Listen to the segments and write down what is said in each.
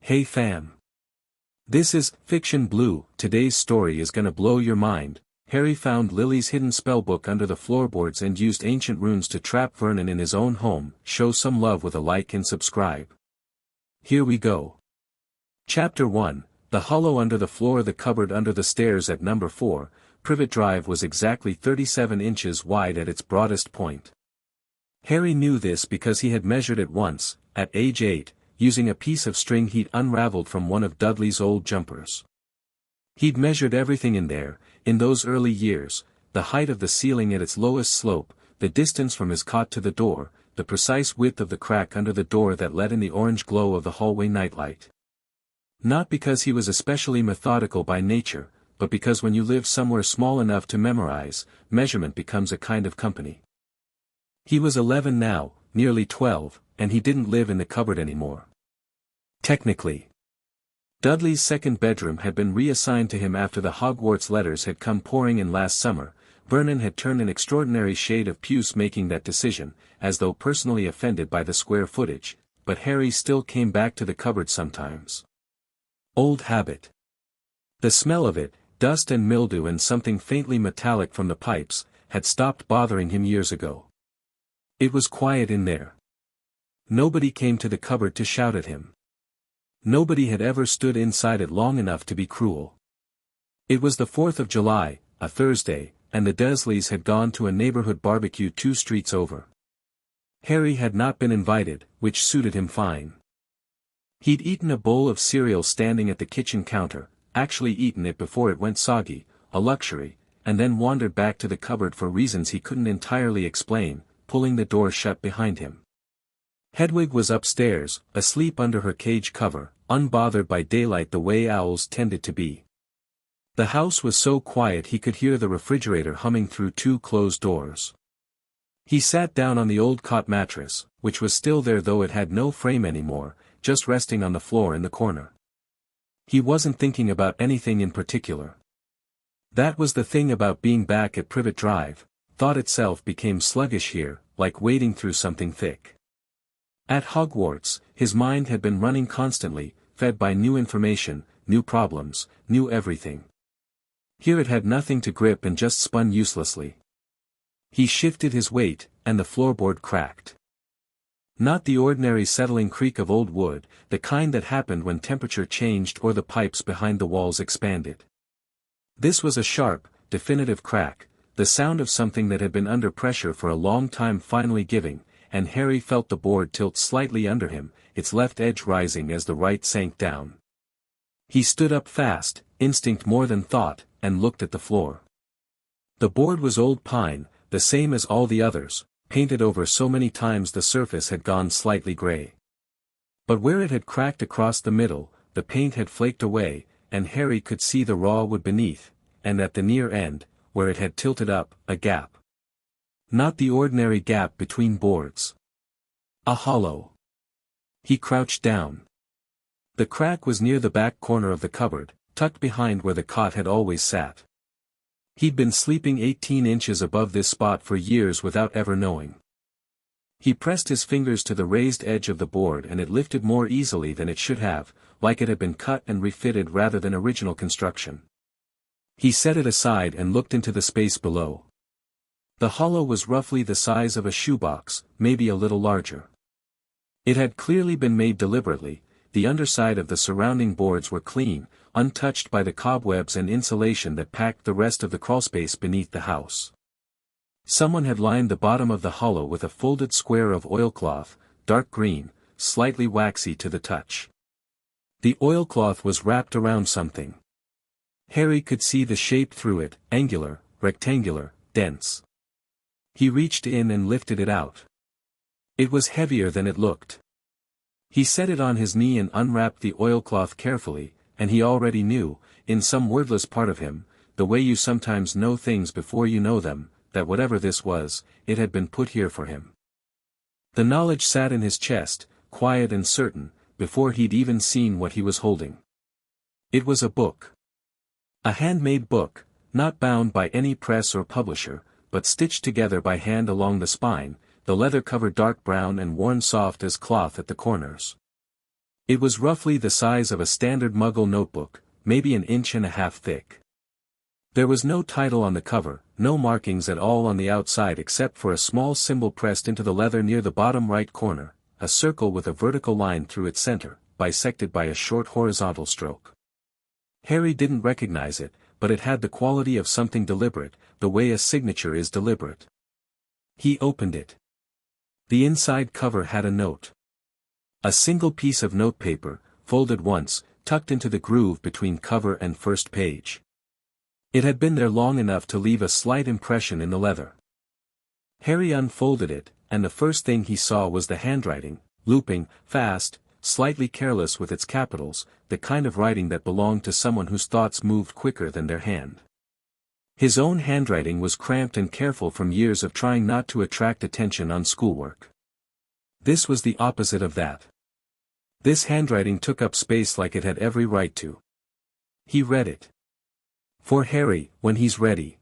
Hey fam. This is Fiction Blue. Today's story is gonna blow your mind. Harry found Lily's hidden spellbook under the floorboards and used ancient runes to trap Vernon in his own home. Show some love with a like and subscribe. Here we go. Chapter 1, The Hollow Under the Floor. The cupboard under the stairs at number 4, Privet Drive was exactly 37 inches wide at its broadest point. Harry knew this because he had measured it once, at age 8, using a piece of string he'd unraveled from one of Dudley's old jumpers. He'd measured everything in there, in those early years, the height of the ceiling at its lowest slope, the distance from his cot to the door, the precise width of the crack under the door that let in the orange glow of the hallway nightlight. Not because he was especially methodical by nature, but because when you live somewhere small enough to memorize, measurement becomes a kind of company. He was 11 now, nearly 12, and he didn't live in the cupboard anymore. Technically. Dudley's second bedroom had been reassigned to him after the Hogwarts letters had come pouring in last summer. Vernon had turned an extraordinary shade of puce making that decision, as though personally offended by the square footage, but Harry still came back to the cupboard sometimes. Old habit. The smell of it, dust and mildew and something faintly metallic from the pipes, had stopped bothering him years ago. It was quiet in there. Nobody came to the cupboard to shout at him. Nobody had ever stood inside it long enough to be cruel. It was the 4th of July, a Thursday, and the Dursleys had gone to a neighborhood barbecue 2 streets over. Harry had not been invited, which suited him fine. He'd eaten a bowl of cereal standing at the kitchen counter, actually eaten it before it went soggy, a luxury, and then wandered back to the cupboard for reasons he couldn't entirely explain, pulling the door shut behind him. Hedwig was upstairs, asleep under her cage cover, unbothered by daylight the way owls tended to be. The house was so quiet he could hear the refrigerator humming through 2 closed doors. He sat down on the old cot mattress, which was still there though it had no frame anymore, just resting on the floor in the corner. He wasn't thinking about anything in particular. That was the thing about being back at Privet Drive, thought itself became sluggish here, like wading through something thick. At Hogwarts, his mind had been running constantly, fed by new information, new problems, new everything. Here it had nothing to grip and just spun uselessly. He shifted his weight, and the floorboard cracked. Not the ordinary settling creak of old wood, the kind that happened when temperature changed or the pipes behind the walls expanded. This was a sharp, definitive crack, the sound of something that had been under pressure for a long time finally giving, and Harry felt the board tilt slightly under him, its left edge rising as the right sank down. He stood up fast, instinct more than thought, and looked at the floor. The board was old pine, the same as all the others, painted over so many times the surface had gone slightly gray. But where it had cracked across the middle, the paint had flaked away, and Harry could see the raw wood beneath, and at the near end, where it had tilted up, a gap. Not the ordinary gap between boards. A hollow. He crouched down. The crack was near the back corner of the cupboard, tucked behind where the cot had always sat. He'd been sleeping 18 inches above this spot for years without ever knowing. He pressed his fingers to the raised edge of the board and it lifted more easily than it should have, like it had been cut and refitted rather than original construction. He set it aside and looked into the space below. The hollow was roughly the size of a shoebox, maybe a little larger. It had clearly been made deliberately. The underside of the surrounding boards were clean, untouched by the cobwebs and insulation that packed the rest of the crawlspace beneath the house. Someone had lined the bottom of the hollow with a folded square of oilcloth, dark green, slightly waxy to the touch. The oilcloth was wrapped around something. Harry could see the shape through it, angular, rectangular, dense. He reached in and lifted it out. It was heavier than it looked. He set it on his knee and unwrapped the oilcloth carefully, and he already knew, in some wordless part of him, the way you sometimes know things before you know them, that whatever this was, it had been put here for him. The knowledge sat in his chest, quiet and certain, before he'd even seen what he was holding. It was a book. A handmade book, not bound by any press or publisher, but stitched together by hand along the spine, the leather cover dark brown and worn soft as cloth at the corners. It was roughly the size of a standard Muggle notebook, maybe an inch and a half thick. There was no title on the cover, no markings at all on the outside except for a small symbol pressed into the leather near the bottom right corner, a circle with a vertical line through its center, bisected by a short horizontal stroke. Harry didn't recognize it, but it had the quality of something deliberate, the way a signature is deliberate. He opened it. The inside cover had a note. A single piece of notepaper, folded once, tucked into the groove between cover and first page. It had been there long enough to leave a slight impression in the leather. Harry unfolded it, and the first thing he saw was the handwriting, looping, fast, slightly careless with its capitals, the kind of writing that belonged to someone whose thoughts moved quicker than their hand. His own handwriting was cramped and careful from years of trying not to attract attention on schoolwork. This was the opposite of that. This handwriting took up space like it had every right to. He read it. For Harry, when he's ready.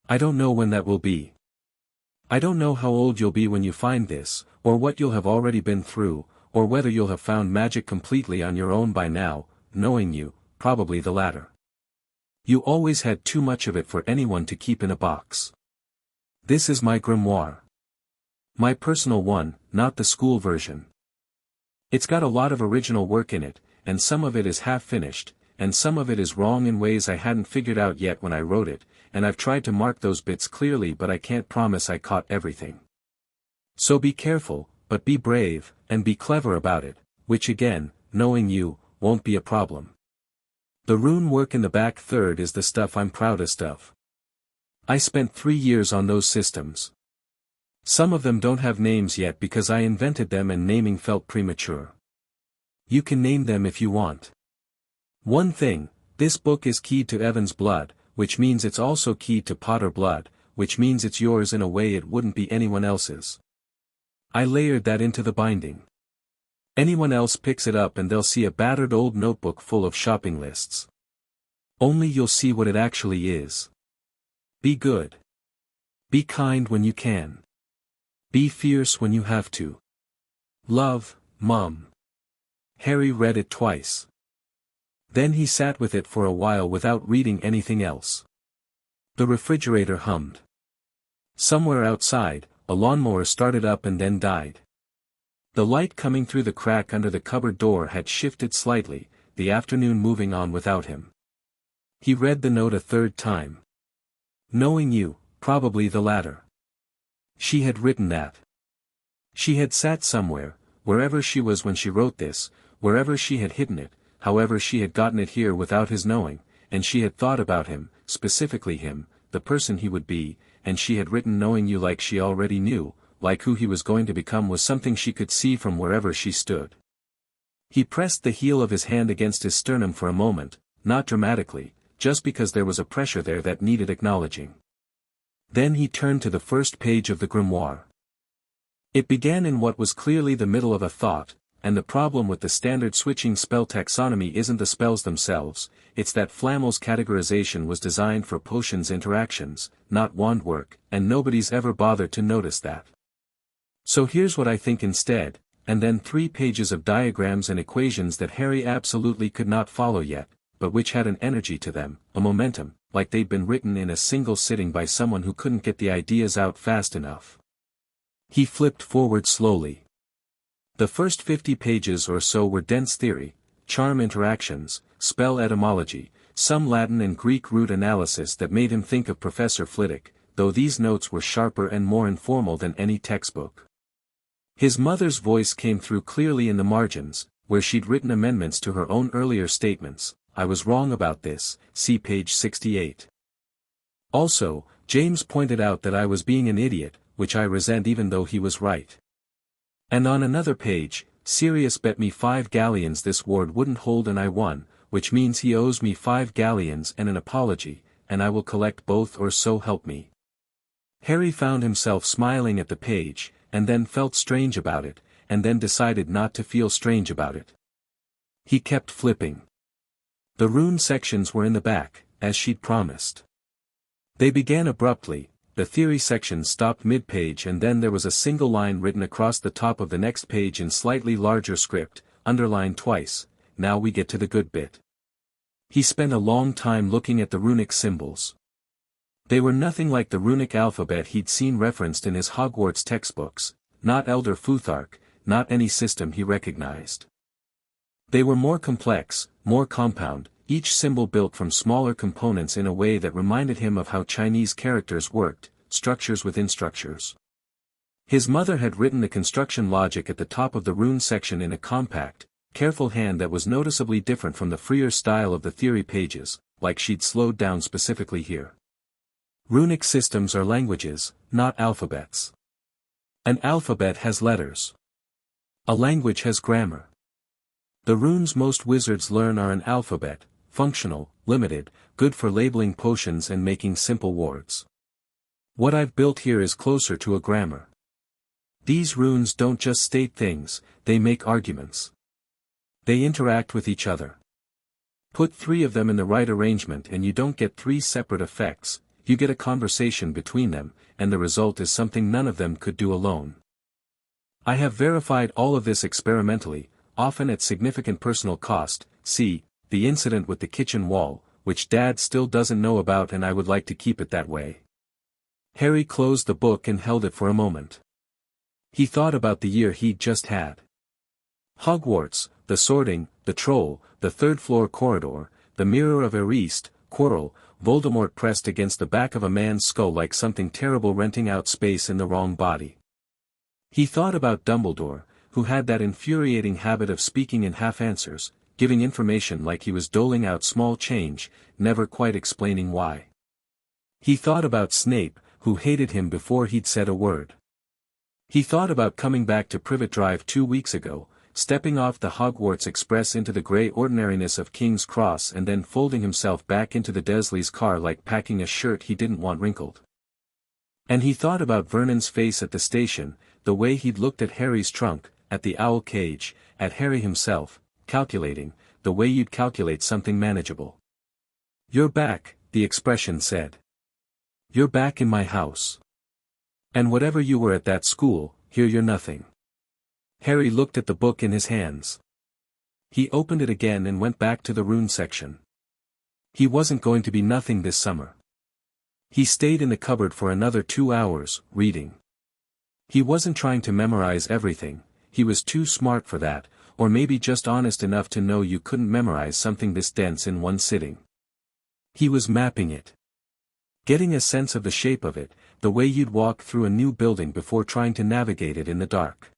I don't know when that will be. I don't know how old you'll be when you find this, or what you'll have already been through, or whether you'll have found magic completely on your own by now, knowing you, probably the latter. You always had too much of it for anyone to keep in a box. This is my grimoire. My personal one, not the school version. It's got a lot of original work in it, and some of it is half finished, and some of it is wrong in ways I hadn't figured out yet when I wrote it, and I've tried to mark those bits clearly, but I can't promise I caught everything. So be careful, but be brave, and be clever about it, which again, knowing you, won't be a problem. The rune work in the back third is the stuff I'm proudest of. I spent 3 years on those systems. Some of them don't have names yet because I invented them and naming felt premature. You can name them if you want. One thing, this book is keyed to Evan's blood, which means it's also keyed to Potter blood, which means it's yours in a way it wouldn't be anyone else's. I layered that into the binding. Anyone else picks it up and they'll see a battered old notebook full of shopping lists. Only you'll see what it actually is. Be good. Be kind when you can. Be fierce when you have to. Love, Mum. Harry read it twice. Then he sat with it for a while without reading anything else. The refrigerator hummed. Somewhere outside, a lawnmower started up and then died. The light coming through the crack under the cupboard door had shifted slightly, the afternoon moving on without him. He read the note a third time. Knowing you, probably the latter. She had written that. She had sat somewhere, wherever she was when she wrote this, wherever she had hidden it, however she had gotten it here without his knowing, and she had thought about him, specifically him, the person he would be, and she had written knowing you like she already knew, like who he was going to become was something she could see from wherever she stood. He pressed the heel of his hand against his sternum for a moment, not dramatically, just because there was a pressure there that needed acknowledging. Then he turned to the first page of the grimoire. It began in what was clearly the middle of a thought, and the problem with the standard switching spell taxonomy isn't the spells themselves, it's that Flamel's categorization was designed for potions interactions, not wand work, and nobody's ever bothered to notice that. So here's what I think instead, and then 3 pages of diagrams and equations that Harry absolutely could not follow yet, but which had an energy to them, a momentum, like they'd been written in a single sitting by someone who couldn't get the ideas out fast enough. He flipped forward slowly. The first 50 pages or so were dense theory, charm interactions, spell etymology, some Latin and Greek root analysis that made him think of Professor Flitwick, though these notes were sharper and more informal than any textbook. His mother's voice came through clearly in the margins, where she'd written amendments to her own earlier statements. I was wrong about this, see page 68. Also, James pointed out that I was being an idiot, which I resent even though he was right. And on another page, Sirius bet me 5 galleons this ward wouldn't hold and I won, which means he owes me 5 galleons and an apology, and I will collect both or so help me. Harry found himself smiling at the page, and then felt strange about it, and then decided not to feel strange about it. He kept flipping. The rune sections were in the back, as she'd promised. They began abruptly, the theory section stopped mid-page and then there was a single line written across the top of the next page in slightly larger script, underline twice, now we get to the good bit. He spent a long time looking at the runic symbols. They were nothing like the runic alphabet he'd seen referenced in his Hogwarts textbooks, not Elder Futhark, not any system he recognized. They were more complex, more compound, each symbol built from smaller components in a way that reminded him of how Chinese characters worked, structures within structures. His mother had written the construction logic at the top of the rune section in a compact, careful hand that was noticeably different from the freer style of the theory pages, like she'd slowed down specifically here. Runic systems are languages, not alphabets. An alphabet has letters. A language has grammar. The runes most wizards learn are an alphabet, functional, limited, good for labeling potions and making simple wards. What I've built here is closer to a grammar. These runes don't just state things, they make arguments. They interact with each other. Put 3 of them in the right arrangement and you don't get 3 separate effects, you get a conversation between them, and the result is something none of them could do alone. I have verified all of this experimentally, often at significant personal cost. See, the incident with the kitchen wall, which Dad still doesn't know about and I would like to keep it that way. Harry closed the book and held it for a moment. He thought about the year he'd just had. Hogwarts, the sorting, the troll, the third-floor corridor, the mirror of Eriste, Quirrell, Voldemort pressed against the back of a man's skull like something terrible renting out space in the wrong body. He thought about Dumbledore, who had that infuriating habit of speaking in half-answers, giving information like he was doling out small change, never quite explaining why. He thought about Snape, who hated him before he'd said a word. He thought about coming back to Privet Drive 2 weeks ago, stepping off the Hogwarts Express into the grey ordinariness of King's Cross and then folding himself back into the Dursleys' car like packing a shirt he didn't want wrinkled. And he thought about Vernon's face at the station, the way he'd looked at Harry's trunk, at the owl cage, at Harry himself, calculating, the way you'd calculate something manageable. "You're back," the expression said. "You're back in my house. And whatever you were at that school, here you're nothing." Harry looked at the book in his hands. He opened it again and went back to the rune section. He wasn't going to be nothing this summer. He stayed in the cupboard for another 2 hours, reading. He wasn't trying to memorize everything, he was too smart for that, or maybe just honest enough to know you couldn't memorize something this dense in one sitting. He was mapping it. Getting a sense of the shape of it, the way you'd walk through a new building before trying to navigate it in the dark.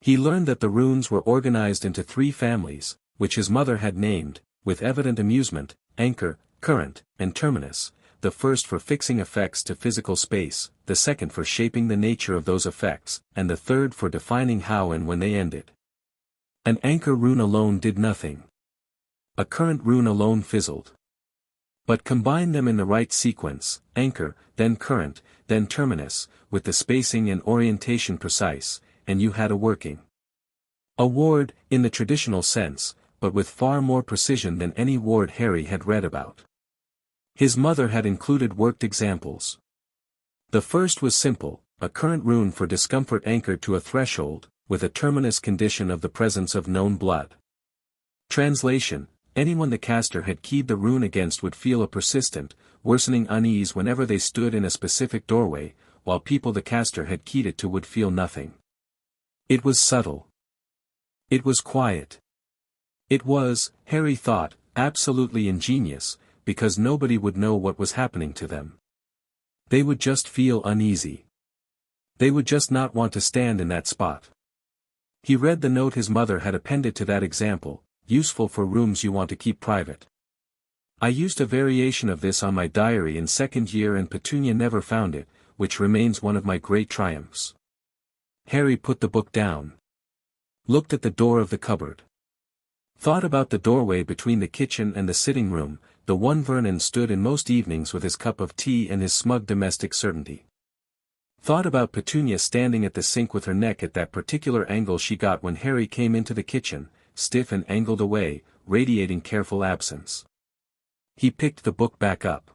He learned that the runes were organized into 3 families, which his mother had named, with evident amusement, Anchor, Current, and Terminus, the first for fixing effects to physical space, the second for shaping the nature of those effects, and the third for defining how and when they ended. An Anchor rune alone did nothing. A Current rune alone fizzled. But combine them in the right sequence, Anchor, then Current, then Terminus, with the spacing and orientation precise, and you had a working. A ward, in the traditional sense, but with far more precision than any ward Harry had read about. His mother had included worked examples. The first was simple, a Current rune for discomfort anchored to a threshold, with a Terminus condition of the presence of known blood. Translation: anyone the caster had keyed the rune against would feel a persistent, worsening unease whenever they stood in a specific doorway, while people the caster had keyed it to would feel nothing. It was subtle. It was quiet. It was, Harry thought, absolutely ingenious, because nobody would know what was happening to them. They would just feel uneasy. They would just not want to stand in that spot. He read the note his mother had appended to that example, useful for rooms you want to keep private. I used a variation of this on my diary in second year and Petunia never found it, which remains one of my great triumphs. Harry put the book down. Looked at the door of the cupboard. Thought about the doorway between the kitchen and the sitting room, the one Vernon stood in most evenings with his cup of tea and his smug domestic certainty. Thought about Petunia standing at the sink with her neck at that particular angle she got when Harry came into the kitchen, stiff and angled away, radiating careful absence. He picked the book back up.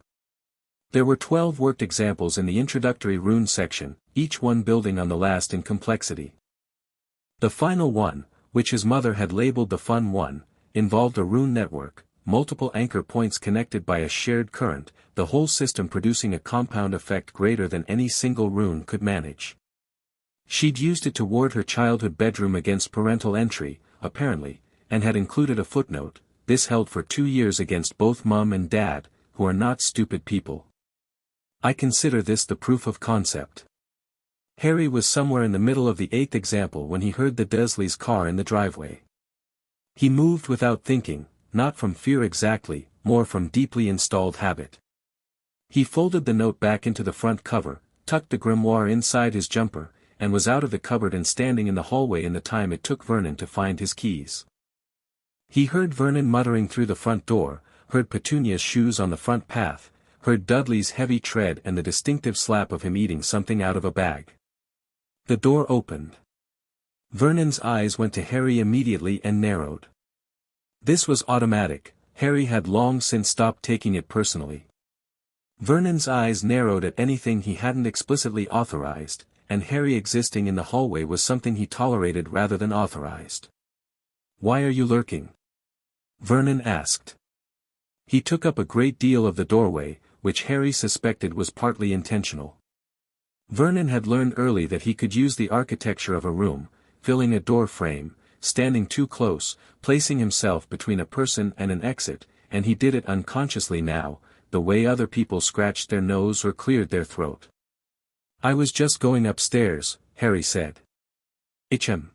There were 12 worked examples in the introductory rune section, each one building on the last in complexity. The final one, which his mother had labeled the Fun One, involved a rune network, multiple anchor points connected by a shared current, the whole system producing a compound effect greater than any single rune could manage. She'd used it to ward her childhood bedroom against parental entry, apparently, and had included a footnote, this held for 2 years against both Mum and Dad, who are not stupid people. I consider this the proof of concept. Harry was somewhere in the middle of the 8th example when he heard the Dursleys' car in the driveway. He moved without thinking, not from fear exactly, more from deeply installed habit. He folded the note back into the front cover, tucked the grimoire inside his jumper, and was out of the cupboard and standing in the hallway in the time it took Vernon to find his keys. He heard Vernon muttering through the front door, heard Petunia's shoes on the front path, heard Dudley's heavy tread and the distinctive slap of him eating something out of a bag. The door opened. Vernon's eyes went to Harry immediately and narrowed. This was automatic, Harry had long since stopped taking it personally. Vernon's eyes narrowed at anything he hadn't explicitly authorized, and Harry existing in the hallway was something he tolerated rather than authorized. "Why are you lurking?" Vernon asked. He took up a great deal of the doorway, which Harry suspected was partly intentional. Vernon had learned early that he could use the architecture of a room, filling a door frame, standing too close, placing himself between a person and an exit, and he did it unconsciously now, the way other people scratched their nose or cleared their throat. "I was just going upstairs," Harry said. "Hm."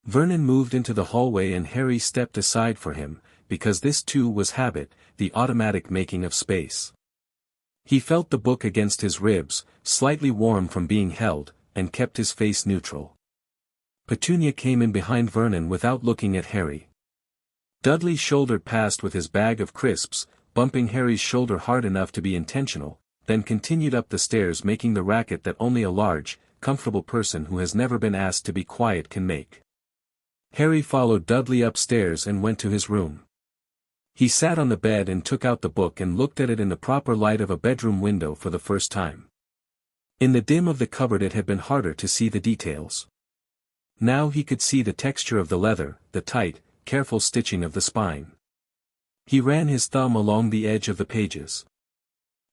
Vernon moved into the hallway and Harry stepped aside for him, because this too was habit, the automatic making of space. He felt the book against his ribs, slightly warm from being held, and kept his face neutral. Petunia came in behind Vernon without looking at Harry. Dudley shouldered past with his bag of crisps, bumping Harry's shoulder hard enough to be intentional, then continued up the stairs making the racket that only a large, comfortable person who has never been asked to be quiet can make. Harry followed Dudley upstairs and went to his room. He sat on the bed and took out the book and looked at it in the proper light of a bedroom window for the first time. In the dim of the cupboard it had been harder to see the details. Now he could see the texture of the leather, the tight, careful stitching of the spine. He ran his thumb along the edge of the pages.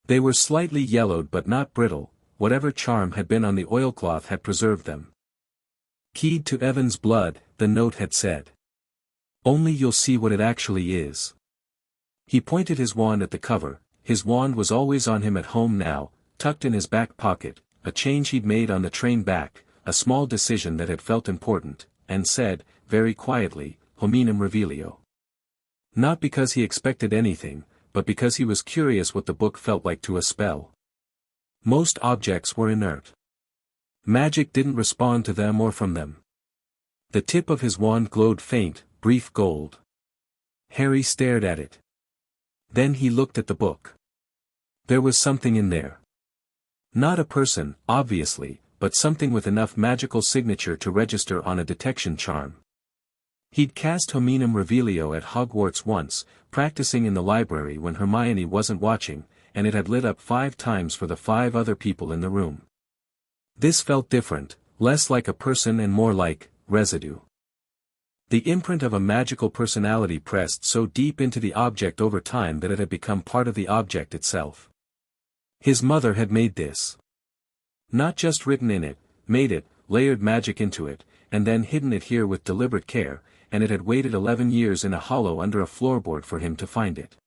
They were slightly yellowed but not brittle, whatever charm had been on the oilcloth had preserved them. "Keyed to Evan's blood," the note had said. "Only you'll see what it actually is." He pointed his wand at the cover, his wand was always on him at home now, tucked in his back pocket, a change he'd made on the train back, a small decision that had felt important, and said, very quietly, "Hominum revelio." Not because he expected anything, but because he was curious what the book felt like to a spell. Most objects were inert. Magic didn't respond to them or from them. The tip of his wand glowed faint, brief gold. Harry stared at it. Then he looked at the book. There was something in there. Not a person, obviously, but something with enough magical signature to register on a detection charm. He'd cast Hominum revelio at Hogwarts once, practicing in the library when Hermione wasn't watching, and it had lit up 5 times for the 5 other people in the room. This felt different, less like a person and more like residue. The imprint of a magical personality pressed so deep into the object over time that it had become part of the object itself. His mother had made this. Not just written in it, made it, layered magic into it, and then hidden it here with deliberate care, and it had waited 11 years in a hollow under a floorboard for him to find it.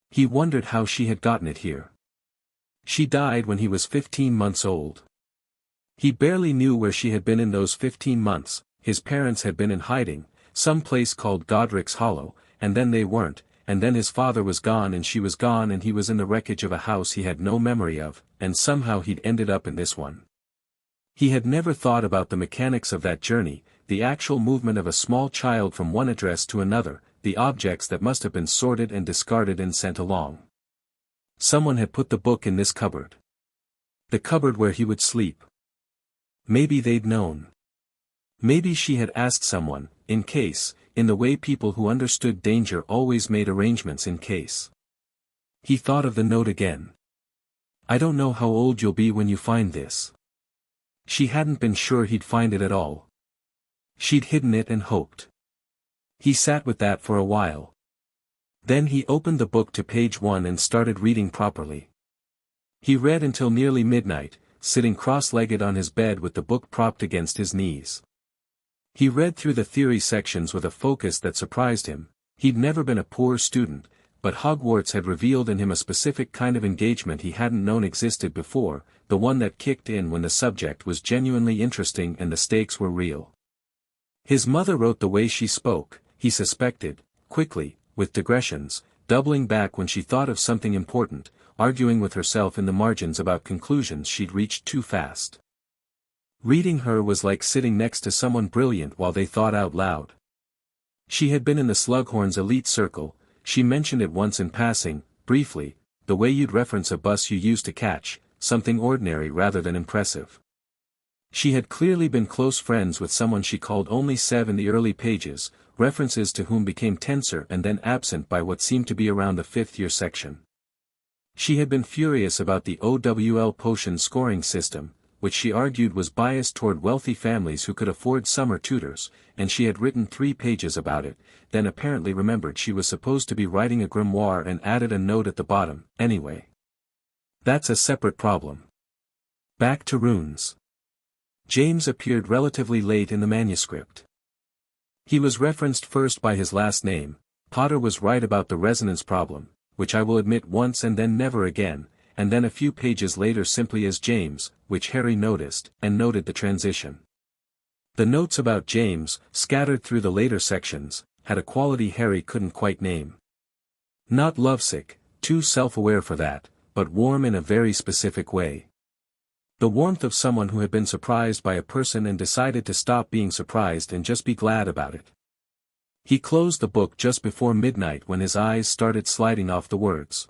He wondered how she had gotten it here. She died when he was 15 months old. He barely knew where she had been in those 15 months, his parents had been in hiding, some place called Godric's Hollow, and then they weren't, and then his father was gone and she was gone and he was in the wreckage of a house he had no memory of, and somehow he'd ended up in this one. He had never thought about the mechanics of that journey, the actual movement of a small child from one address to another, the objects that must have been sorted and discarded and sent along. Someone had put the book in this cupboard. The cupboard where he would sleep. Maybe they'd known. Maybe she had asked someone, in case, in the way people who understood danger always made arrangements in case. He thought of the note again. "I don't know how old you'll be when you find this." She hadn't been sure he'd find it at all. She'd hidden it and hoped. He sat with that for a while. Then he opened the book to page 1 and started reading properly. He read until nearly midnight, sitting cross-legged on his bed with the book propped against his knees. He read through the theory sections with a focus that surprised him. He'd never been a poor student, but Hogwarts had revealed in him a specific kind of engagement he hadn't known existed before, the one that kicked in when the subject was genuinely interesting and the stakes were real. His mother wrote the way she spoke, he suspected, quickly, with digressions, doubling back when she thought of something important, arguing with herself in the margins about conclusions she'd reached too fast. Reading her was like sitting next to someone brilliant while they thought out loud. She had been in the Slughorn's elite circle. She mentioned it once in passing, briefly, the way you'd reference a bus you used to catch, something ordinary rather than impressive. She had clearly been close friends with someone she called only Sev in the early pages, references to whom became tenser and then absent by what seemed to be around the fifth-year section. She had been furious about the OWL potion scoring system, which she argued was biased toward wealthy families who could afford summer tutors, and she had written 3 pages about it, then apparently remembered she was supposed to be writing a grimoire and added a note at the bottom, anyway. That's a separate problem. Back to runes. James appeared relatively late in the manuscript. He was referenced first by his last name. Potter was right about the resonance problem, which I will admit once and then never again, and then a few pages later simply as James, which Harry noticed, and noted the transition. The notes about James, scattered through the later sections, had a quality Harry couldn't quite name. Not lovesick, too self-aware for that, but warm in a very specific way. The warmth of someone who had been surprised by a person and decided to stop being surprised and just be glad about it. He closed the book just before midnight when his eyes started sliding off the words.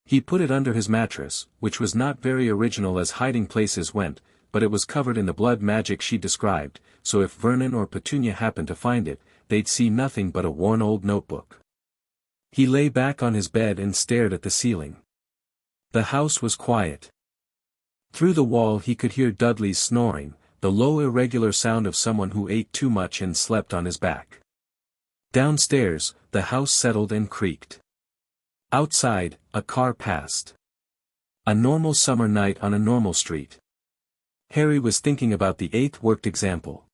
He put it under his mattress, which was not very original as hiding places went, but it was covered in the blood magic she described, so if Vernon or Petunia happened to find it, they'd see nothing but a worn old notebook. He lay back on his bed and stared at the ceiling. The house was quiet. Through the wall he could hear Dudley's snoring, the low irregular sound of someone who ate too much and slept on his back. Downstairs, the house settled and creaked. Outside, a car passed. A normal summer night on a normal street. Harry was thinking about the 8th worked example.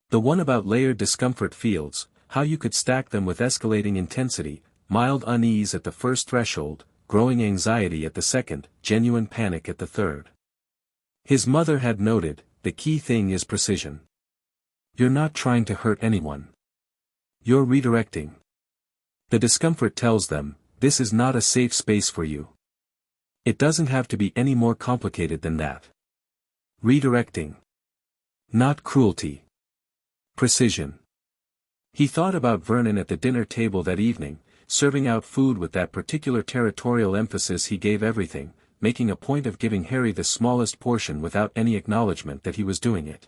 The one about layered discomfort fields, how you could stack them with escalating intensity, mild unease at the first threshold, growing anxiety at the second, genuine panic at the third. His mother had noted, the key thing is precision. You're not trying to hurt anyone. You're redirecting. The discomfort tells them, this is not a safe space for you. It doesn't have to be any more complicated than that. Redirecting. Not cruelty. Precision. He thought about Vernon at the dinner table that evening, serving out food with that particular territorial emphasis he gave everything, making a point of giving Harry the smallest portion without any acknowledgement that he was doing it.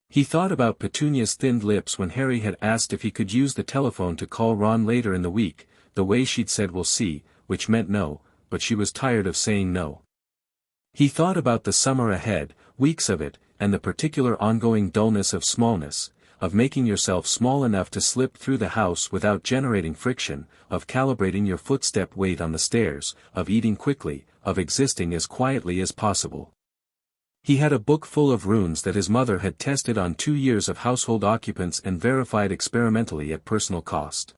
He thought about Petunia's thinned lips when Harry had asked if he could use the telephone to call Ron later in the week, the way she'd said we'll see, which meant no, but she was tired of saying no. He thought about the summer ahead, weeks of it, and the particular ongoing dullness of smallness, of making yourself small enough to slip through the house without generating friction, of calibrating your footstep weight on the stairs, of eating quickly, of existing as quietly as possible. He had a book full of runes that his mother had tested on 2 years of household occupants and verified experimentally at personal cost.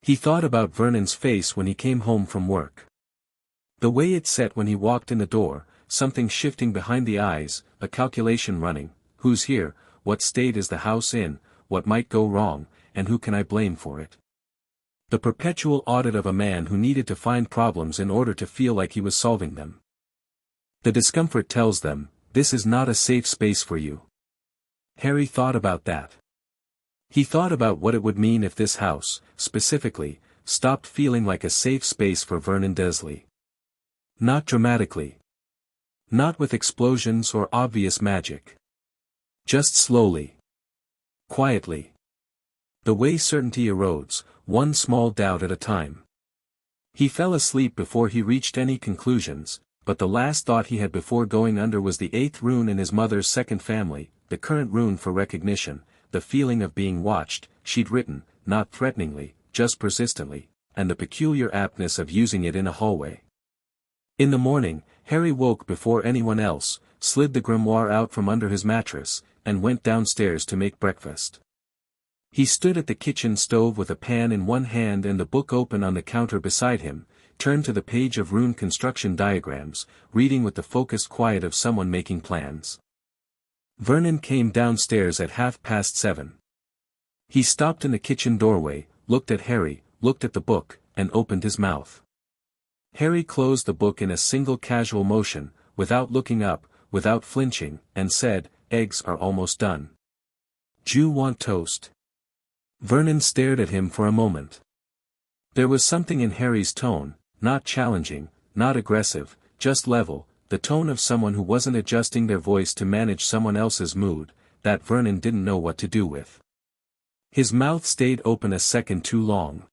He thought about Vernon's face when he came home from work. The way it set when he walked in the door, something shifting behind the eyes, a calculation running, who's here, what state is the house in, what might go wrong, and who can I blame for it? The perpetual audit of a man who needed to find problems in order to feel like he was solving them. The discomfort tells them, this is not a safe space for you. Harry thought about that. He thought about what it would mean if this house, specifically, stopped feeling like a safe space for Vernon Dursley. Not dramatically. Not with explosions or obvious magic. Just slowly. Quietly. The way certainty erodes, one small doubt at a time. He fell asleep before he reached any conclusions, but the last thought he had before going under was the 8th rune in his mother's second family, the current rune for recognition, the feeling of being watched, she'd written, not threateningly, just persistently, and the peculiar aptness of using it in a hallway. In the morning, Harry woke before anyone else, slid the grimoire out from under his mattress, and went downstairs to make breakfast. He stood at the kitchen stove with a pan in one hand and the book open on the counter beside him, turned to the page of rune construction diagrams, reading with the focused quiet of someone making plans. Vernon came downstairs at 7:30. He stopped in the kitchen doorway, looked at Harry, looked at the book, and opened his mouth. Harry closed the book in a single casual motion, without looking up, without flinching, and said, "Eggs are almost done. D'you want toast?" Vernon stared at him for a moment. There was something in Harry's tone, not challenging, not aggressive, just level, the tone of someone who wasn't adjusting their voice to manage someone else's mood, that Vernon didn't know what to do with. His mouth stayed open a second too long.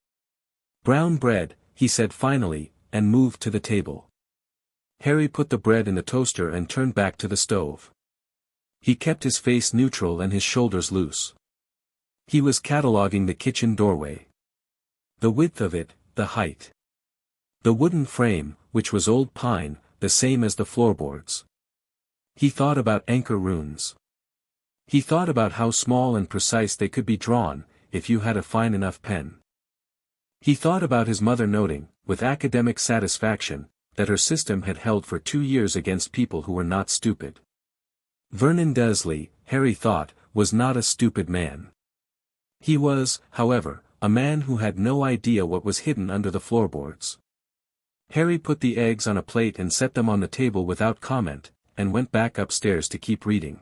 "Brown bread," he said finally, and moved to the table. Harry put the bread in the toaster and turned back to the stove. He kept his face neutral and his shoulders loose. He was cataloguing the kitchen doorway. The width of it, the height. The wooden frame, which was old pine, the same as the floorboards. He thought about anchor runes. He thought about how small and precise they could be drawn, if you had a fine enough pen. He thought about his mother noting, with academic satisfaction, that her system had held for 2 years against people who were not stupid. Vernon Dursley, Harry thought, was not a stupid man. He was, however, a man who had no idea what was hidden under the floorboards. Harry put the eggs on a plate and set them on the table without comment, and went back upstairs to keep reading.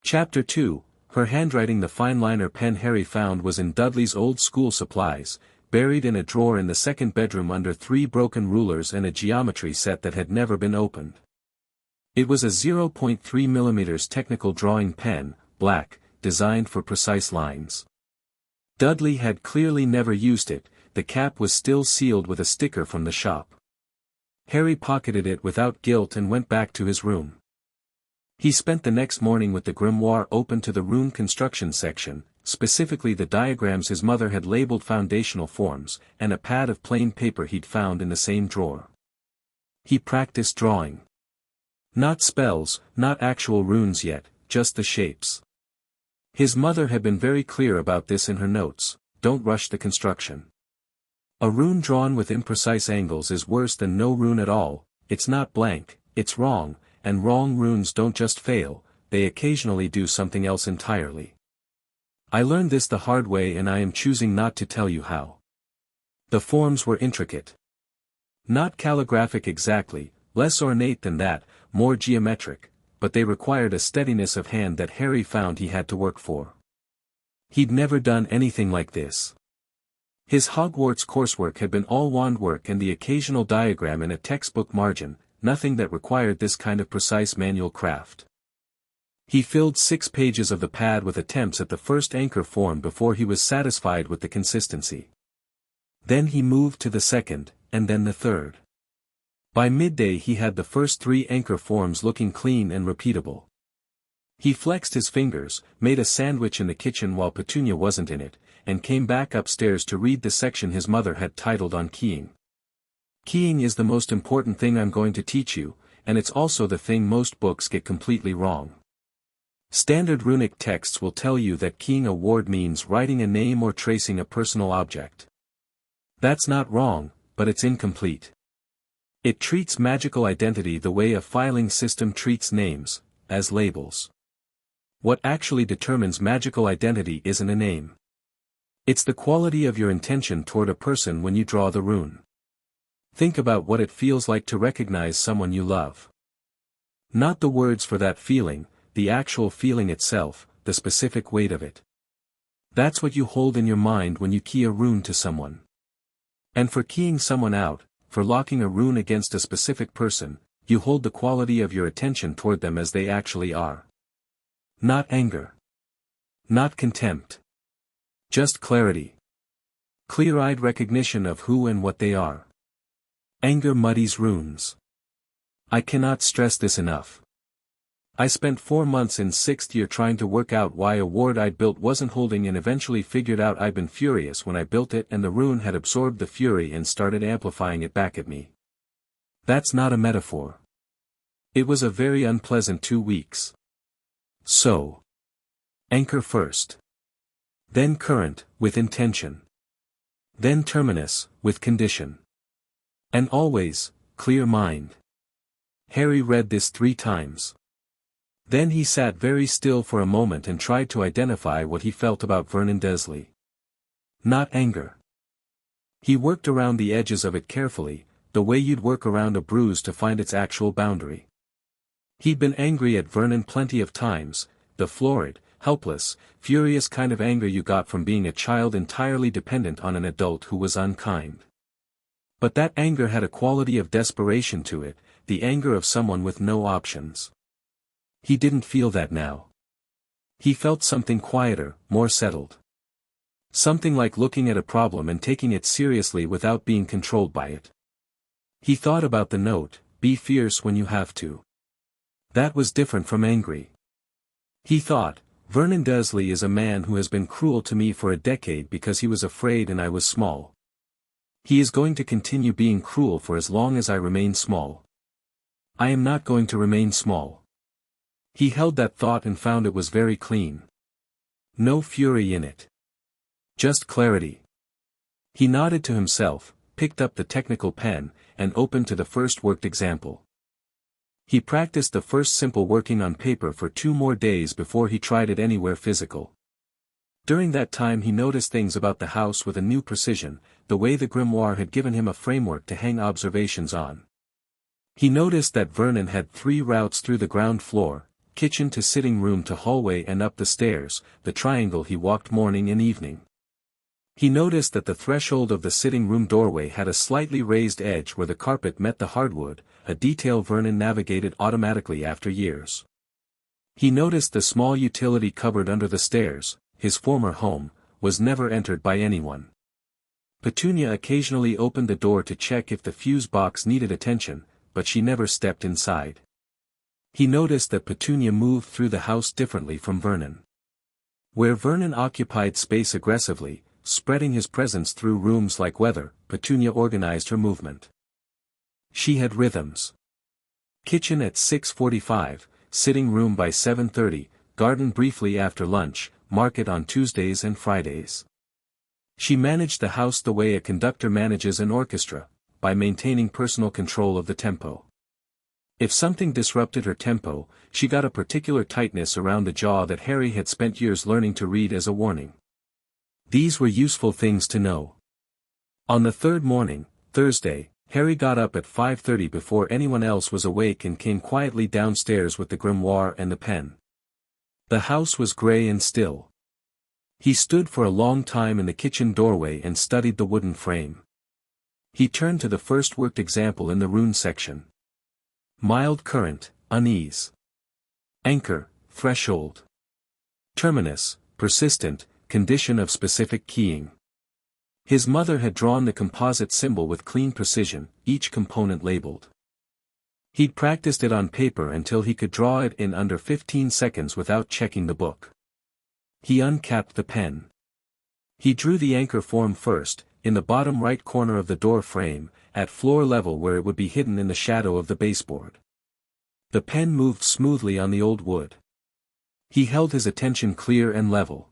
Chapter 2, her handwriting. The fine liner pen Harry found was in Dudley's old school supplies, buried in a drawer in the second bedroom under 3 broken rulers and a geometry set that had never been opened. It was a 0.3 mm technical drawing pen, black, designed for precise lines. Dudley had clearly never used it, the cap was still sealed with a sticker from the shop. Harry pocketed it without guilt and went back to his room. He spent the next morning with the grimoire open to the rune construction section, specifically the diagrams his mother had labeled foundational forms, and a pad of plain paper he'd found in the same drawer. He practiced drawing. Not spells, not actual runes yet, just the shapes. His mother had been very clear about this in her notes: don't rush the construction. A rune drawn with imprecise angles is worse than no rune at all. It's not blank, it's wrong, and wrong runes don't just fail, they occasionally do something else entirely. I learned this the hard way and I am choosing not to tell you how. The forms were intricate. Not calligraphic exactly, less ornate than that, more geometric, but they required a steadiness of hand that Harry found he had to work for. He'd never done anything like this. His Hogwarts coursework had been all wand work and the occasional diagram in a textbook margin, nothing that required this kind of precise manual craft. He filled 6 pages of the pad with attempts at the first anchor form before he was satisfied with the consistency. Then he moved to the second, and then the third. By midday he had the first 3 anchor forms looking clean and repeatable. He flexed his fingers, made a sandwich in the kitchen while Petunia wasn't in it, and came back upstairs to read the section his mother had titled on keying. Keying is the most important thing I'm going to teach you, and it's also the thing most books get completely wrong. Standard runic texts will tell you that keying a word means writing a name or tracing a personal object. That's not wrong, but it's incomplete. It treats magical identity the way a filing system treats names, as labels. What actually determines magical identity isn't a name. It's the quality of your intention toward a person when you draw the rune. Think about what it feels like to recognize someone you love. Not the words for that feeling, the actual feeling itself, the specific weight of it. That's what you hold in your mind when you key a rune to someone. And for keying someone out, for locking a rune against a specific person, you hold the quality of your attention toward them as they actually are. Not anger. Not contempt. Just clarity. Clear-eyed recognition of who and what they are. Anger muddies runes. I cannot stress this enough. I spent 4 months in 6th year trying to work out why a ward I'd built wasn't holding and eventually figured out I'd been furious when I built it and the rune had absorbed the fury and started amplifying it back at me. That's not a metaphor. It was a very unpleasant 2 weeks. So. Anchor first. Then current, with intention. Then terminus, with condition. And always, clear mind. Harry read this 3 times. Then he sat very still for a moment and tried to identify what he felt about Vernon Dursley. Not anger. He worked around the edges of it carefully, the way you'd work around a bruise to find its actual boundary. He'd been angry at Vernon plenty of times, the florid, helpless, furious kind of anger you got from being a child entirely dependent on an adult who was unkind. But that anger had a quality of desperation to it, the anger of someone with no options. He didn't feel that now. He felt something quieter, more settled. Something like looking at a problem and taking it seriously without being controlled by it. He thought about the note, "Be fierce when you have to." That was different from angry. He thought, Vernon Dursley is a man who has been cruel to me for a decade because he was afraid and I was small. He is going to continue being cruel for as long as I remain small. I am not going to remain small. He held that thought and found it was very clean. No fury in it. Just clarity. He nodded to himself, picked up the technical pen, and opened to the first worked example. He practiced the first simple working on paper for 2 more days before he tried it anywhere physical. During that time he noticed things about the house with a new precision, the way the Grimoire had given him a framework to hang observations on. He noticed that Vernon had 3 routes through the ground floor, kitchen to sitting room to hallway and up the stairs, the triangle he walked morning and evening. He noticed that the threshold of the sitting room doorway had a slightly raised edge where the carpet met the hardwood, a detail Vernon navigated automatically after years. He noticed the small utility cupboard under the stairs, his former home, was never entered by anyone. Petunia occasionally opened the door to check if the fuse box needed attention, but she never stepped inside. He noticed that Petunia moved through the house differently from Vernon. Where Vernon occupied space aggressively, spreading his presence through rooms like weather, Petunia organized her movement. She had rhythms. Kitchen at 6:45, sitting room by 7:30, garden briefly after lunch, market on Tuesdays and Fridays. She managed the house the way a conductor manages an orchestra, by maintaining personal control of the tempo. If something disrupted her tempo, she got a particular tightness around the jaw that Harry had spent years learning to read as a warning. These were useful things to know. On the 3rd morning, Thursday, Harry got up at 5:30 before anyone else was awake and came quietly downstairs with the grimoire and the pen. The house was grey and still. He stood for a long time in the kitchen doorway and studied the wooden frame. He turned to the first worked example in the rune section. Mild current, unease. Anchor, threshold. Terminus, persistent, condition of specific keying. His mother had drawn the composite symbol with clean precision, each component labeled. He'd practiced it on paper until he could draw it in under 15 seconds without checking the book. He uncapped the pen. He drew the anchor form first, in the bottom right corner of the door frame, at floor level where it would be hidden in the shadow of the baseboard. The pen moved smoothly on the old wood. He held his attention clear and level.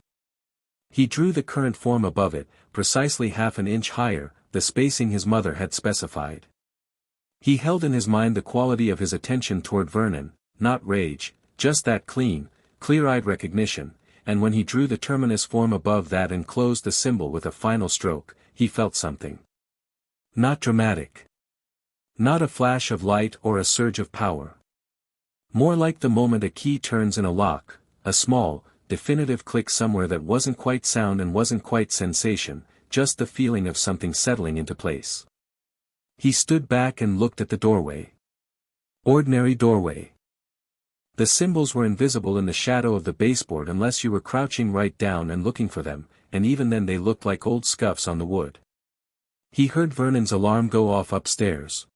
He drew the current form above it, precisely half an inch higher, the spacing his mother had specified. He held in his mind the quality of his attention toward Vernon, not rage, just that clean, clear-eyed recognition, and when he drew the terminus form above that and closed the symbol with a final stroke, he felt something. Not dramatic. Not a flash of light or a surge of power. More like the moment a key turns in a lock, a small, definitive click somewhere that wasn't quite sound and wasn't quite sensation, just the feeling of something settling into place. He stood back and looked at the doorway. Ordinary doorway. The symbols were invisible in the shadow of the baseboard unless you were crouching right down and looking for them, and even then they looked like old scuffs on the wood. He heard Vernon's alarm go off upstairs.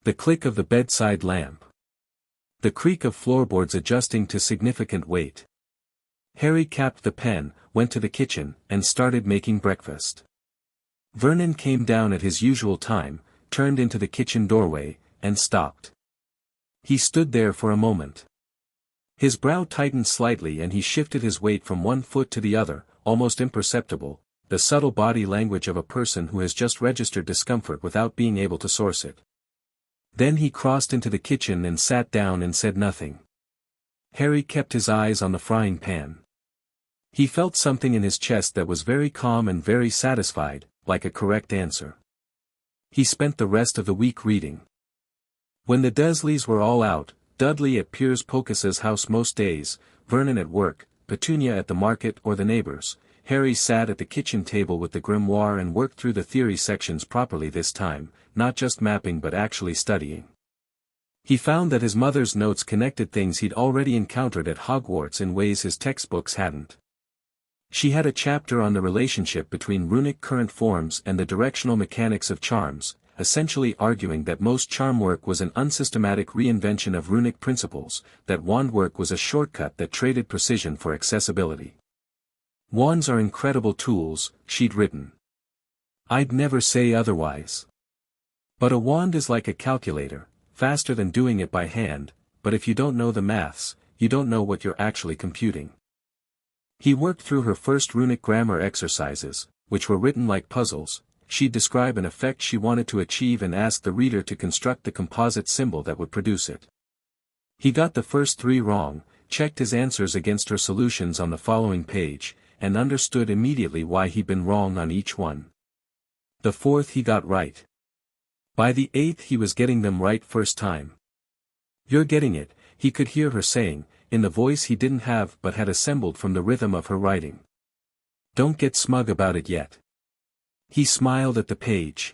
The click of the bedside lamp. The creak of floorboards adjusting to significant weight. Harry capped the pen, went to the kitchen, and started making breakfast. Vernon came down at his usual time, turned into the kitchen doorway, and stopped. He stood there for a moment. His brow tightened slightly and he shifted his weight from one foot to the other, almost imperceptible, the subtle body language of a person who has just registered discomfort without being able to source it. Then he crossed into the kitchen and sat down and said nothing. Harry kept his eyes on the frying pan. He felt something in his chest that was very calm and very satisfied, like a correct answer. He spent the rest of the week reading. When the Dursleys were all out, Dudley at Piers Pocus's house most days, Vernon at work, Petunia at the market or the neighbors, Harry sat at the kitchen table with the grimoire and worked through the theory sections properly this time, not just mapping but actually studying. He found that his mother's notes connected things he'd already encountered at Hogwarts in ways his textbooks hadn't. She had a chapter on the relationship between runic current forms and the directional mechanics of charms, essentially arguing that most charm work was an unsystematic reinvention of runic principles, that wand work was a shortcut that traded precision for accessibility. Wands are incredible tools, she'd written. I'd never say otherwise. But a wand is like a calculator, faster than doing it by hand, but if you don't know the maths, you don't know what you're actually computing. He worked through her first runic grammar exercises, which were written like puzzles. She'd describe an effect she wanted to achieve and ask the reader to construct the composite symbol that would produce it. He got the first 3 wrong, checked his answers against her solutions on the following page, and understood immediately why he'd been wrong on each one. The 4th he got right. By the 8th he was getting them right first time. You're getting it, he could hear her saying, in the voice he didn't have but had assembled from the rhythm of her writing. Don't get smug about it yet. He smiled at the page.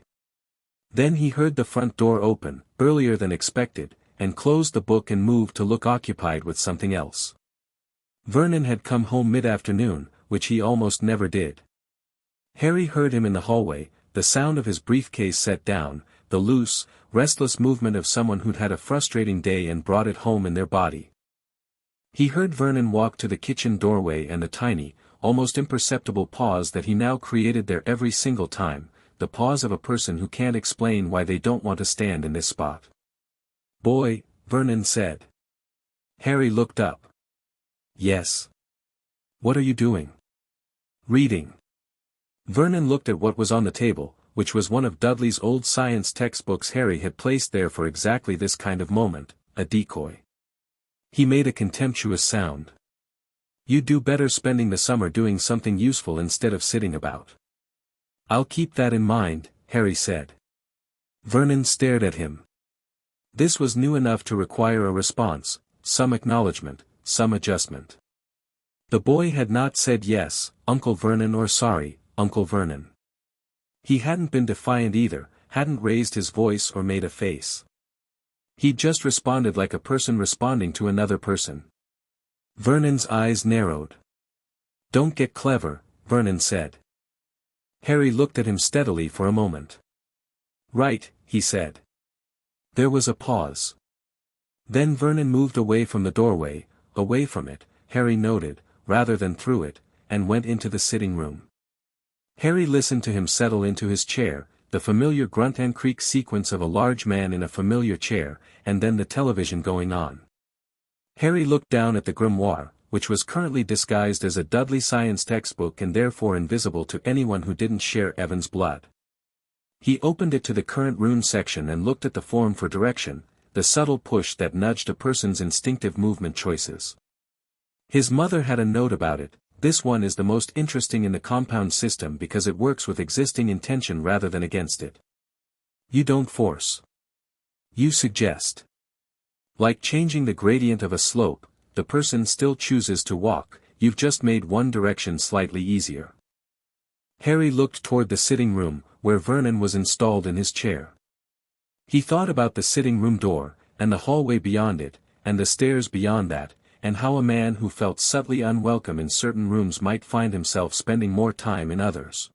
Then he heard the front door open, earlier than expected, and closed the book and moved to look occupied with something else. Vernon had come home mid-afternoon, which he almost never did. Harry heard him in the hallway, the sound of his briefcase set down, the loose, restless movement of someone who'd had a frustrating day and brought it home in their body. He heard Vernon walk to the kitchen doorway and the tiny, almost imperceptible pause that he now created there every single time, the pause of a person who can't explain why they don't want to stand in this spot. Boy, Vernon said. Harry looked up. Yes. What are you doing? Reading. Vernon looked at what was on the table, which was one of Dudley's old science textbooks Harry had placed there for exactly this kind of moment, a decoy. He made a contemptuous sound. You'd do better spending the summer doing something useful instead of sitting about. I'll keep that in mind, Harry said. Vernon stared at him. This was new enough to require a response, some acknowledgement, some adjustment. The boy had not said yes, Uncle Vernon, or sorry, Uncle Vernon. He hadn't been defiant either, hadn't raised his voice or made a face. He'd just responded like a person responding to another person. Vernon's eyes narrowed. Don't get clever, Vernon said. Harry looked at him steadily for a moment. Right, he said. There was a pause. Then Vernon moved away from the doorway, away from it, Harry noted, rather than through it, and went into the sitting room. Harry listened to him settle into his chair, the familiar grunt and creak sequence of a large man in a familiar chair, and then the television going on. Harry looked down at the grimoire, which was currently disguised as a Dudley science textbook and therefore invisible to anyone who didn't share Evan's blood. He opened it to the current rune section and looked at the form for direction, the subtle push that nudged a person's instinctive movement choices. His mother had a note about it. This one is the most interesting in the compound system because it works with existing intention rather than against it. You don't force. You suggest. Like changing the gradient of a slope, the person still chooses to walk, you've just made one direction slightly easier. Harry looked toward the sitting room, where Vernon was installed in his chair. He thought about the sitting room door, and the hallway beyond it, and the stairs beyond that, and how a man who felt subtly unwelcome in certain rooms might find himself spending more time in others.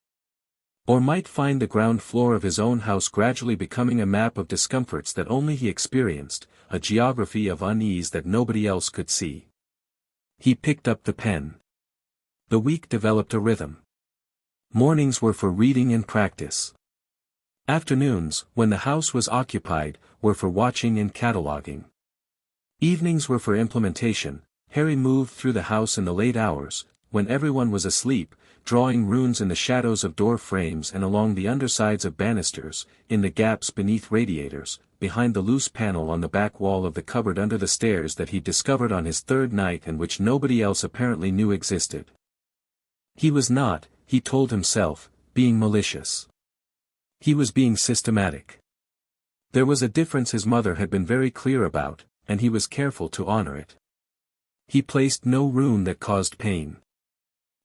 Or might find the ground floor of his own house gradually becoming a map of discomforts that only he experienced, a geography of unease that nobody else could see. He picked up the pen. The week developed a rhythm. Mornings were for reading and practice. Afternoons, when the house was occupied, were for watching and cataloging. Evenings were for implementation. Harry moved through the house in the late hours, when everyone was asleep, drawing runes in the shadows of door frames and along the undersides of banisters, in the gaps beneath radiators, behind the loose panel on the back wall of the cupboard under the stairs that he discovered on his third night and which nobody else apparently knew existed. He was not, he told himself, being malicious. He was being systematic. There was a difference his mother had been very clear about, and he was careful to honor it. He placed no rune that caused pain.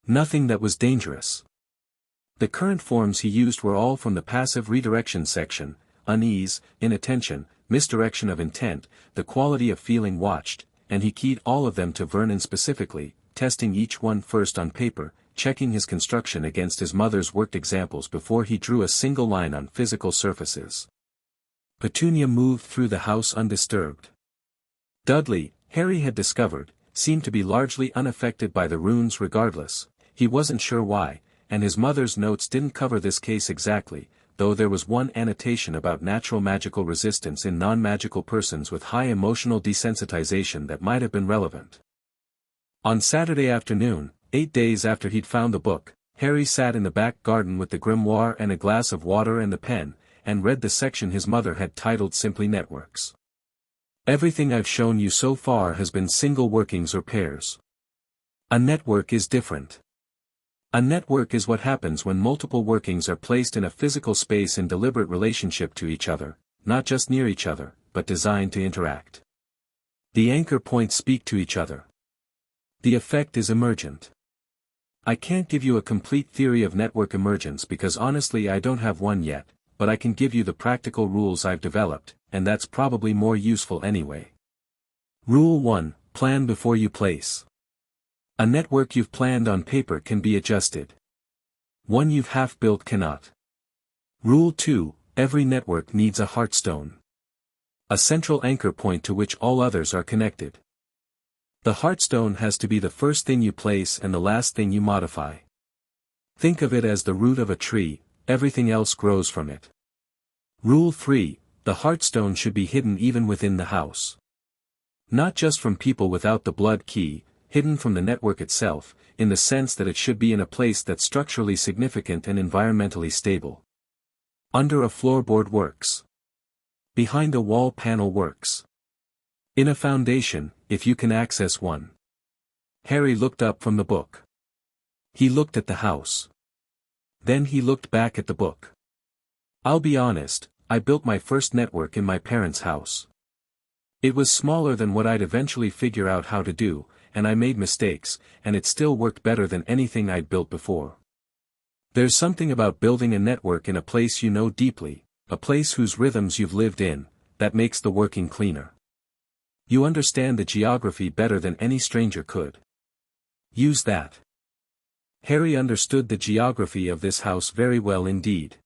Nothing that was dangerous. The current forms he used were all from the passive redirection section: unease, inattention, misdirection of intent, the quality of feeling watched, and he keyed all of them to Vernon specifically, testing each one first on paper, checking his construction against his mother's worked examples before he drew a single line on physical surfaces. Petunia moved through the house undisturbed. Dudley, Harry had discovered, seemed to be largely unaffected by the runes regardless. He wasn't sure why, and his mother's notes didn't cover this case exactly, though there was one annotation about natural magical resistance in non-magical persons with high emotional desensitization that might have been relevant. On Saturday afternoon, 8 days after he'd found the book, Harry sat in the back garden with the grimoire and a glass of water and the pen, and read the section his mother had titled simply Networks. Everything I've shown you so far has been single workings or pairs. A network is different. A network is what happens when multiple workings are placed in a physical space in deliberate relationship to each other, not just near each other, but designed to interact. The anchor points speak to each other. The effect is emergent. I can't give you a complete theory of network emergence because honestly I don't have one yet, but I can give you the practical rules I've developed, and that's probably more useful anyway. Rule 1, plan before you place. A network you've planned on paper can be adjusted. One you've half-built cannot. Rule 2, every network needs a heartstone. A central anchor point to which all others are connected. The heartstone has to be the first thing you place and the last thing you modify. Think of it as the root of a tree, everything else grows from it. Rule 3, the heartstone should be hidden even within the house. Not just from people without the blood key, hidden from the network itself, in the sense that it should be in a place that's structurally significant and environmentally stable. Under a floorboard works. Behind a wall panel works. In a foundation, if you can access one. Harry looked up from the book. He looked at the house. Then he looked back at the book. I'll be honest, I built my first network in my parents' house. It was smaller than what I'd eventually figure out how to do, and I made mistakes, and it still worked better than anything I'd built before. There's something about building a network in a place you know deeply, a place whose rhythms you've lived in, that makes the working cleaner. You understand the geography better than any stranger could. Use that. Harry understood the geography of this house very well indeed.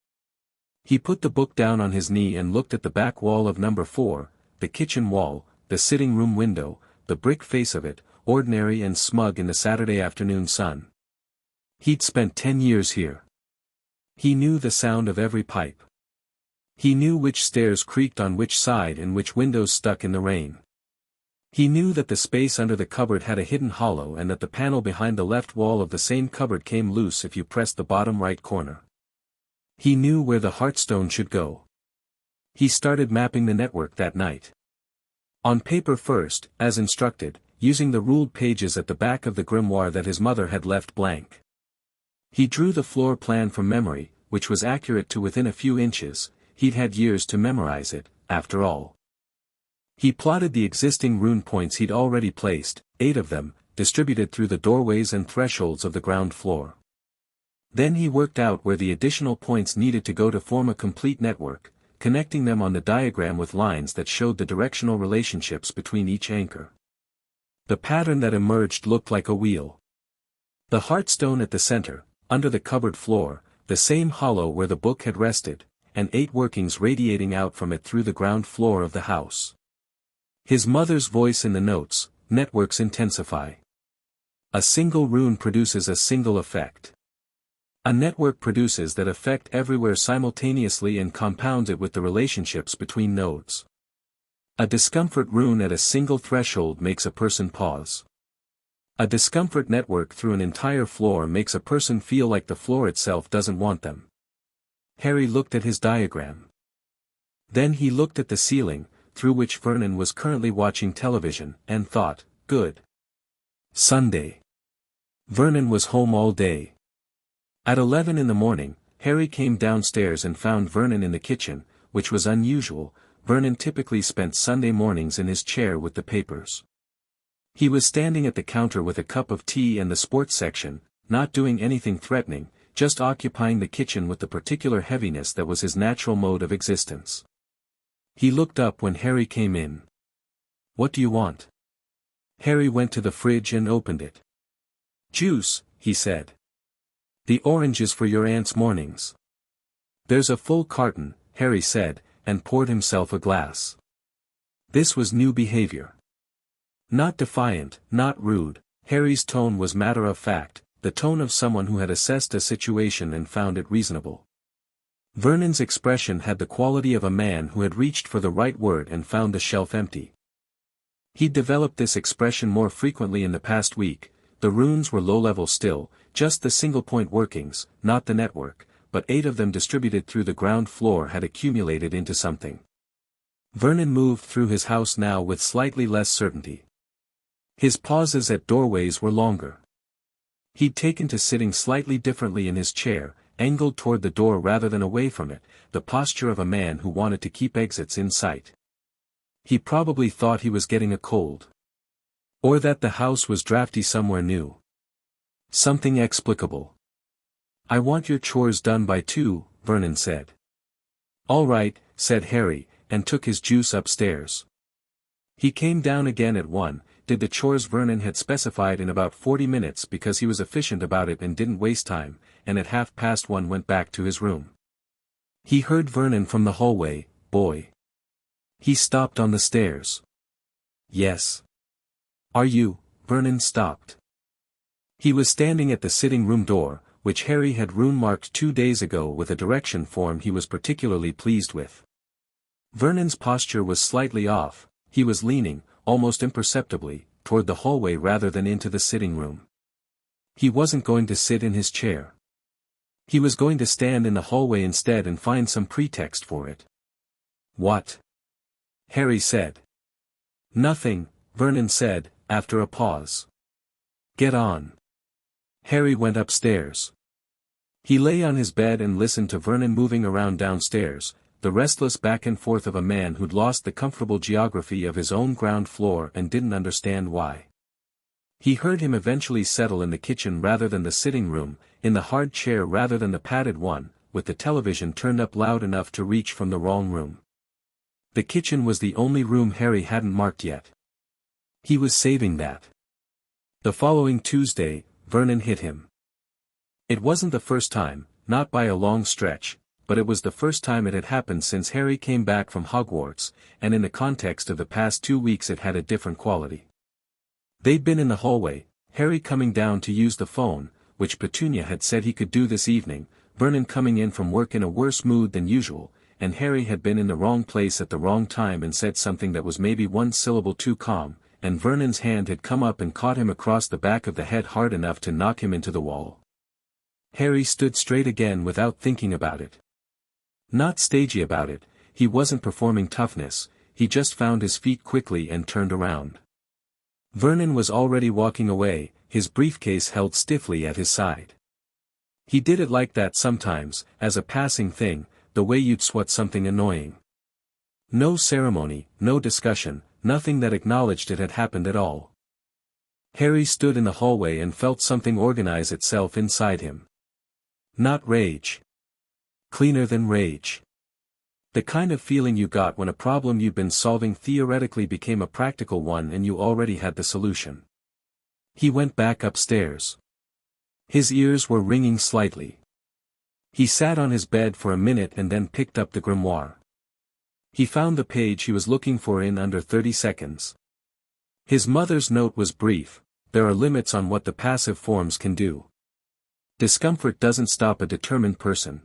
He put the book down on his knee and looked at the back wall of number 4, the kitchen wall, the sitting room window, the brick face of it, ordinary and smug in the Saturday afternoon sun. He'd spent 10 years here. He knew the sound of every pipe. He knew which stairs creaked on which side and which windows stuck in the rain. He knew that the space under the cupboard had a hidden hollow and that the panel behind the left wall of the same cupboard came loose if you pressed the bottom right corner. He knew where the heartstone should go. He started mapping the network that night. On paper first, as instructed, using the ruled pages at the back of the grimoire that his mother had left blank. He drew the floor plan from memory, which was accurate to within a few inches. He'd had years to memorize it, after all. He plotted the existing rune points he'd already placed, 8 of them, distributed through the doorways and thresholds of the ground floor. Then he worked out where the additional points needed to go to form a complete network, connecting them on the diagram with lines that showed the directional relationships between each anchor. The pattern that emerged looked like a wheel. The heartstone at the center, under the cupboard floor, the same hollow where the book had rested, and 8 workings radiating out from it through the ground floor of the house. His mother's voice in the notes, networks intensify. A single rune produces a single effect. A network produces that effect everywhere simultaneously and compounds it with the relationships between nodes. A discomfort rune at a single threshold makes a person pause. A discomfort network through an entire floor makes a person feel like the floor itself doesn't want them. Harry looked at his diagram. Then he looked at the ceiling, through which Vernon was currently watching television, and thought, good. Sunday. Vernon was home all day. At 11 in the morning, Harry came downstairs and found Vernon in the kitchen, which was unusual. Vernon typically spent Sunday mornings in his chair with the papers. He was standing at the counter with a cup of tea and the sports section, not doing anything threatening, just occupying the kitchen with the particular heaviness that was his natural mode of existence. He looked up when Harry came in. "What do you want?" Harry went to the fridge and opened it. "Juice," he said. "The orange is for your aunt's mornings." "There's a full carton," Harry said, and poured himself a glass. This was new behavior. Not defiant, not rude, Harry's tone was matter-of-fact, the tone of someone who had assessed a situation and found it reasonable. Vernon's expression had the quality of a man who had reached for the right word and found the shelf empty. He'd developed this expression more frequently in the past week. The runes were low-level still, just the single-point workings, not the network, but 8 of them distributed through the ground floor had accumulated into something. Vernon moved through his house now with slightly less certainty. His pauses at doorways were longer. He'd taken to sitting slightly differently in his chair, angled toward the door rather than away from it, the posture of a man who wanted to keep exits in sight. He probably thought he was getting a cold. Or that the house was drafty somewhere new. Something explicable. "I want your chores done by 2, Vernon said. "All right," said Harry, and took his juice upstairs. He came down again at 1, did the chores Vernon had specified in about 40 minutes because he was efficient about it and didn't waste time, and at 1:30 went back to his room. He heard Vernon from the hallway, "Boy." He stopped on the stairs. "Yes." "Are you?" Vernon stopped. He was standing at the sitting room door, which Harry had rune-marked 2 days ago with a direction form he was particularly pleased with. Vernon's posture was slightly off, he was leaning, almost imperceptibly, toward the hallway rather than into the sitting room. He wasn't going to sit in his chair. He was going to stand in the hallway instead and find some pretext for it. "What?" Harry said. "Nothing," Vernon said, after a pause. "Get on." Harry went upstairs. He lay on his bed and listened to Vernon moving around downstairs, the restless back and forth of a man who'd lost the comfortable geography of his own ground floor and didn't understand why. He heard him eventually settle in the kitchen rather than the sitting room, in the hard chair rather than the padded one, with the television turned up loud enough to reach from the wrong room. The kitchen was the only room Harry hadn't marked yet. He was saving that. The following Tuesday, Vernon hit him. It wasn't the first time, not by a long stretch, but it was the first time it had happened since Harry came back from Hogwarts, and in the context of the past 2 weeks it had a different quality. They'd been in the hallway, Harry coming down to use the phone, which Petunia had said he could do this evening, Vernon coming in from work in a worse mood than usual, and Harry had been in the wrong place at the wrong time and said something that was maybe 1 syllable too calm, and Vernon's hand had come up and caught him across the back of the head hard enough to knock him into the wall. Harry stood straight again without thinking about it. Not stagey about it, he wasn't performing toughness, he just found his feet quickly and turned around. Vernon was already walking away, his briefcase held stiffly at his side. He did it like that sometimes, as a passing thing, the way you'd swat something annoying. No ceremony, no discussion, nothing that acknowledged it had happened at all. Harry stood in the hallway and felt something organize itself inside him. Not rage. Cleaner than rage. The kind of feeling you got when a problem you'd been solving theoretically became a practical one and you already had the solution. He went back upstairs. His ears were ringing slightly. He sat on his bed for a minute and then picked up the grimoire. He found the page he was looking for in under 30 seconds. His mother's note was brief: there are limits on what the passive forms can do. Discomfort doesn't stop a determined person.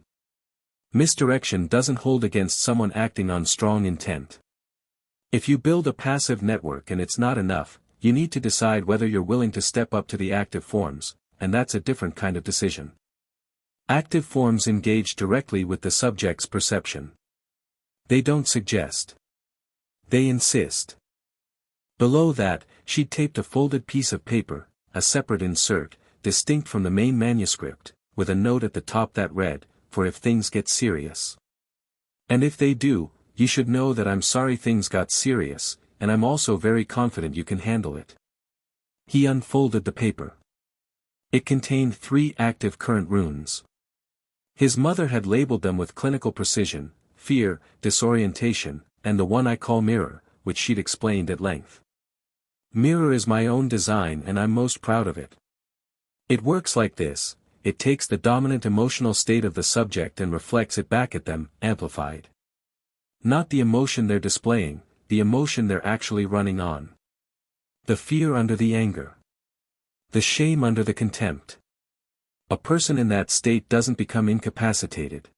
Misdirection doesn't hold against someone acting on strong intent. If you build a passive network and it's not enough, you need to decide whether you're willing to step up to the active forms, and that's a different kind of decision. Active forms engage directly with the subject's perception. They don't suggest. They insist. Below that, she'd taped a folded piece of paper, a separate insert, distinct from the main manuscript, with a note at the top that read, "For if things get serious. And if they do, you should know that I'm sorry things got serious, and I'm also very confident you can handle it." He unfolded the paper. It contained 3 active current runes. His mother had labeled them with clinical precision: fear, disorientation, and the one I call mirror, which she'd explained at length. Mirror is my own design and I'm most proud of it. It works like this: it takes the dominant emotional state of the subject and reflects it back at them, amplified. Not the emotion they're displaying, the emotion they're actually running on. The fear under the anger. The shame under the contempt. A person in that state doesn't become incapacitated.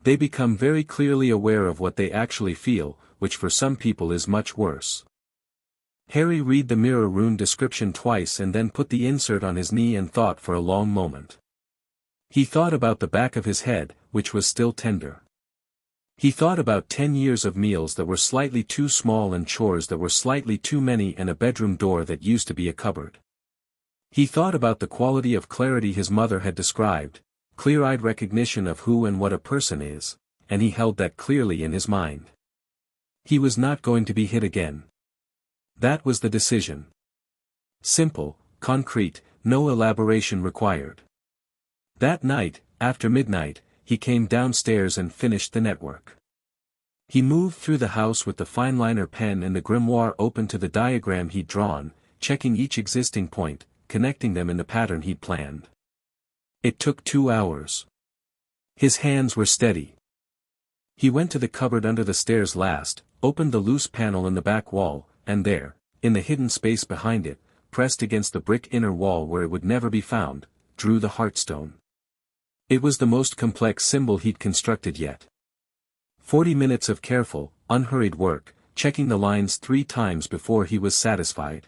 They become very clearly aware of what they actually feel, which for some people is much worse. Harry read the mirror rune description twice and then put the insert on his knee and thought for a long moment. He thought about the back of his head, which was still tender. He thought about 10 years of meals that were slightly too small and chores that were slightly too many and a bedroom door that used to be a cupboard. He thought about the quality of clarity his mother had described, clear-eyed recognition of who and what a person is, and he held that clearly in his mind. He was not going to be hit again. That was the decision. Simple, concrete, no elaboration required. That night, after midnight, he came downstairs and finished the network. He moved through the house with the fineliner pen and the grimoire open to the diagram he'd drawn, checking each existing point, connecting them in the pattern he'd planned. It took 2 hours. His hands were steady. He went to the cupboard under the stairs last, opened the loose panel in the back wall, and there, in the hidden space behind it, pressed against the brick inner wall where it would never be found, drew the heartstone. It was the most complex symbol he'd constructed yet. 40 minutes of careful, unhurried work, checking the lines 3 times before he was satisfied.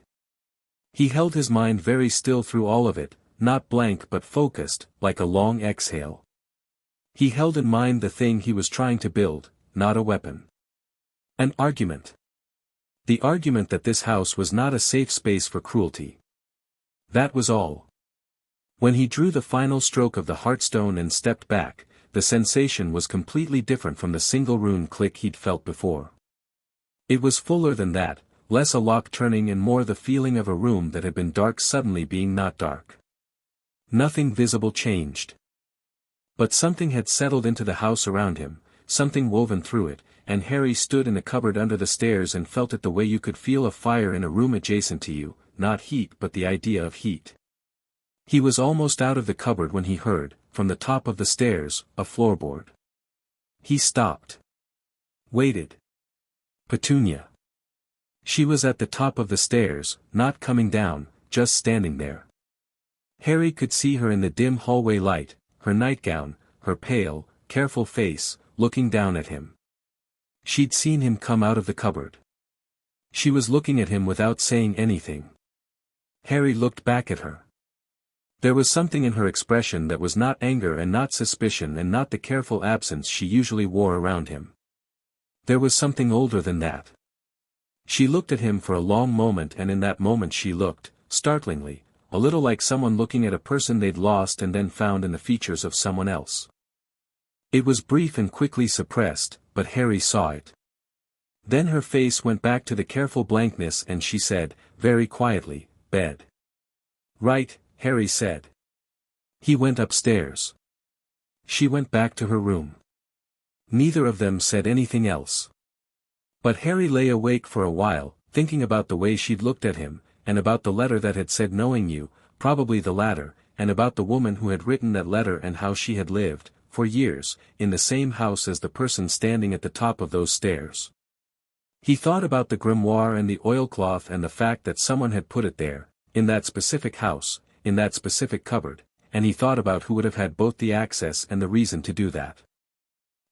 He held his mind very still through all of it, not blank but focused, like a long exhale. He held in mind the thing he was trying to build, not a weapon. An argument. The argument that this house was not a safe space for cruelty. That was all. When he drew the final stroke of the heartstone and stepped back, the sensation was completely different from the single rune click he'd felt before. It was fuller than that, less a lock turning and more the feeling of a room that had been dark suddenly being not dark. Nothing visible changed. But something had settled into the house around him, something woven through it, and Harry stood in a cupboard under the stairs and felt it the way you could feel a fire in a room adjacent to you, not heat but the idea of heat. He was almost out of the cupboard when he heard, from the top of the stairs, a floorboard. He stopped. Waited. Petunia. She was at the top of the stairs, not coming down, just standing there. Harry could see her in the dim hallway light, her nightgown, her pale, careful face, looking down at him. She'd seen him come out of the cupboard. She was looking at him without saying anything. Harry looked back at her. There was something in her expression that was not anger and not suspicion and not the careful absence she usually wore around him. There was something older than that. She looked at him for a long moment, and in that moment she looked, startlingly, a little like someone looking at a person they'd lost and then found in the features of someone else. It was brief and quickly suppressed, but Harry saw it. Then her face went back to the careful blankness and she said, very quietly, "Bed." "Right," Harry said. He went upstairs. She went back to her room. Neither of them said anything else. But Harry lay awake for a while, thinking about the way she'd looked at him, and about the letter that had said knowing you, probably the latter, and about the woman who had written that letter and how she had lived, for years, in the same house as the person standing at the top of those stairs. He thought about the grimoire and the oilcloth and the fact that someone had put it there, in that specific house, in that specific cupboard, and he thought about who would have had both the access and the reason to do that.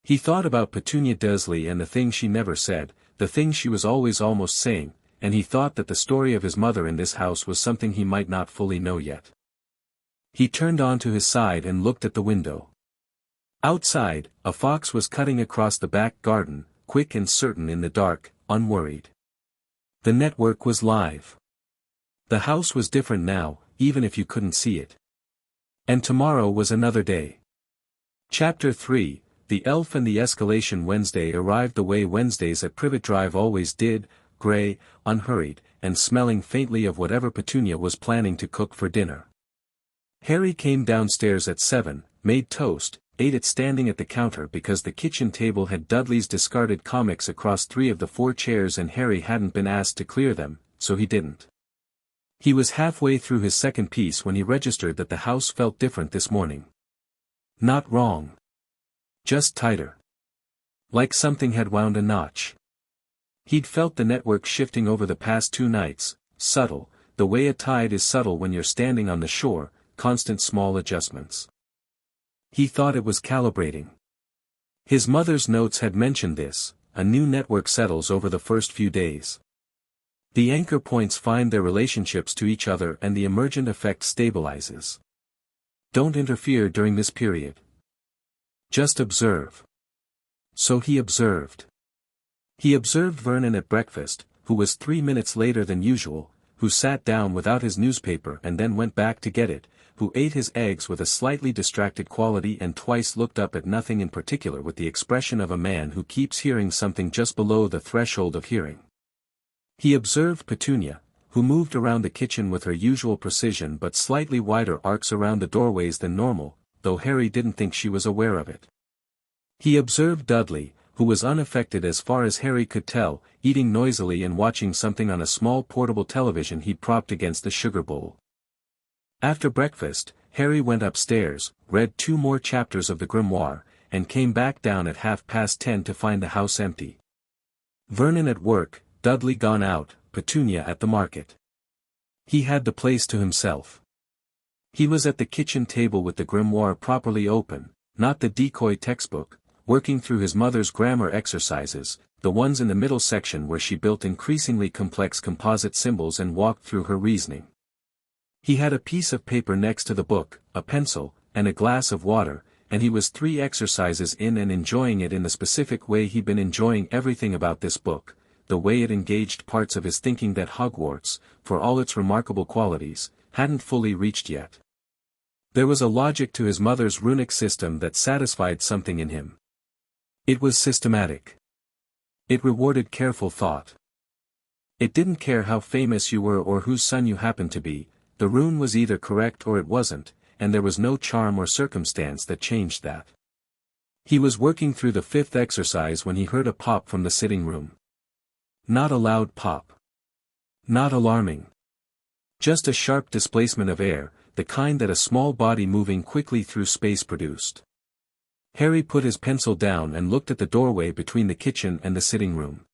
He thought about Petunia Dursley and the thing she never said, the thing she was always almost saying, and he thought that the story of his mother in this house was something he might not fully know yet. He turned onto his side and looked at the window. Outside, a fox was cutting across the back garden, quick and certain in the dark, unworried. The network was live. The house was different now, even if you couldn't see it. And tomorrow was another day. Chapter 3, The Elf and the Escalation. Wednesday arrived the way Wednesdays at Privet Drive always did, grey, unhurried, and smelling faintly of whatever Petunia was planning to cook for dinner. Harry came downstairs at 7, made toast, ate it standing at the counter because the kitchen table had Dudley's discarded comics across 3 of the 4 chairs and Harry hadn't been asked to clear them, so he didn't. He was halfway through his second piece when he registered that the house felt different this morning. Not wrong. Just tighter. Like something had wound a notch. He'd felt the network shifting over the past 2 nights, subtle, the way a tide is subtle when you're standing on the shore, constant small adjustments. He thought it was calibrating. His mother's notes had mentioned this, a new network settles over the first few days. The anchor points find their relationships to each other and the emergent effect stabilizes. Don't interfere during this period. Just observe. So he observed. He observed Vernon at breakfast, who was 3 minutes later than usual, who sat down without his newspaper and then went back to get it, who ate his eggs with a slightly distracted quality and twice looked up at nothing in particular with the expression of a man who keeps hearing something just below the threshold of hearing. He observed Petunia, who moved around the kitchen with her usual precision but slightly wider arcs around the doorways than normal, though Harry didn't think she was aware of it. He observed Dudley, who was unaffected as far as Harry could tell, eating noisily and watching something on a small portable television he'd propped against the sugar bowl. After breakfast, Harry went upstairs, read 2 more chapters of the Grimoire, and came back down at 10:30 to find the house empty. Vernon at work, Dudley gone out, Petunia at the market. He had the place to himself. He was at the kitchen table with the Grimoire properly open, not the decoy textbook, working through his mother's grammar exercises, the ones in the middle section where she built increasingly complex composite symbols and walked through her reasoning. He had a piece of paper next to the book, a pencil, and a glass of water, and he was 3 exercises in and enjoying it in the specific way he'd been enjoying everything about this book, the way it engaged parts of his thinking that Hogwarts, for all its remarkable qualities, hadn't fully reached yet. There was a logic to his mother's runic system that satisfied something in him. It was systematic. It rewarded careful thought. It didn't care how famous you were or whose son you happened to be, the rune was either correct or it wasn't, and there was no charm or circumstance that changed that. He was working through the 5th exercise when he heard a pop from the sitting room. Not a loud pop. Not alarming. Just a sharp displacement of air, the kind that a small body moving quickly through space produced. Harry put his pencil down and looked at the doorway between the kitchen and the sitting room.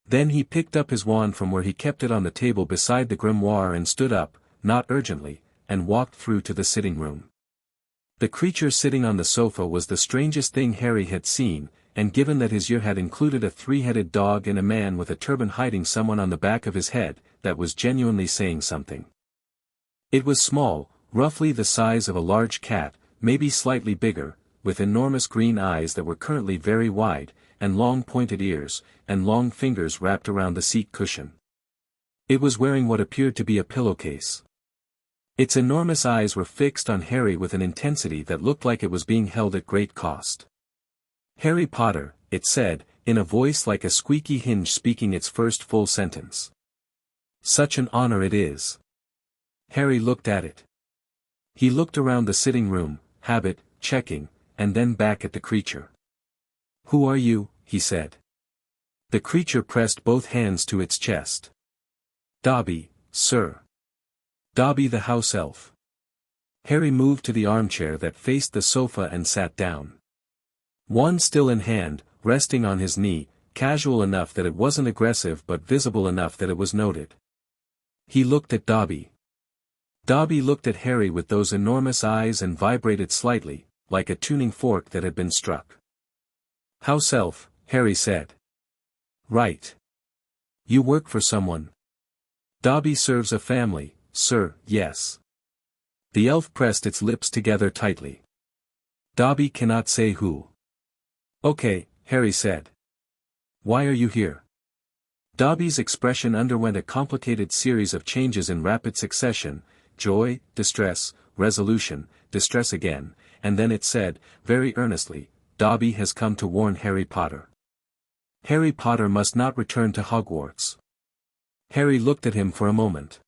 Then he picked up his wand from where he kept it on the table beside the grimoire and stood up, not urgently, and walked through to the sitting room. The creature sitting on the sofa was the strangest thing Harry had seen, and given that his year had included a 3-headed dog and a man with a turban hiding someone on the back of his head, that was genuinely saying something. It was small, roughly the size of a large cat, maybe slightly bigger, with enormous green eyes that were currently very wide, and long pointed ears, and long fingers wrapped around the seat cushion. It was wearing what appeared to be a pillowcase. Its enormous eyes were fixed on Harry with an intensity that looked like it was being held at great cost. "Harry Potter," it said, in a voice like a squeaky hinge speaking its first full sentence. "Such an honor it is." Harry looked at it. He looked around the sitting room, habit, checking, and then back at the creature. "Who are you?" he said. The creature pressed both hands to its chest. "Dobby, sir. Dobby the house elf." Harry moved to the armchair that faced the sofa and sat down. Wand still in hand, resting on his knee, casual enough that it wasn't aggressive but visible enough that it was noted. He looked at Dobby. Dobby looked at Harry with those enormous eyes and vibrated slightly, like a tuning fork that had been struck. "House elf," Harry said. "Right. You work for someone." "Dobby serves a family, sir, yes." The elf pressed its lips together tightly. "Dobby cannot say who." "Okay," Harry said. "Why are you here?" Dobby's expression underwent a complicated series of changes in rapid succession: joy, distress, resolution, distress again, and then it said, very earnestly, "Dobby has come to warn Harry Potter. Harry Potter must not return to Hogwarts." Harry looked at him for a moment.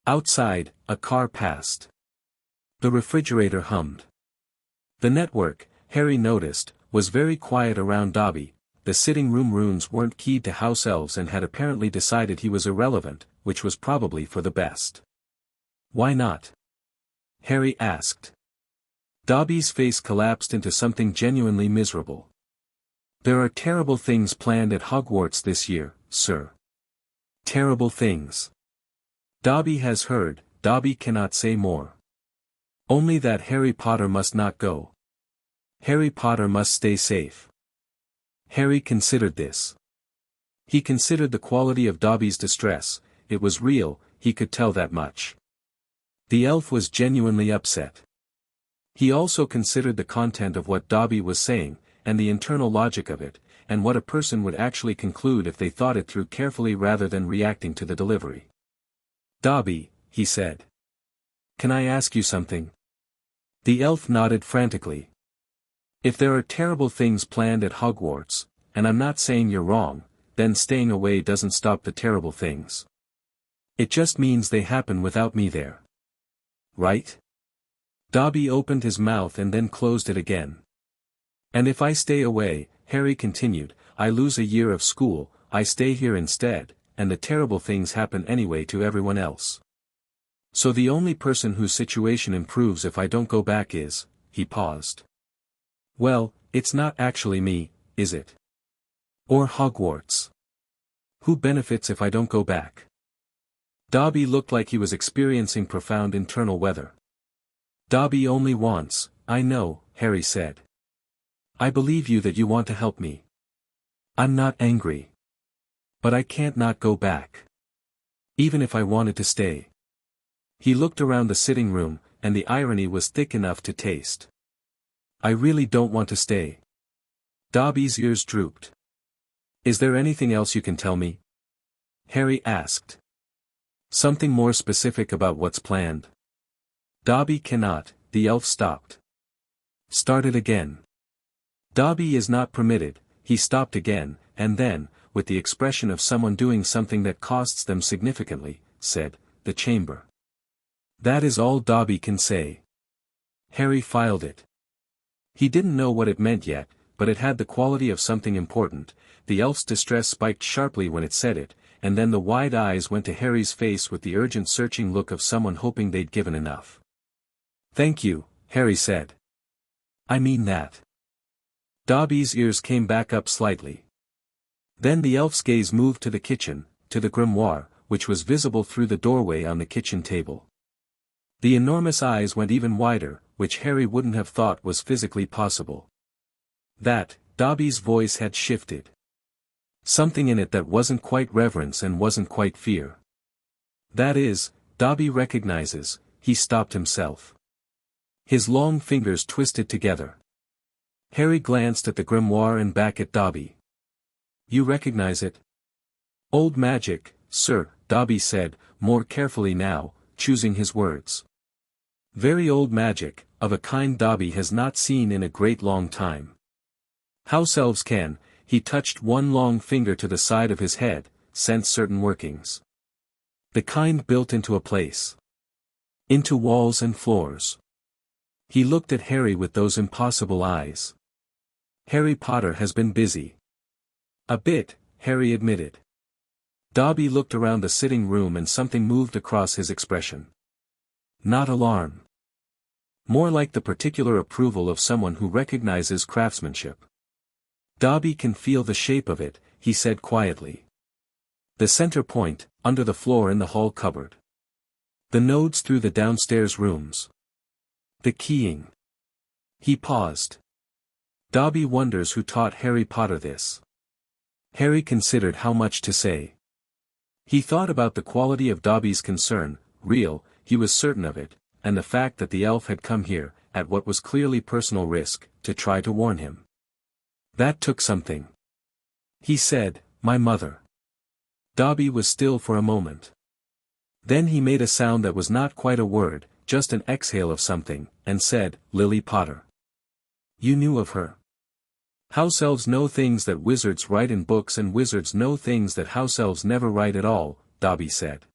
Outside, a car passed. The refrigerator hummed. The network, Harry noticed, was very quiet around Dobby. The sitting room runes weren't keyed to house elves and had apparently decided he was irrelevant, which was probably for the best. "Why not?" Harry asked. Dobby's face collapsed into something genuinely miserable. "There are terrible things planned at Hogwarts this year, sir." "Terrible things." Dobby has heard. Dobby cannot say more. "Only that Harry Potter must not go. Harry Potter must stay safe." Harry considered this. He considered the quality of Dobby's distress. It was real, he could tell that much. The elf was genuinely upset. He also considered the content of what Dobby was saying, and the internal logic of it, and what a person would actually conclude if they thought it through carefully rather than reacting to the delivery. "Dobby," he said. "Can I ask you something?" The elf nodded frantically. "If there are terrible things planned at Hogwarts, and I'm not saying you're wrong, then staying away doesn't stop the terrible things. It just means they happen without me there. Right?" Dobby opened his mouth and then closed it again. "And if I stay away," Harry continued, "I lose a year of school, I stay here instead, and the terrible things happen anyway to everyone else. So the only person whose situation improves if I don't go back is," he paused. "Well, it's not actually me, is it? Or Hogwarts. Who benefits if I don't go back?" Dobby looked like he was experiencing profound internal weather. "Dobby only wants, I know," Harry said. "I believe you that you want to help me. I'm not angry. But I can't not go back. Even if I wanted to stay." He looked around the sitting room, and the irony was thick enough to taste. "I really don't want to stay." Dobby's ears drooped. "Is there anything else you can tell me?" Harry asked. "Something more specific about what's planned?" Dobby cannot. The elf stopped. Started again. "Dobby is not permitted," he stopped again, and then, with the expression of someone doing something that costs them significantly, said, "The chamber." "That is all Dobby can say." Harry filed it. He didn't know what it meant yet, but it had the quality of something important. The elf's distress spiked sharply when it said it, and then the wide eyes went to Harry's face with the urgent searching look of someone hoping they'd given enough. "Thank you," Harry said. "I mean that." Dobby's ears came back up slightly. Then the elf's gaze moved to the kitchen, to the grimoire, which was visible through the doorway on the kitchen table. The enormous eyes went even wider, which Harry wouldn't have thought was physically possible. Dobby's voice had shifted. Something in it that wasn't quite reverence and wasn't quite fear. "That is, Dobby recognizes," he stopped himself. His long fingers twisted together. Harry glanced at the grimoire and back at Dobby. "You recognize it?" "Old magic, sir," Dobby said, more carefully now, choosing his words. "Very old magic, of a kind Dobby has not seen in a great long time. House elves can," he touched one long finger to the side of his head, "sense certain workings. The kind built into a place. Into walls and floors." He looked at Harry with those impossible eyes. "Harry Potter has been busy." "A bit," Harry admitted. Dobby looked around the sitting room and something moved across his expression. "Not alarm. More like the particular approval of someone who recognizes craftsmanship. Dobby can feel the shape of it, he said quietly. The center point, under the floor in the hall cupboard. The nodes through the downstairs rooms. The keying. He paused. Dobby wonders who taught Harry Potter this. Harry considered how much to say. He thought about the quality of Dobby's concern, real, he was certain of it, and the fact that the elf had come here, at what was clearly personal risk, to try to warn him. That took something. He said, "My mother." Dobby was still for a moment. Then he made a sound that was not quite a word, just an exhale of something, and said, "Lily Potter." "You knew of her?" "House elves know things that wizards write in books and wizards know things that house elves never write at all," Dobby said.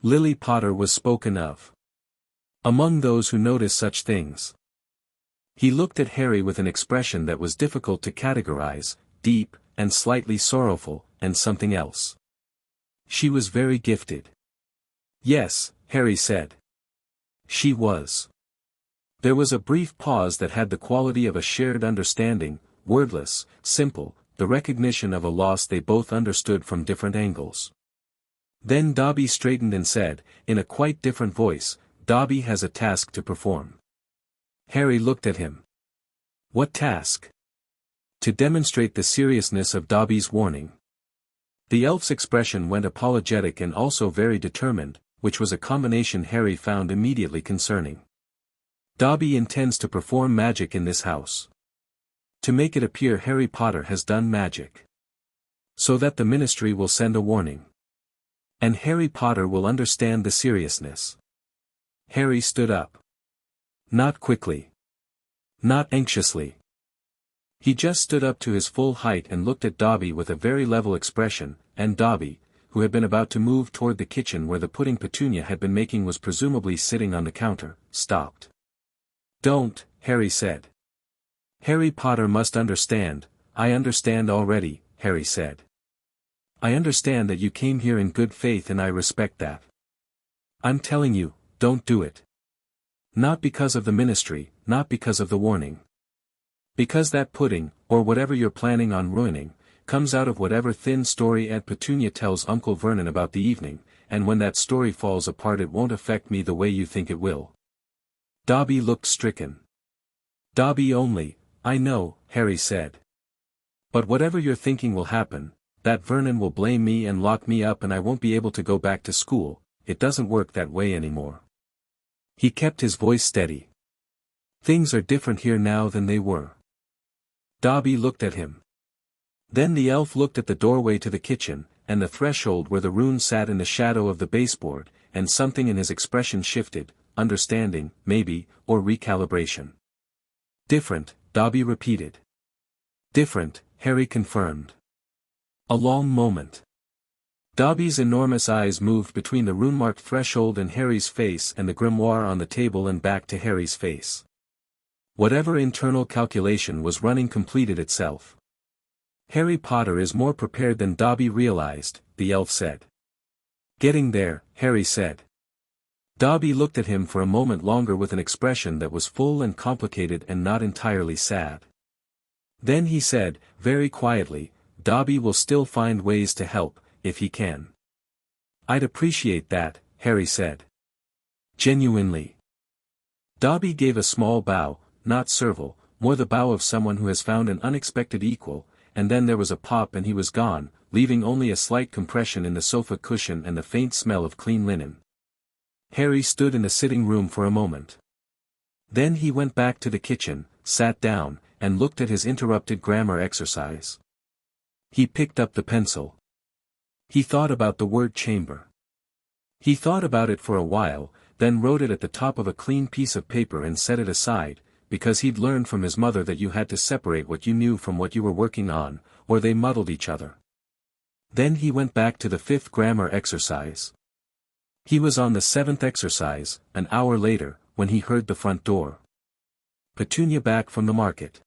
Lily Potter was spoken of. Among those who notice such things. He looked at Harry with an expression that was difficult to categorize, deep, and slightly sorrowful, and something else. "She was very gifted." "Yes," Harry said. "She was." There was a brief pause that had the quality of a shared understanding, wordless, simple, the recognition of a loss they both understood from different angles. Then Dobby straightened and said, in a quite different voice, "Dobby has a task to perform." Harry looked at him. "What task?" "To demonstrate the seriousness of Dobby's warning." The elf's expression went apologetic and also very determined, which was a combination Harry found immediately concerning. "Dobby intends to perform magic in this house. To make it appear Harry Potter has done magic. So that the ministry will send a warning. And Harry Potter will understand the seriousness." Harry stood up. Not quickly. Not anxiously. He just stood up to his full height and looked at Dobby with a very level expression, and Dobby, who had been about to move toward the kitchen where the pudding Petunia had been making was presumably sitting on the counter, stopped. "Don't," Harry said. "Harry Potter must understand." "I understand already," Harry said. "I understand that you came here in good faith and I respect that. I'm telling you, don't do it. Not because of the ministry, not because of the warning. Because that pudding, or whatever you're planning on ruining, comes out of whatever thin story Aunt Petunia tells Uncle Vernon about the evening, and when that story falls apart it won't affect me the way you think it will." Dobby looked stricken. "Dobby only, I know," Harry said. "But whatever you're thinking will happen, that Vernon will blame me and lock me up and I won't be able to go back to school, it doesn't work that way anymore." He kept his voice steady. "Things are different here now than they were." Dobby looked at him. Then the elf looked at the doorway to the kitchen, and the threshold where the rune sat in the shadow of the baseboard, and something in his expression shifted, understanding, maybe, or recalibration. "Different," Dobby repeated. "Different," Harry confirmed. A long moment. Dobby's enormous eyes moved between the rune-marked threshold and Harry's face and the grimoire on the table and back to Harry's face. Whatever internal calculation was running completed itself. "Harry Potter is more prepared than Dobby realized," the elf said. "Getting there," Harry said. Dobby looked at him for a moment longer with an expression that was full and complicated and not entirely sad. Then he said, very quietly, "Dobby will still find ways to help, if he can." "I'd appreciate that," Harry said. "Genuinely." Dobby gave a small bow, not servile, more the bow of someone who has found an unexpected equal, and then there was a pop and he was gone, leaving only a slight compression in the sofa cushion and the faint smell of clean linen. Harry stood in the sitting room for a moment. Then he went back to the kitchen, sat down, and looked at his interrupted grammar exercise. He picked up the pencil. He thought about the word chamber. He thought about it for a while, then wrote it at the top of a clean piece of paper and set it aside, because he'd learned from his mother that you had to separate what you knew from what you were working on, or they muddled each other. Then he went back to the 5th grammar exercise. He was on the 7th exercise, an hour later, when he heard the front door. Petunia back from the market.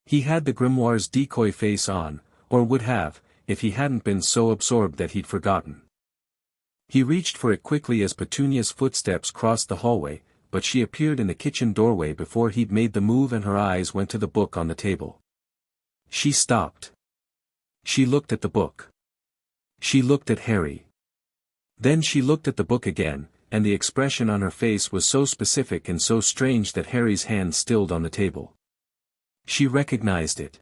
He had the grimoire's decoy face on, or would have, if he hadn't been so absorbed that he'd forgotten. He reached for it quickly as Petunia's footsteps crossed the hallway, but she appeared in the kitchen doorway before he'd made the move and her eyes went to the book on the table. She stopped. She looked at the book. She looked at Harry. Then she looked at the book again, and the expression on her face was so specific and so strange that Harry's hand stilled on the table. She recognized it.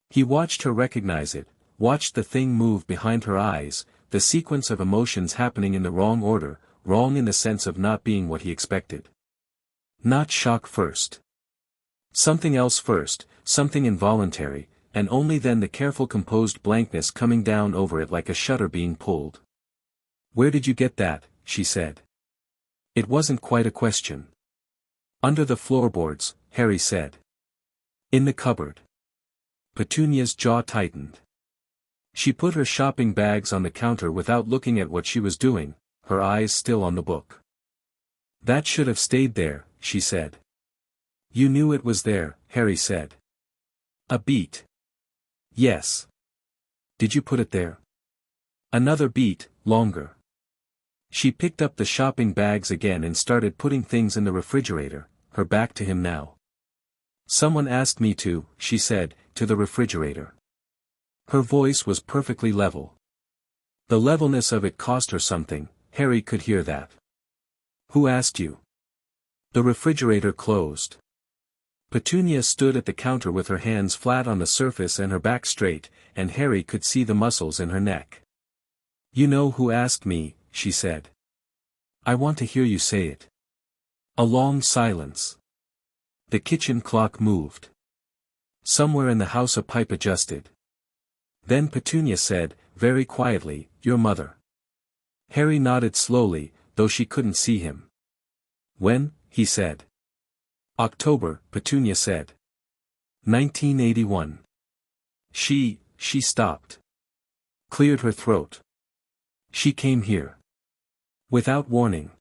He watched her recognize it, watched the thing move behind her eyes, the sequence of emotions happening in the wrong order, wrong in the sense of not being what he expected. Not shock first. Something else first, something involuntary, and only then the careful composed blankness coming down over it like a shutter being pulled. "Where did you get that?" she said. It wasn't quite a question. "Under the floorboards," Harry said. "In the cupboard." Petunia's jaw tightened. She put her shopping bags on the counter without looking at what she was doing, her eyes still on the book. "That should have stayed there," she said. "You knew it was there," Harry said. "A beat." "Yes." "Did you put it there?" "Another beat, longer." She picked up the shopping bags again and started putting things in the refrigerator, her back to him now. "Someone asked me to," she said, "to the refrigerator." Her voice was perfectly level. The levelness of it cost her something, Harry could hear that. "Who asked you?" The refrigerator closed. Petunia stood at the counter with her hands flat on the surface and her back straight, and Harry could see the muscles in her neck. "You know who asked me," she said. "I want to hear you say it." A long silence. The kitchen clock moved. Somewhere in the house a pipe adjusted. Then Petunia said, very quietly, "Your mother." Harry nodded slowly, though she couldn't see him. "When?" he said. "October," Petunia said. 1981. She stopped. Cleared her throat. "She came here. Without warning.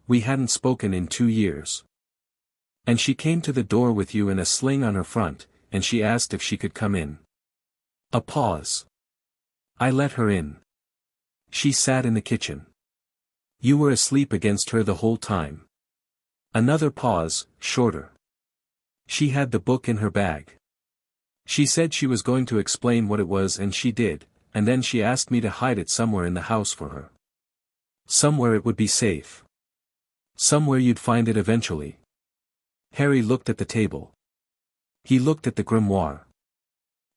We hadn't spoken in 2 years. And she came to the door with you in a sling on her front, and she asked if she could come in." A pause. "I let her in. She sat in the kitchen. You were asleep against her the whole time." Another pause, shorter. "She had the book in her bag. She said she was going to explain what it was and she did, and then she asked me to hide it somewhere in the house for her. Somewhere it would be safe. Somewhere you'd find it eventually." Harry looked at the table. He looked at the grimoire.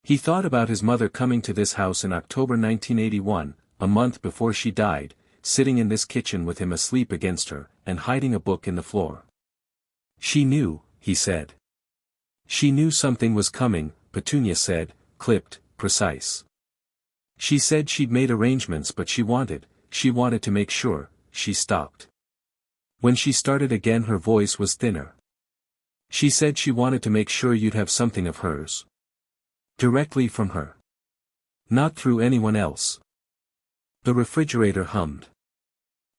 He thought about his mother coming to this house in October 1981, a month before she died, sitting in this kitchen with him asleep against her, and hiding a book in the floor. "She knew," he said. "She knew something was coming," Petunia said, clipped, precise. "She said she'd made arrangements but she wanted to make sure." She stopped. When she started again her voice was thinner. "She said she wanted to make sure you'd have something of hers. Directly from her. Not through anyone else." The refrigerator hummed.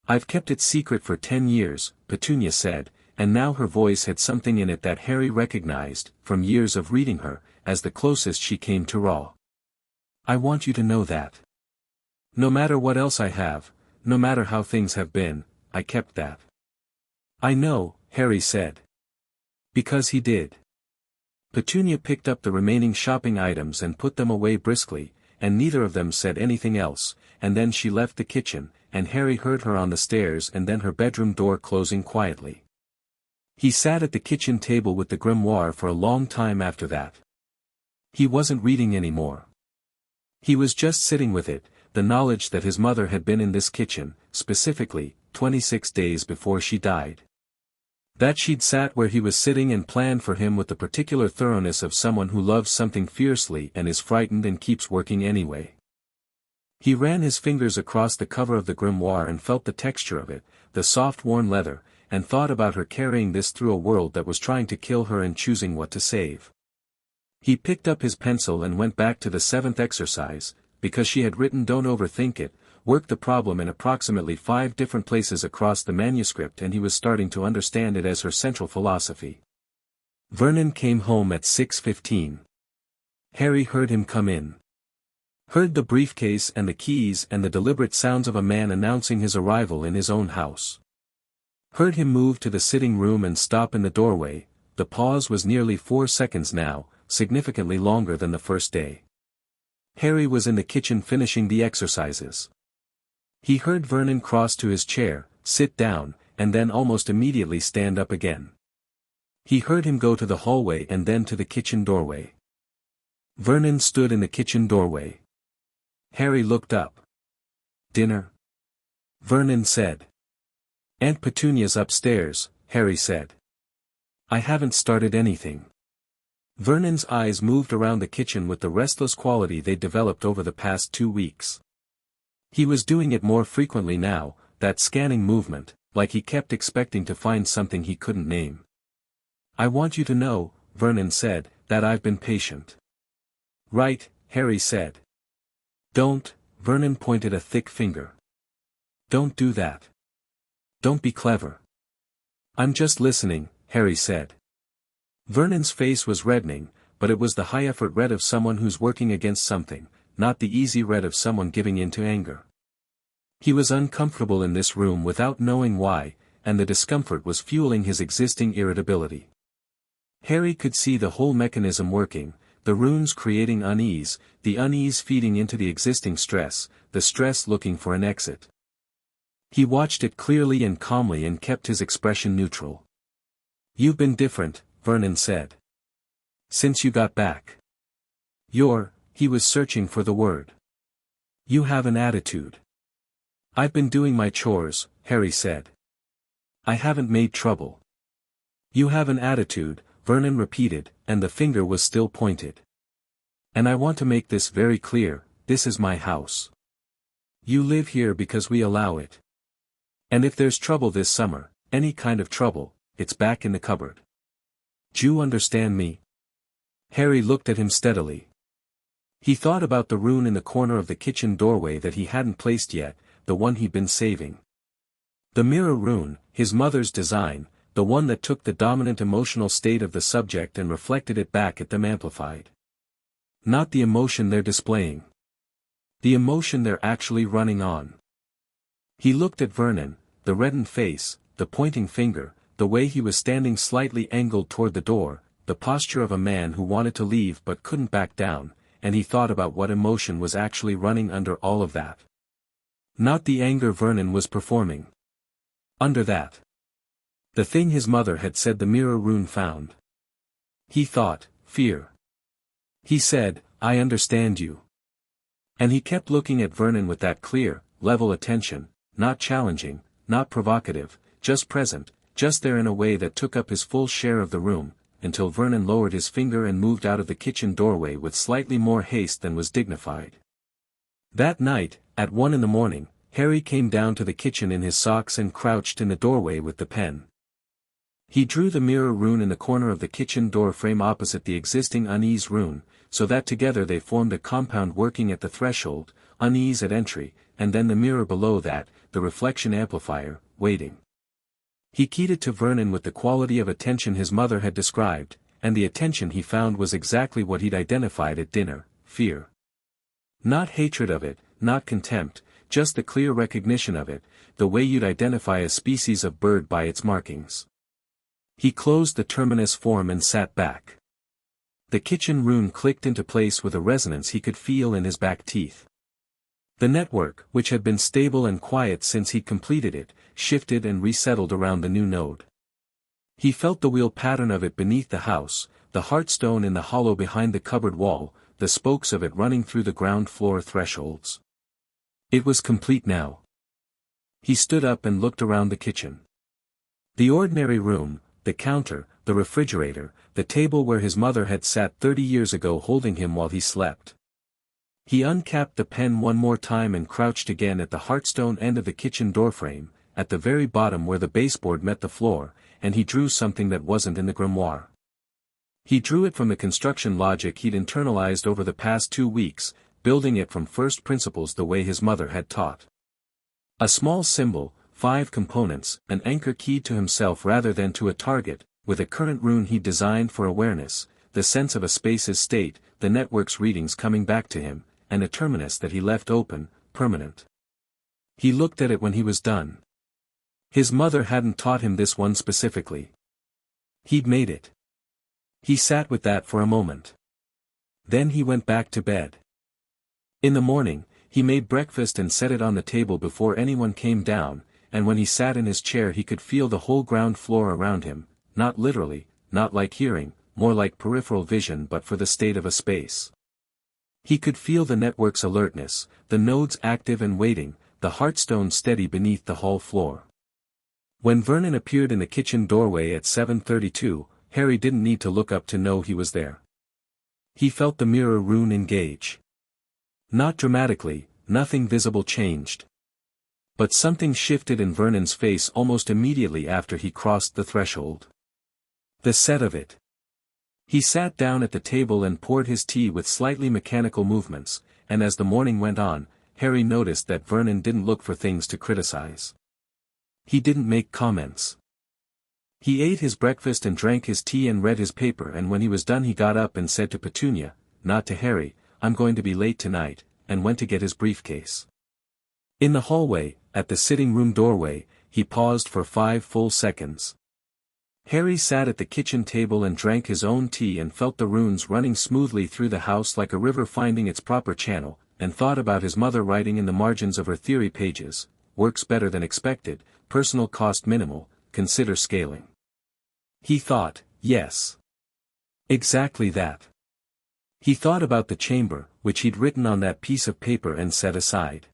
"I've kept it secret for 10 years, Petunia said, and now her voice had something in it that Harry recognized, from years of reading her, as the closest she came to raw. "I want you to know that. No matter what else I have, no matter how things have been, I kept that." "I know," Harry said. Because he did. Petunia picked up the remaining shopping items and put them away briskly, and neither of them said anything else, and then she left the kitchen, and Harry heard her on the stairs and then her bedroom door closing quietly. He sat at the kitchen table with the grimoire for a long time after that. He wasn't reading anymore. He was just sitting with it, the knowledge that his mother had been in this kitchen, specifically, 26 days before she died. That she'd sat where he was sitting and planned for him with the particular thoroughness of someone who loves something fiercely and is frightened and keeps working anyway. He ran his fingers across the cover of the grimoire and felt the texture of it, the soft worn leather, and thought about her carrying this through a world that was trying to kill her and choosing what to save. He picked up his pencil and went back to the 7th exercise, because she had written "Don't overthink it," worked the problem in approximately 5 different places across the manuscript, and he was starting to understand it as her central philosophy. Vernon came home at 6:15. Harry heard him come in. Heard the briefcase and the keys and the deliberate sounds of a man announcing his arrival in his own house. Heard him move to the sitting room and stop in the doorway. The pause was nearly 4 seconds now, significantly longer than the first day. Harry was in the kitchen finishing the exercises. He heard Vernon cross to his chair, sit down, and then almost immediately stand up again. He heard him go to the hallway and then to the kitchen doorway. Vernon stood in the kitchen doorway. Harry looked up. "Dinner?" Vernon said. "Aunt Petunia's upstairs," Harry said. "I haven't started anything." Vernon's eyes moved around the kitchen with the restless quality they'd developed over the past 2 weeks. He was doing it more frequently now, that scanning movement, like he kept expecting to find something he couldn't name. "I want you to know," Vernon said, "that I've been patient." "Right," Harry said. "Don't," Vernon pointed a thick finger. "Don't do that. Don't be clever." "I'm just listening," Harry said. Vernon's face was reddening, but it was the high-effort red of someone who's working against something, not the easy red of someone giving in to anger. He was uncomfortable in this room without knowing why, and the discomfort was fueling his existing irritability. Harry could see the whole mechanism working, the runes creating unease, the unease feeding into the existing stress, the stress looking for an exit. He watched it clearly and calmly and kept his expression neutral. "You've been different," Vernon said. "Since you got back. He was searching for the word. "You have an attitude." "I've been doing my chores," Harry said. "I haven't made trouble." "You have an attitude," Vernon repeated, and the finger was still pointed. "And I want to make this very clear, this is my house. You live here because we allow it. And if there's trouble this summer, any kind of trouble, it's back in the cupboard. D'you understand me?" Harry looked at him steadily. He thought about the rune in the corner of the kitchen doorway that he hadn't placed yet, the one he'd been saving. The mirror rune, his mother's design, the one that took the dominant emotional state of the subject and reflected it back at them amplified. Not the emotion they're displaying. The emotion they're actually running on. He looked at Vernon, the reddened face, the pointing finger, the way he was standing slightly angled toward the door, the posture of a man who wanted to leave but couldn't back down, and he thought about what emotion was actually running under all of that. Not the anger Vernon was performing. Under that. The thing his mother had said the mirror rune found. He thought, fear. He said, "I understand you." And he kept looking at Vernon with that clear, level attention, not challenging, not provocative, just present, just there in a way that took up his full share of the room, until Vernon lowered his finger and moved out of the kitchen doorway with slightly more haste than was dignified. That night, at 1 in the morning, Harry came down to the kitchen in his socks and crouched in the doorway with the pen. He drew the mirror rune in the corner of the kitchen door frame opposite the existing unease rune, so that together they formed a compound working at the threshold, unease at entry, and then the mirror below that, the reflection amplifier, waiting. He keyed it to Vernon with the quality of attention his mother had described, and the attention he found was exactly what he'd identified at dinner, fear. Not hatred of it, not contempt, just the clear recognition of it, the way you'd identify a species of bird by its markings. He closed the terminus form and sat back. The kitchen rune clicked into place with a resonance he could feel in his back teeth. The network, which had been stable and quiet since he'd completed it, shifted and resettled around the new node. He felt the wheel pattern of it beneath the house, the heartstone in the hollow behind the cupboard wall, the spokes of it running through the ground floor thresholds. It was complete now. He stood up and looked around the kitchen. The ordinary room, the counter, the refrigerator, the table where his mother had sat 30 years ago holding him while he slept. He uncapped the pen one more time and crouched again at the heartstone end of the kitchen doorframe, at the very bottom where the baseboard met the floor, and he drew something that wasn't in the grimoire. He drew it from the construction logic he'd internalized over the past 2 weeks, building it from first principles the way his mother had taught. A small symbol, 5 components, an anchor keyed to himself rather than to a target, with a current rune he'd designed for awareness, the sense of a space's state, the network's readings coming back to him, and a terminus that he left open, permanent. He looked at it when he was done. His mother hadn't taught him this one specifically. He'd made it. He sat with that for a moment. Then he went back to bed. In the morning, he made breakfast and set it on the table before anyone came down, and when he sat in his chair he could feel the whole ground floor around him, not literally, not like hearing, more like peripheral vision but for the state of a space. He could feel the network's alertness, the nodes active and waiting, the heartstone steady beneath the hall floor. When Vernon appeared in the kitchen doorway at 7:32, Harry didn't need to look up to know he was there. He felt the mirror rune engage. Not dramatically, nothing visible changed. But something shifted in Vernon's face almost immediately after he crossed the threshold. The set of it. He sat down at the table and poured his tea with slightly mechanical movements, and as the morning went on, Harry noticed that Vernon didn't look for things to criticize. He didn't make comments. He ate his breakfast and drank his tea and read his paper, and when he was done he got up and said to Petunia, not to Harry, "I'm going to be late tonight," and went to get his briefcase. In the hallway, at the sitting room doorway, he paused for 5 full seconds. Harry sat at the kitchen table and drank his own tea and felt the runes running smoothly through the house like a river finding its proper channel, and thought about his mother writing in the margins of her theory pages, "Works better than expected, personal cost minimal, consider scaling." He thought, yes. Exactly that. He thought about the chamber, which he'd written on that piece of paper and set aside.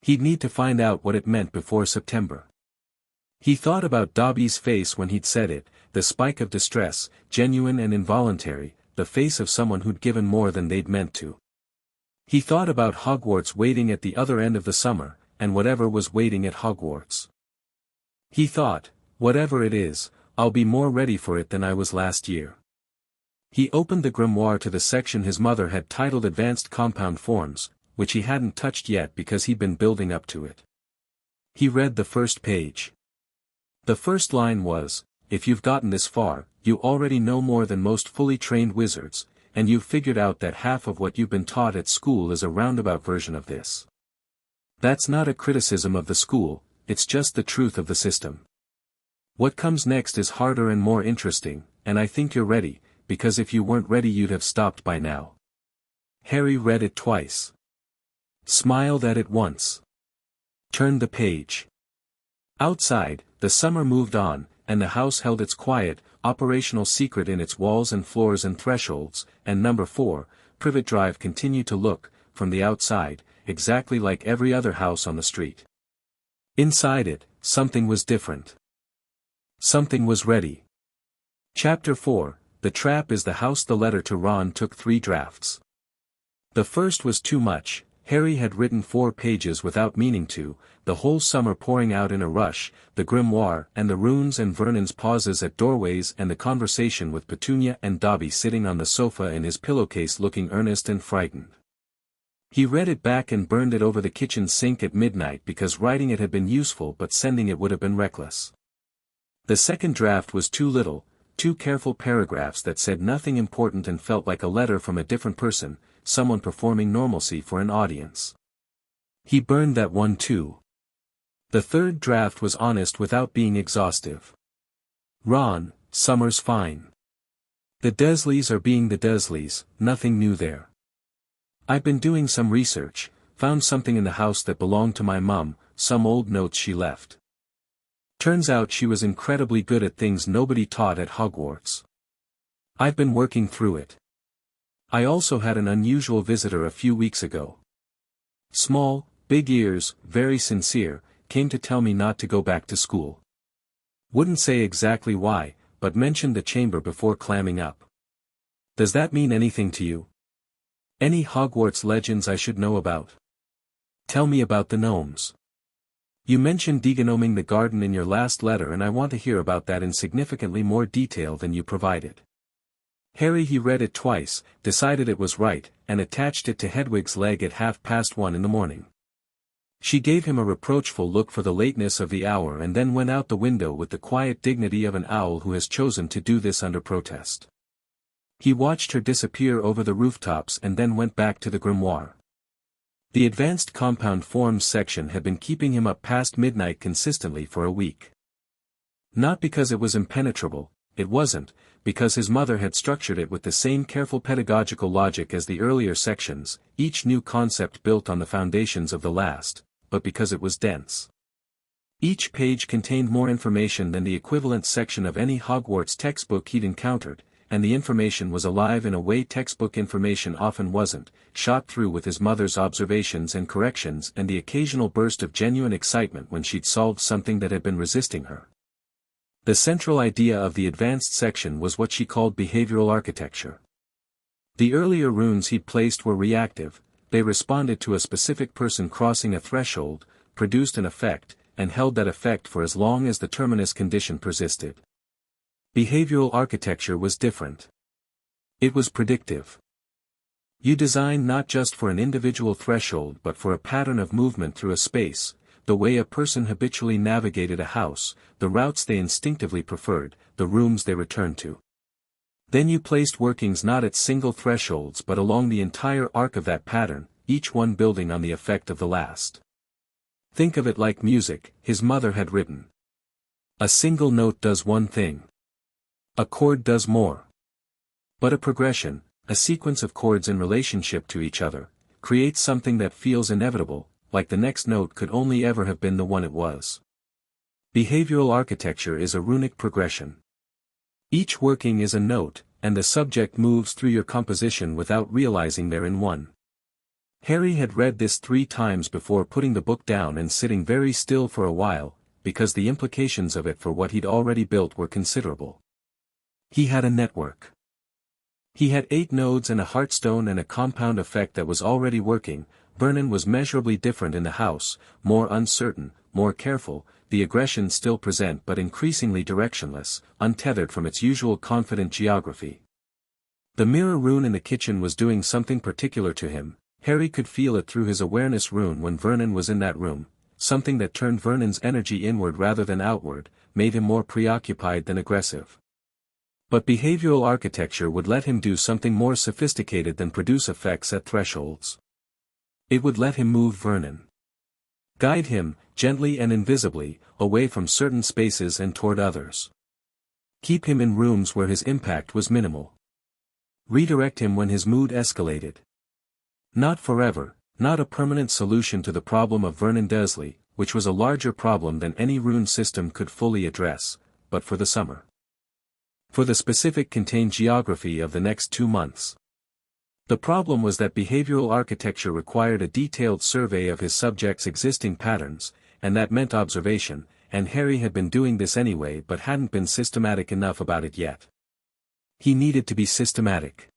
He'd need to find out what it meant before September. He thought about Dobby's face when he'd said it, the spike of distress, genuine and involuntary, the face of someone who'd given more than they'd meant to. He thought about Hogwarts waiting at the other end of the summer, and whatever was waiting at Hogwarts. He thought, whatever it is, I'll be more ready for it than I was last year. He opened the grimoire to the section his mother had titled Advanced Compound Forms, which he hadn't touched yet because he'd been building up to it. He read the first page. The first line was, "If you've gotten this far, you already know more than most fully trained wizards, and you've figured out that half of what you've been taught at school is a roundabout version of this." That's not a criticism of the school, it's just the truth of the system. What comes next is harder and more interesting, and I think you're ready, because if you weren't ready you'd have stopped by now. Harry read it twice. Smiled at it once. Turned the page. Outside, the summer moved on, and the house held its quiet, operational secret in its walls and floors and thresholds, and number 4, Privet Drive continued to look, from the outside, exactly like every other house on the street. Inside it, something was different. Something was ready. Chapter 4, The Trap is the House. The letter to Ron took 3 drafts. The first was too much. Harry had written 4 pages without meaning to, the whole summer pouring out in a rush, the grimoire and the runes and Vernon's pauses at doorways and the conversation with Petunia and Dobby sitting on the sofa in his pillowcase looking earnest and frightened. He read it back and burned it over the kitchen sink at midnight because writing it had been useful but sending it would have been reckless. The second draft was too little, 2 careful paragraphs that said nothing important and felt like a letter from a different person, someone performing normalcy for an audience. He burned that one too. The third draft was honest without being exhaustive. Ron, summer's fine. The Dursleys are being the Dursleys, nothing new there. I've been doing some research, found something in the house that belonged to my mum, some old notes she left. Turns out she was incredibly good at things nobody taught at Hogwarts. I've been working through it. I also had an unusual visitor a few weeks ago. Small, big ears, very sincere, came to tell me not to go back to school. Wouldn't say exactly why, but mentioned the chamber before clamming up. Does that mean anything to you? Any Hogwarts legends I should know about? Tell me about the gnomes. You mentioned degenoming the garden in your last letter and I want to hear about that in significantly more detail than you provided. He read it twice, decided it was right, and attached it to Hedwig's leg at 1:30 in the morning. She gave him a reproachful look for the lateness of the hour and then went out the window with the quiet dignity of an owl who has chosen to do this under protest. He watched her disappear over the rooftops and then went back to the grimoire. The advanced compound forms section had been keeping him up past midnight consistently for a week. Not because it was impenetrable, it wasn't, because his mother had structured it with the same careful pedagogical logic as the earlier sections, each new concept built on the foundations of the last, but because it was dense. Each page contained more information than the equivalent section of any Hogwarts textbook he'd encountered, and the information was alive in a way textbook information often wasn't, shot through with his mother's observations and corrections and the occasional burst of genuine excitement when she'd solved something that had been resisting her. The central idea of the advanced section was what she called behavioral architecture. The earlier runes he'd placed were reactive, they responded to a specific person crossing a threshold, produced an effect, and held that effect for as long as the terminus condition persisted. Behavioral architecture was different. It was predictive. You designed not just for an individual threshold but for a pattern of movement through a space, the way a person habitually navigated a house, the routes they instinctively preferred, the rooms they returned to. Then you placed workings not at single thresholds but along the entire arc of that pattern, each one building on the effect of the last. Think of it like music, his mother had written. A single note does one thing. A chord does more. But a progression, a sequence of chords in relationship to each other, creates something that feels inevitable, like the next note could only ever have been the one it was. Behavioral architecture is a runic progression. Each working is a note, and the subject moves through your composition without realizing they're in one. Harry had read this 3 times before putting the book down and sitting very still for a while, because the implications of it for what he'd already built were considerable. He had a network. He had 8 nodes and a heartstone and a compound effect that was already working. Vernon was measurably different in the house, more uncertain, more careful, the aggression still present but increasingly directionless, untethered from its usual confident geography. The mirror rune in the kitchen was doing something particular to him. Harry could feel it through his awareness rune when Vernon was in that room, something that turned Vernon's energy inward rather than outward, made him more preoccupied than aggressive. But behavioral architecture would let him do something more sophisticated than produce effects at thresholds. It would let him move Vernon. Guide him, gently and invisibly, away from certain spaces and toward others. Keep him in rooms where his impact was minimal. Redirect him when his mood escalated. Not forever, not a permanent solution to the problem of Vernon Dursley, which was a larger problem than any rune system could fully address, but for the summer. For the specific contained geography of the next 2 months. The problem was that behavioral architecture required a detailed survey of his subject's existing patterns, and that meant observation, and Harry had been doing this anyway but hadn't been systematic enough about it yet. He needed to be systematic.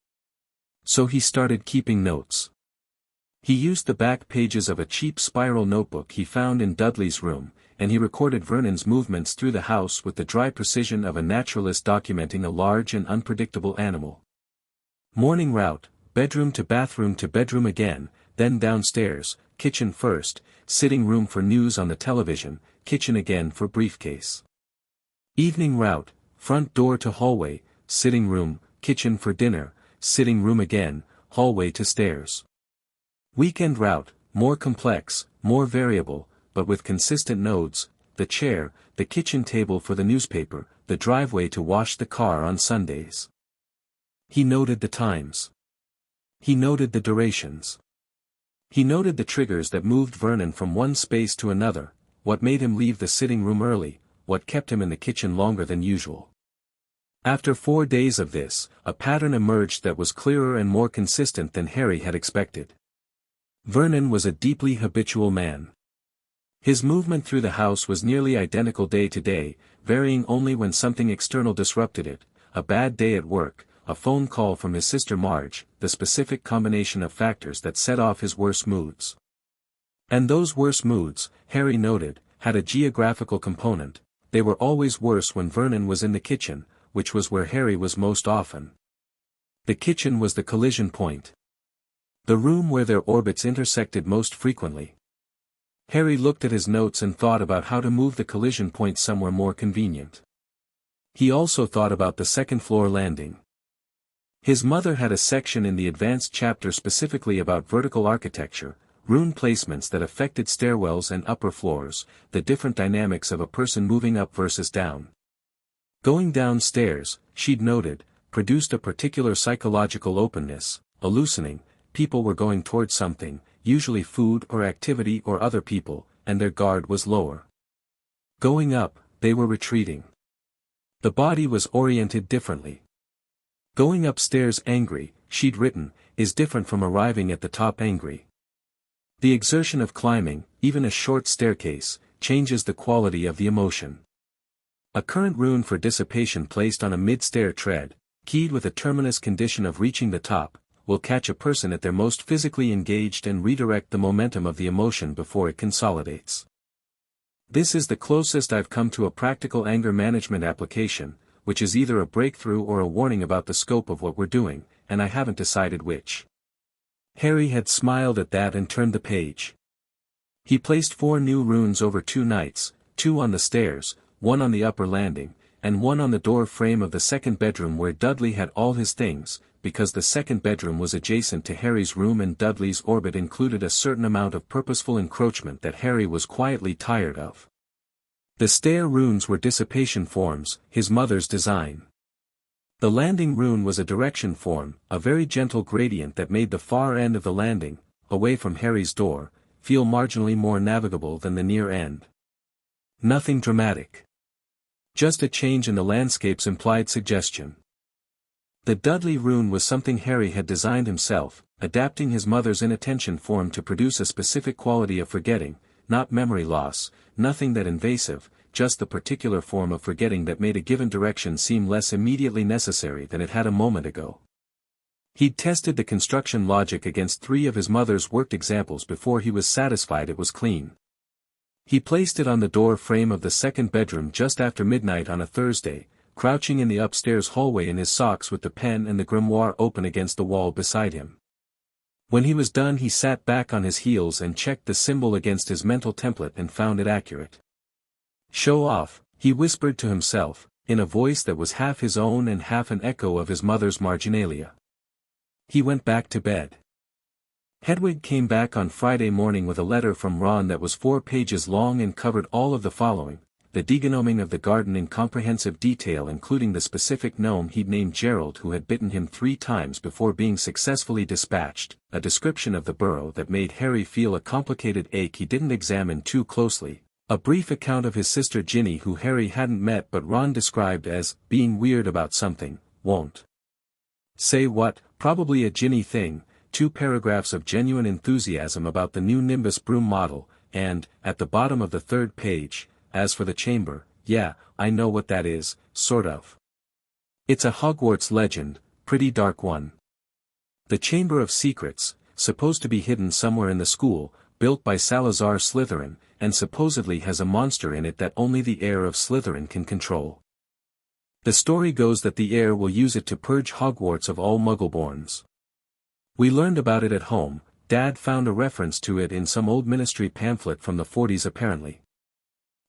So he started keeping notes. He used the back pages of a cheap spiral notebook he found in Dudley's room, and he recorded Vernon's movements through the house with the dry precision of a naturalist documenting a large and unpredictable animal. Morning route, bedroom to bedroom again, then downstairs, kitchen first, sitting room for news on the television, kitchen again for briefcase. Evening route, front door to hallway, sitting room, kitchen for dinner, sitting room again, hallway to stairs. Weekend route, more complex, more variable, but with consistent nodes, the chair, the kitchen table for the newspaper, the driveway to wash the car on Sundays. He noted the times. He noted the durations. He noted the triggers that moved Vernon from one space to another, what made him leave the sitting room early, what kept him in the kitchen longer than usual. After 4 days of this, a pattern emerged that was clearer and more consistent than Harry had expected. Vernon was a deeply habitual man. His movement through the house was nearly identical day to day, varying only when something external disrupted it, a bad day at work, a phone call from his sister Marge, the specific combination of factors that set off his worst moods. And those worst moods, Harry noted, had a geographical component. They were always worse when Vernon was in the kitchen, which was where Harry was most often. The kitchen was the collision point. The room where their orbits intersected most frequently. Harry looked at his notes and thought about how to move the collision point somewhere more convenient. He also thought about the second-floor landing. His mother had a section in the advanced chapter specifically about vertical architecture, rune placements that affected stairwells and upper floors, the different dynamics of a person moving up versus down. Going downstairs, she'd noted, produced a particular psychological openness, a loosening. People were going towards something, usually food or activity or other people, and their guard was lower. Going up, they were retreating. The body was oriented differently. Going upstairs angry, she'd written, is different from arriving at the top angry. The exertion of climbing, even a short staircase, changes the quality of the emotion. A current rune for dissipation placed on a mid-stair tread, keyed with a terminus condition of reaching the top, will catch a person at their most physically engaged and redirect the momentum of the emotion before it consolidates. This is the closest I've come to a practical anger management application, which is either a breakthrough or a warning about the scope of what we're doing, and I haven't decided which. Harry had smiled at that and turned the page. He placed 4 new runes over 2 nights, 2 on the stairs, 1 on the upper landing, and 1 on the door frame of the second bedroom where Dudley had all his things, because the second bedroom was adjacent to Harry's room and Dudley's orbit included a certain amount of purposeful encroachment that Harry was quietly tired of. The stair runes were dissipation forms, his mother's design. The landing rune was a direction form, a very gentle gradient that made the far end of the landing, away from Harry's door, feel marginally more navigable than the near end. Nothing dramatic. Just a change in the landscape's implied suggestion. The Dudley rune was something Harry had designed himself, adapting his mother's inattention form to produce a specific quality of forgetting, not memory loss, nothing that invasive, just the particular form of forgetting that made a given direction seem less immediately necessary than it had a moment ago. He'd tested the construction logic against 3 of his mother's worked examples before he was satisfied it was clean. He placed it on the door frame of the second bedroom just after midnight on a Thursday, crouching in the upstairs hallway in his socks with the pen and the grimoire open against the wall beside him. When he was done he sat back on his heels and checked the symbol against his mental template and found it accurate. "Show off," he whispered to himself, in a voice that was half his own and half an echo of his mother's marginalia. He went back to bed. Hedwig came back on Friday morning with a letter from Ron that was 4 pages long and covered all of the following: the degnoming of the garden in comprehensive detail including the specific gnome he'd named Gerald who had bitten him 3 times before being successfully dispatched, a description of the burrow that made Harry feel a complicated ache he didn't examine too closely, a brief account of his sister Ginny who Harry hadn't met but Ron described as being weird about something, won't say what, probably a Ginny thing, 2 paragraphs of genuine enthusiasm about the new Nimbus broom model, and, at the bottom of the 3rd page, as for the chamber, yeah, I know what that is, sort of. It's a Hogwarts legend, pretty dark one. The Chamber of Secrets, supposed to be hidden somewhere in the school, built by Salazar Slytherin, and supposedly has a monster in it that only the heir of Slytherin can control. The story goes that the heir will use it to purge Hogwarts of all Muggleborns. We learned about it at home. Dad found a reference to it in some old ministry pamphlet from the 40s apparently.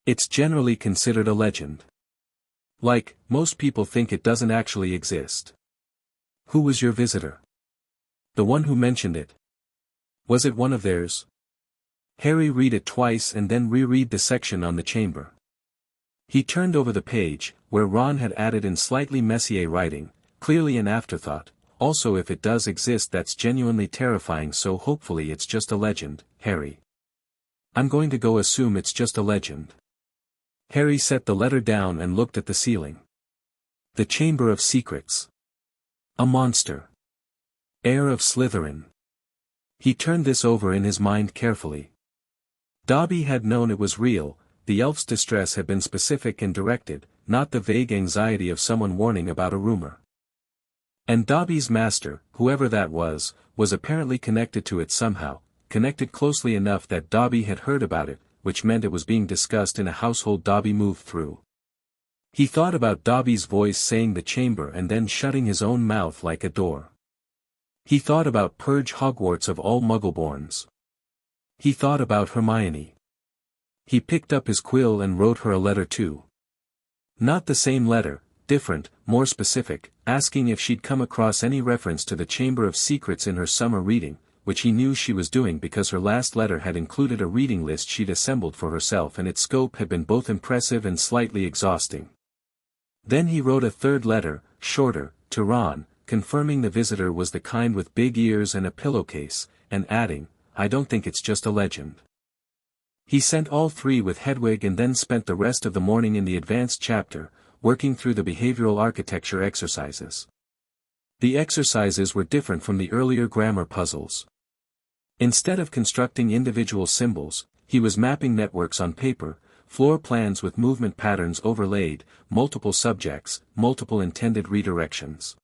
It's generally considered a legend. Like, most people think it doesn't actually exist. Who was your visitor? The one who mentioned it. Was it one of theirs? Harry read it twice and then reread the section on the chamber. He turned over the page, where Ron had added in slightly Messier writing, clearly an afterthought, also if it does exist that's genuinely terrifying so hopefully it's just a legend, Harry. I'm going to go assume it's just a legend. Harry set the letter down and looked at the ceiling. The Chamber of Secrets. A monster. Heir of Slytherin. He turned this over in his mind carefully. Dobby had known it was real, the elf's distress had been specific and directed, not the vague anxiety of someone warning about a rumor. And Dobby's master, whoever that was apparently connected to it somehow, connected closely enough that Dobby had heard about it, which meant it was being discussed in a household Dobby moved through. He thought about Dobby's voice saying the chamber and then shutting his own mouth like a door. He thought about purge Hogwarts of all Muggleborns. He thought about Hermione. He picked up his quill and wrote her a letter too. Not the same letter, different, more specific, asking if she'd come across any reference to the Chamber of Secrets in her summer reading, which he knew she was doing because her last letter had included a reading list she'd assembled for herself and its scope had been both impressive and slightly exhausting. Then he wrote a third letter, shorter, to Ron, confirming the visitor was the kind with big ears and a pillowcase, and adding, "I don't think it's just a legend." He sent all three with Hedwig and then spent the rest of the morning in the advanced chapter, working through the behavioral architecture exercises. The exercises were different from the earlier grammar puzzles. Instead of constructing individual symbols, he was mapping networks on paper, floor plans with movement patterns overlaid, multiple subjects, multiple intended redirections.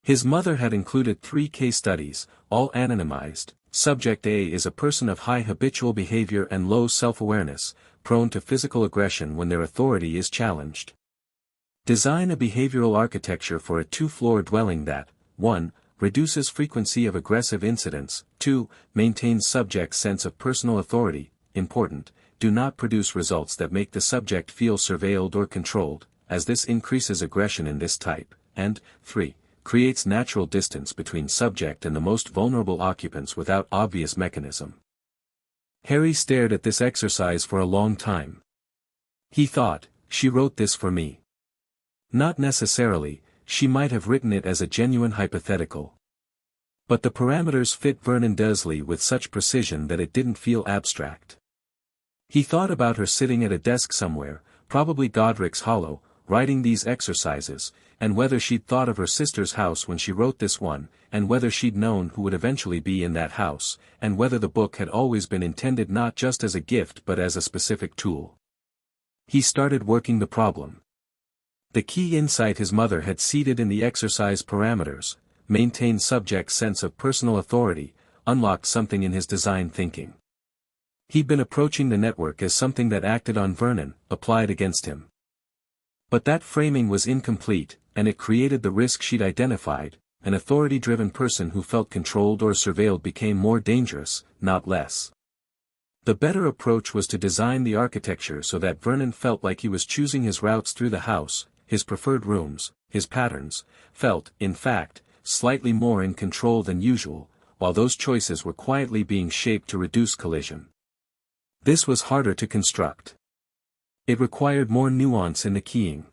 His mother had included 3 case studies, all anonymized. Subject A is a person of high habitual behavior and low self-awareness, prone to physical aggression when their authority is challenged. Design a behavioral architecture for a 2-floor dwelling that, 1. Reduces frequency of aggressive incidents, 2. Maintains subject's sense of personal authority, important, do not produce results that make the subject feel surveilled or controlled, as this increases aggression in this type, and, 3. Creates natural distance between subject and the most vulnerable occupants without obvious mechanism. Harry stared at this exercise for a long time. He thought, she wrote this for me. Not necessarily, she might have written it as a genuine hypothetical. But the parameters fit Vernon Dursley with such precision that it didn't feel abstract. He thought about her sitting at a desk somewhere, probably Godric's Hollow, writing these exercises, and whether she'd thought of her sister's house when she wrote this one, and whether she'd known who would eventually be in that house, and whether the book had always been intended not just as a gift but as a specific tool. He started working the problem. The key insight his mother had seeded in the exercise parameters, maintain subject's sense of personal authority, unlocked something in his design thinking. He'd been approaching the network as something that acted on Vernon, applied against him. But that framing was incomplete, and it created the risk she'd identified. An authority-driven person who felt controlled or surveilled became more dangerous, not less. The better approach was to design the architecture so that Vernon felt like he was choosing his routes through the house, his preferred rooms, his patterns, felt, in fact, slightly more in control than usual, while those choices were quietly being shaped to reduce collision. This was harder to construct. It required more nuance in the keying.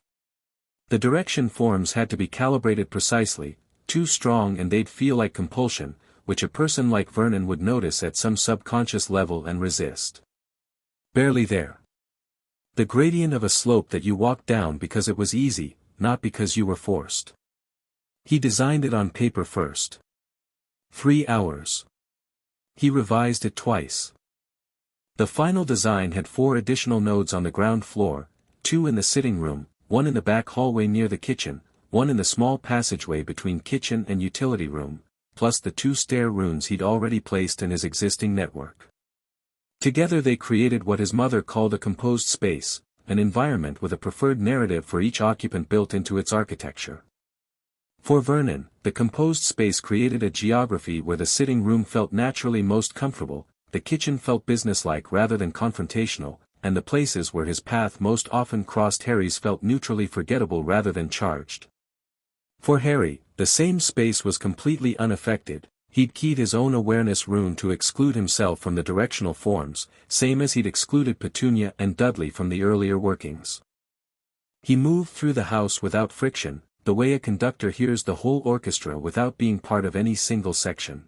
The direction forms had to be calibrated precisely, too strong and they'd feel like compulsion, which a person like Vernon would notice at some subconscious level and resist. Barely there. The gradient of a slope that you walked down because it was easy, not because you were forced. He designed it on paper first. 3 hours. He revised it twice. The final design had 4 additional nodes on the ground floor, 2 in the sitting room, 1 in the back hallway near the kitchen, 1 in the small passageway between kitchen and utility room, plus the 2 stair runes he'd already placed in his existing network. Together they created what his mother called a composed space, an environment with a preferred narrative for each occupant built into its architecture. For Vernon, the composed space created a geography where the sitting room felt naturally most comfortable, the kitchen felt businesslike rather than confrontational, and the places where his path most often crossed Harry's felt neutrally forgettable rather than charged. For Harry, the same space was completely unaffected. He'd keyed his own awareness rune to exclude himself from the directional forms, same as he'd excluded Petunia and Dudley from the earlier workings. He moved through the house without friction, the way a conductor hears the whole orchestra without being part of any single section.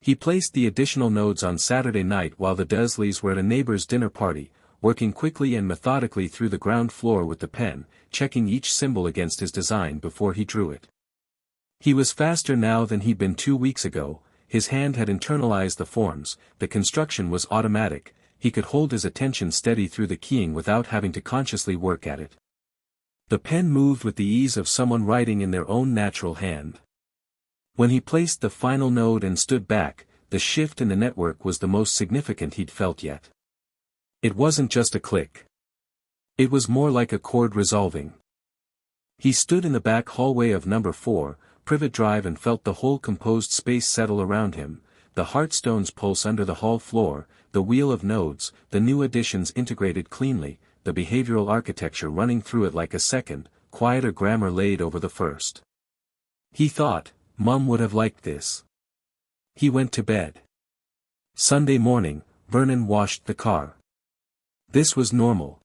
He placed the additional nodes on Saturday night while the Dursleys were at a neighbor's dinner party, working quickly and methodically through the ground floor with the pen, checking each symbol against his design before he drew it. He was faster now than he'd been 2 weeks ago, his hand had internalized the forms, the construction was automatic, he could hold his attention steady through the keying without having to consciously work at it. The pen moved with the ease of someone writing in their own natural hand. When he placed the final node and stood back, the shift in the network was the most significant he'd felt yet. It wasn't just a click. It was more like a chord resolving. He stood in the back hallway of number 4, Privet Drive and felt the whole composed space settle around him, the Heartstones pulse under the hall floor, the wheel of nodes, the new additions integrated cleanly, the behavioral architecture running through it like a second, quieter grammar laid over the first. He thought, Mum would have liked this. He went to bed. Sunday morning, Vernon washed the car. This was normal.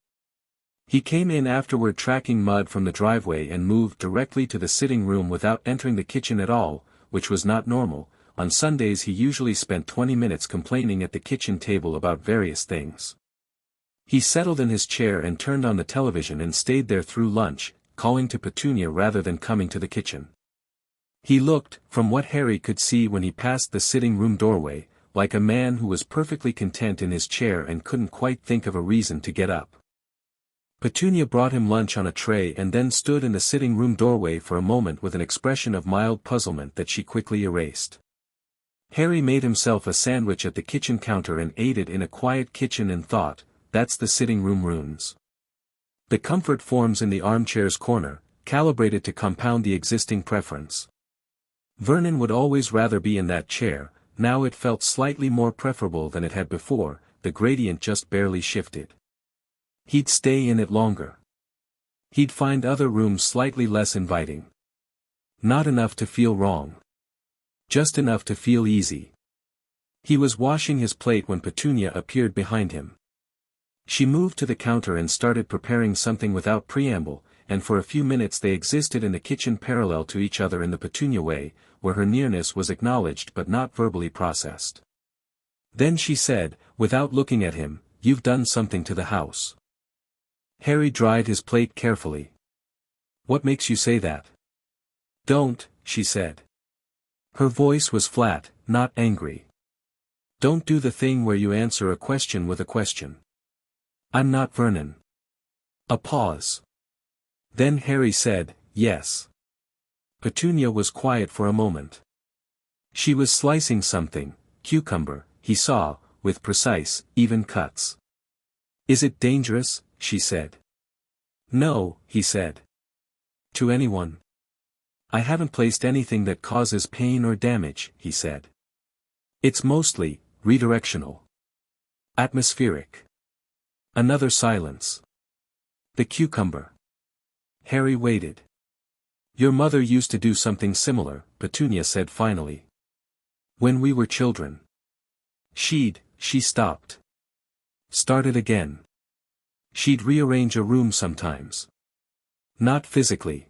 He came in afterward tracking mud from the driveway and moved directly to the sitting room without entering the kitchen at all, which was not normal. On Sundays he usually spent 20 minutes complaining at the kitchen table about various things. He settled in his chair and turned on the television and stayed there through lunch, calling to Petunia rather than coming to the kitchen. He looked, from what Harry could see when he passed the sitting room doorway, like a man who was perfectly content in his chair and couldn't quite think of a reason to get up. Petunia brought him lunch on a tray and then stood in the sitting room doorway for a moment with an expression of mild puzzlement that she quickly erased. Harry made himself a sandwich at the kitchen counter and ate it in a quiet kitchen and thought, that's the sitting room runes. The comfort forms in the armchair's corner, calibrated to compound the existing preference. Vernon would always rather be in that chair, now it felt slightly more preferable than it had before, the gradient just barely shifted. He'd stay in it longer. He'd find other rooms slightly less inviting. Not enough to feel wrong. Just enough to feel easy. He was washing his plate when Petunia appeared behind him. She moved to the counter and started preparing something without preamble, and for a few minutes they existed in the kitchen parallel to each other in the Petunia way, where her nearness was acknowledged but not verbally processed. Then she said, without looking at him, "You've done something to the house." Harry dried his plate carefully. "What makes you say that?" "Don't," she said. Her voice was flat, not angry. "Don't do the thing where you answer a question with a question. I'm not Vernon." A pause. Then Harry said, "Yes." Petunia was quiet for a moment. She was slicing something, cucumber, he saw, with precise, even cuts. "Is it dangerous?" she said. "No," he said. "To anyone?" "I haven't placed anything that causes pain or damage," he said. "It's mostly redirectional. Atmospheric." Another silence. The cucumber. Harry waited. "Your mother used to do something similar," Petunia said finally. "When we were children. She stopped. Started again. She'd rearrange a room sometimes. Not physically.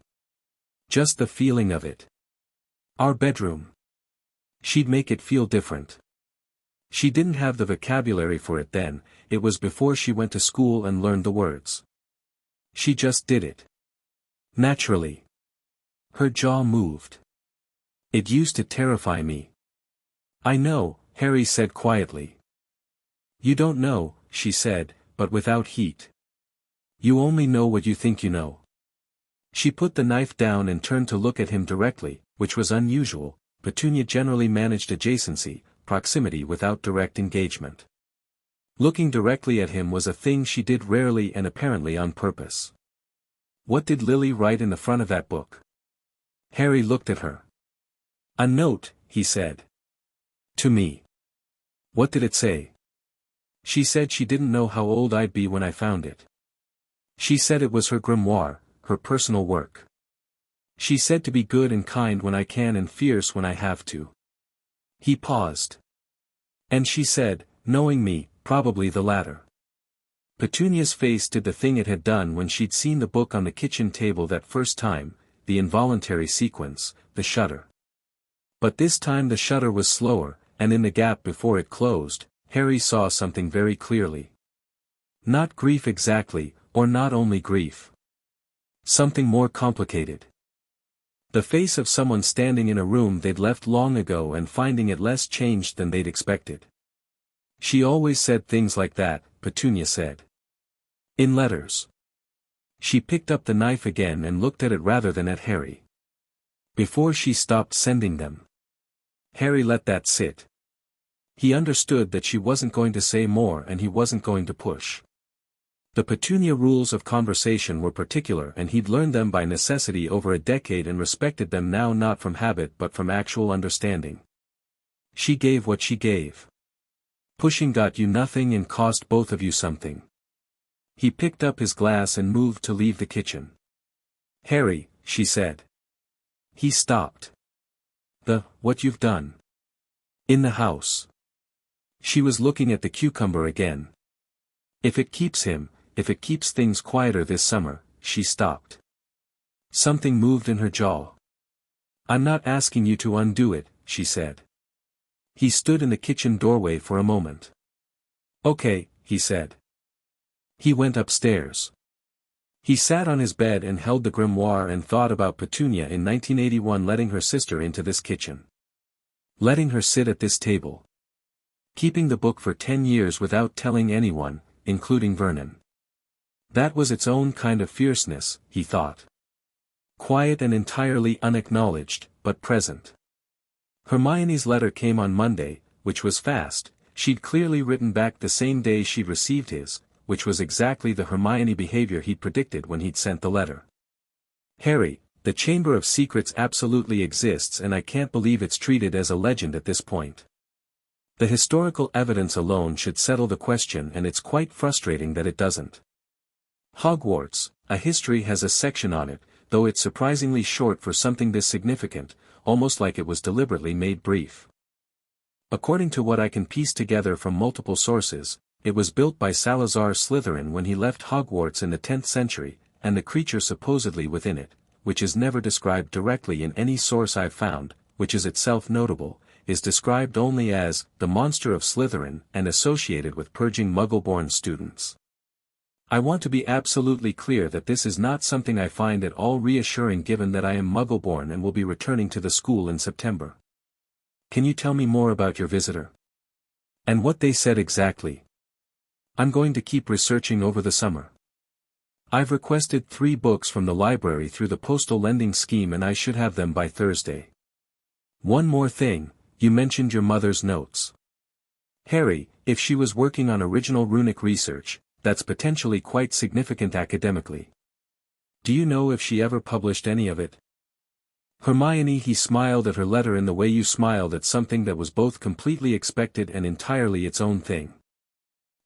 Just the feeling of it. Our bedroom. She'd make it feel different. She didn't have the vocabulary for it then, it was before she went to school and learned the words. She just did it. Naturally. Her jaw moved. It used to terrify me." "I know," Harry said quietly. "You don't know," she said, but without heat. "You only know what you think you know." She put the knife down and turned to look at him directly, which was unusual. Petunia generally managed adjacency, proximity without direct engagement. Looking directly at him was a thing she did rarely and apparently on purpose. "What did Lily write in the front of that book?" Harry looked at her. "A note," he said. "To me." "What did it say?" "She said she didn't know how old I'd be when I found it. She said it was her grimoire, her personal work. She said to be good and kind when I can and fierce when I have to." He paused. "And she said, knowing me, probably the latter." Petunia's face did the thing it had done when she'd seen the book on the kitchen table that first time, the involuntary sequence, the shudder. But this time the shudder was slower, and in the gap before it closed, Harry saw something very clearly. Not grief exactly, or not only grief. Something more complicated. The face of someone standing in a room they'd left long ago and finding it less changed than they'd expected. "She always said things like that," Petunia said. "In letters." She picked up the knife again and looked at it rather than at Harry. "Before she stopped sending them." Harry let that sit. He understood that she wasn't going to say more and he wasn't going to push. The Petunia rules of conversation were particular and he'd learned them by necessity over a decade and respected them now not from habit but from actual understanding. She gave what she gave. Pushing got you nothing and cost both of you something. He picked up his glass and moved to leave the kitchen. "Harry," she said. He stopped. What you've done." In the house. She was looking at the cucumber again. If it keeps things quieter this summer, she stopped. Something moved in her jaw. I'm not asking you to undo it, she said. He stood in the kitchen doorway for a moment. Okay, he said. He went upstairs. He sat on his bed and held the grimoire and thought about Petunia in 1981 letting her sister into this kitchen. Letting her sit at this table. Keeping the book for 10 years without telling anyone, including Vernon. That was its own kind of fierceness, he thought. Quiet and entirely unacknowledged, but present. Hermione's letter came on Monday, which was fast. She'd clearly written back the same day she'd received his, which was exactly the Hermione behavior he'd predicted when he'd sent the letter. Harry, the Chamber of Secrets absolutely exists and I can't believe it's treated as a legend at this point. The historical evidence alone should settle the question and it's quite frustrating that it doesn't. Hogwarts, a history has a section on it, though it's surprisingly short for something this significant, almost like it was deliberately made brief. According to what I can piece together from multiple sources, it was built by Salazar Slytherin when he left Hogwarts in the 10th century, and the creature supposedly within it, which is never described directly in any source I've found, which is itself notable, is described only as the monster of Slytherin and associated with purging Muggle-born students. I want to be absolutely clear that this is not something I find at all reassuring given that I am Muggle-born and will be returning to the school in September. Can you tell me more about your visitor? And what they said exactly? I'm going to keep researching over the summer. I've requested 3 books from the library through the postal lending scheme and I should have them by Thursday. One more thing, you mentioned your mother's notes. Harry, if she was working on original runic research, that's potentially quite significant academically. Do you know if she ever published any of it? Hermione, he smiled at her letter in the way you smiled at something that was both completely expected and entirely its own thing.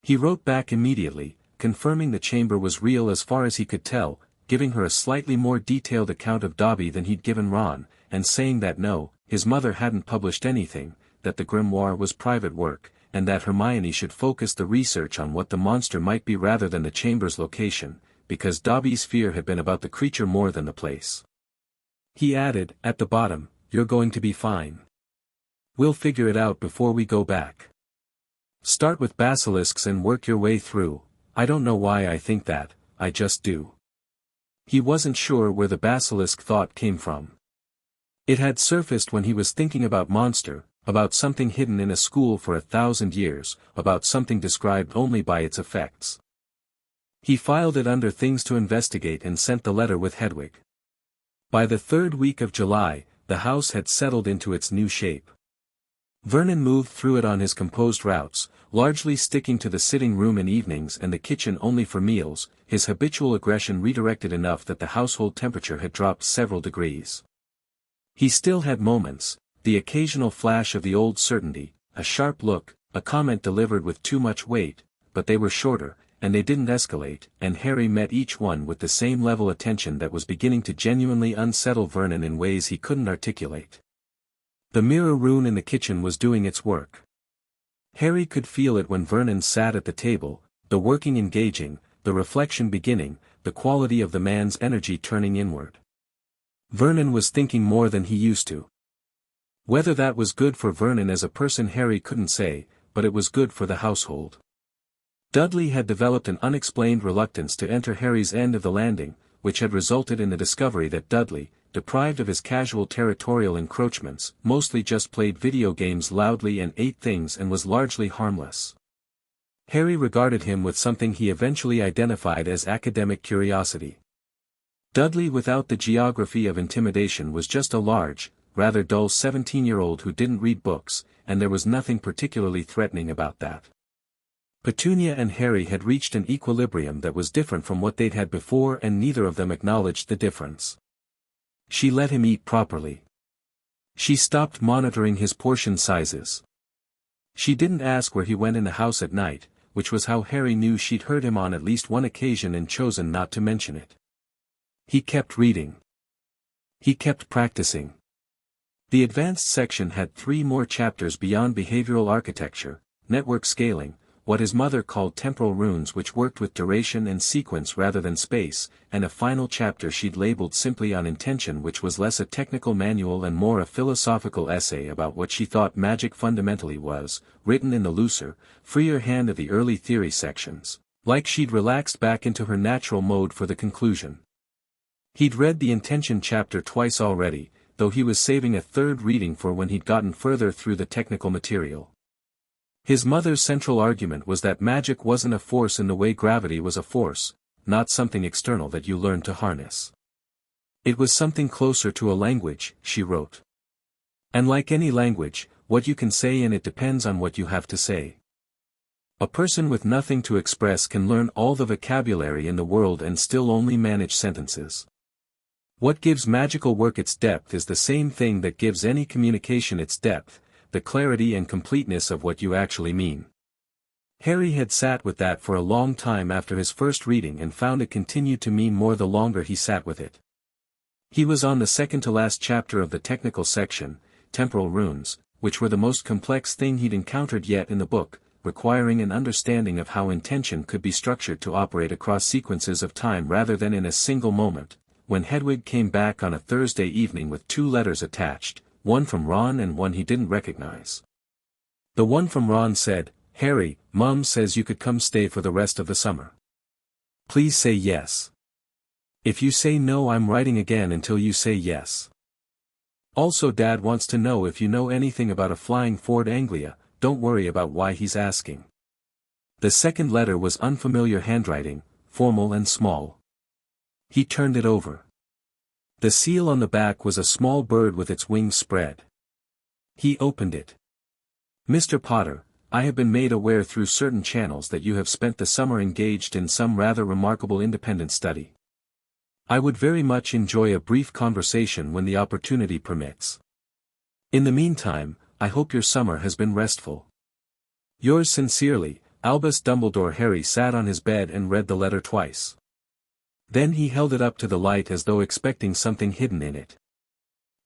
He wrote back immediately, confirming the chamber was real as far as he could tell, giving her a slightly more detailed account of Dobby than he'd given Ron, and saying that no, his mother hadn't published anything, that the grimoire was private work, and that Hermione should focus the research on what the monster might be rather than the chamber's location, because Dobby's fear had been about the creature more than the place. He added, at the bottom, you're going to be fine. We'll figure it out before we go back. Start with basilisks and work your way through. I don't know why I think that, I just do. He wasn't sure where the basilisk thought came from. It had surfaced when he was thinking about monster, about something hidden in a school for 1,000 years, about something described only by its effects. He filed it under things to investigate and sent the letter with Hedwig. By the 3rd week of July, the house had settled into its new shape. Vernon moved through it on his composed routes, largely sticking to the sitting room in evenings and the kitchen only for meals, his habitual aggression redirected enough that the household temperature had dropped several degrees. He still had moments, the occasional flash of the old certainty, a sharp look, a comment delivered with too much weight, but they were shorter, and they didn't escalate, and Harry met each one with the same level attention that was beginning to genuinely unsettle Vernon in ways he couldn't articulate. The mirror rune in the kitchen was doing its work. Harry could feel it when Vernon sat at the table, the working engaging, the reflection beginning, the quality of the man's energy turning inward. Vernon was thinking more than he used to. Whether that was good for Vernon as a person Harry couldn't say, but it was good for the household. Dudley had developed an unexplained reluctance to enter Harry's end of the landing, which had resulted in the discovery that Dudley, deprived of his casual territorial encroachments, mostly just played video games loudly and ate things and was largely harmless. Harry regarded him with something he eventually identified as academic curiosity. Dudley without the geography of intimidation was just a large, rather dull 17-year-old who didn't read books, and there was nothing particularly threatening about that. Petunia and Harry had reached an equilibrium that was different from what they'd had before and neither of them acknowledged the difference. She let him eat properly. She stopped monitoring his portion sizes. She didn't ask where he went in the house at night, which was how Harry knew she'd heard him on at least one occasion and chosen not to mention it. He kept reading. He kept practicing. The advanced section had 3 more chapters beyond behavioral architecture, network scaling, what his mother called temporal runes which worked with duration and sequence rather than space, and a final chapter she'd labeled simply on intention which was less a technical manual and more a philosophical essay about what she thought magic fundamentally was, written in the looser, freer hand of the early theory sections, like she'd relaxed back into her natural mode for the conclusion. He'd read the intention chapter twice already, though he was saving a third reading for when he'd gotten further through the technical material. His mother's central argument was that magic wasn't a force in the way gravity was a force, not something external that you learned to harness. It was something closer to a language, she wrote. And like any language, what you can say in it depends on what you have to say. A person with nothing to express can learn all the vocabulary in the world and still only manage sentences. What gives magical work its depth is the same thing that gives any communication its depth, the clarity and completeness of what you actually mean. Harry had sat with that for a long time after his first reading and found it continued to mean more the longer he sat with it. He was on the second-to-last chapter of the technical section, temporal runes, which were the most complex thing he'd encountered yet in the book, requiring an understanding of how intention could be structured to operate across sequences of time rather than in a single moment, when Hedwig came back on a Thursday evening with 2 letters attached, one from Ron and one he didn't recognize. The one from Ron said, "Harry, Mum says you could come stay for the rest of the summer. Please say yes. If you say no, I'm writing again until you say yes. Also, Dad wants to know if you know anything about a flying Ford Anglia. Don't worry about why he's asking." The second letter was unfamiliar handwriting, formal and small. He turned it over. The seal on the back was a small bird with its wings spread. He opened it. "Mr. Potter, I have been made aware through certain channels that you have spent the summer engaged in some rather remarkable independent study. I would very much enjoy a brief conversation when the opportunity permits. In the meantime, I hope your summer has been restful. Yours sincerely, Albus Dumbledore." Harry sat on his bed and read the letter twice. Then he held it up to the light as though expecting something hidden in it.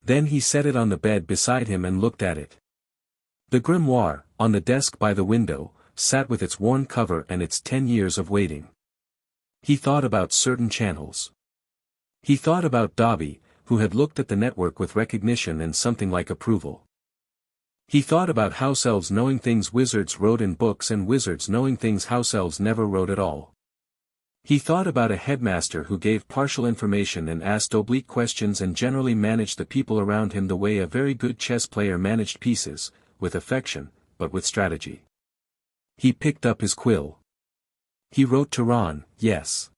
Then he set it on the bed beside him and looked at it. The grimoire, on the desk by the window, sat with its worn cover and its 10 years of waiting. He thought about certain channels. He thought about Dobby, who had looked at the network with recognition and something like approval. He thought about house elves knowing things wizards wrote in books and wizards knowing things house elves never wrote at all. He thought about a headmaster who gave partial information and asked oblique questions and generally managed the people around him the way a very good chess player managed pieces, with affection, but with strategy. He picked up his quill. He wrote to Ron, yes.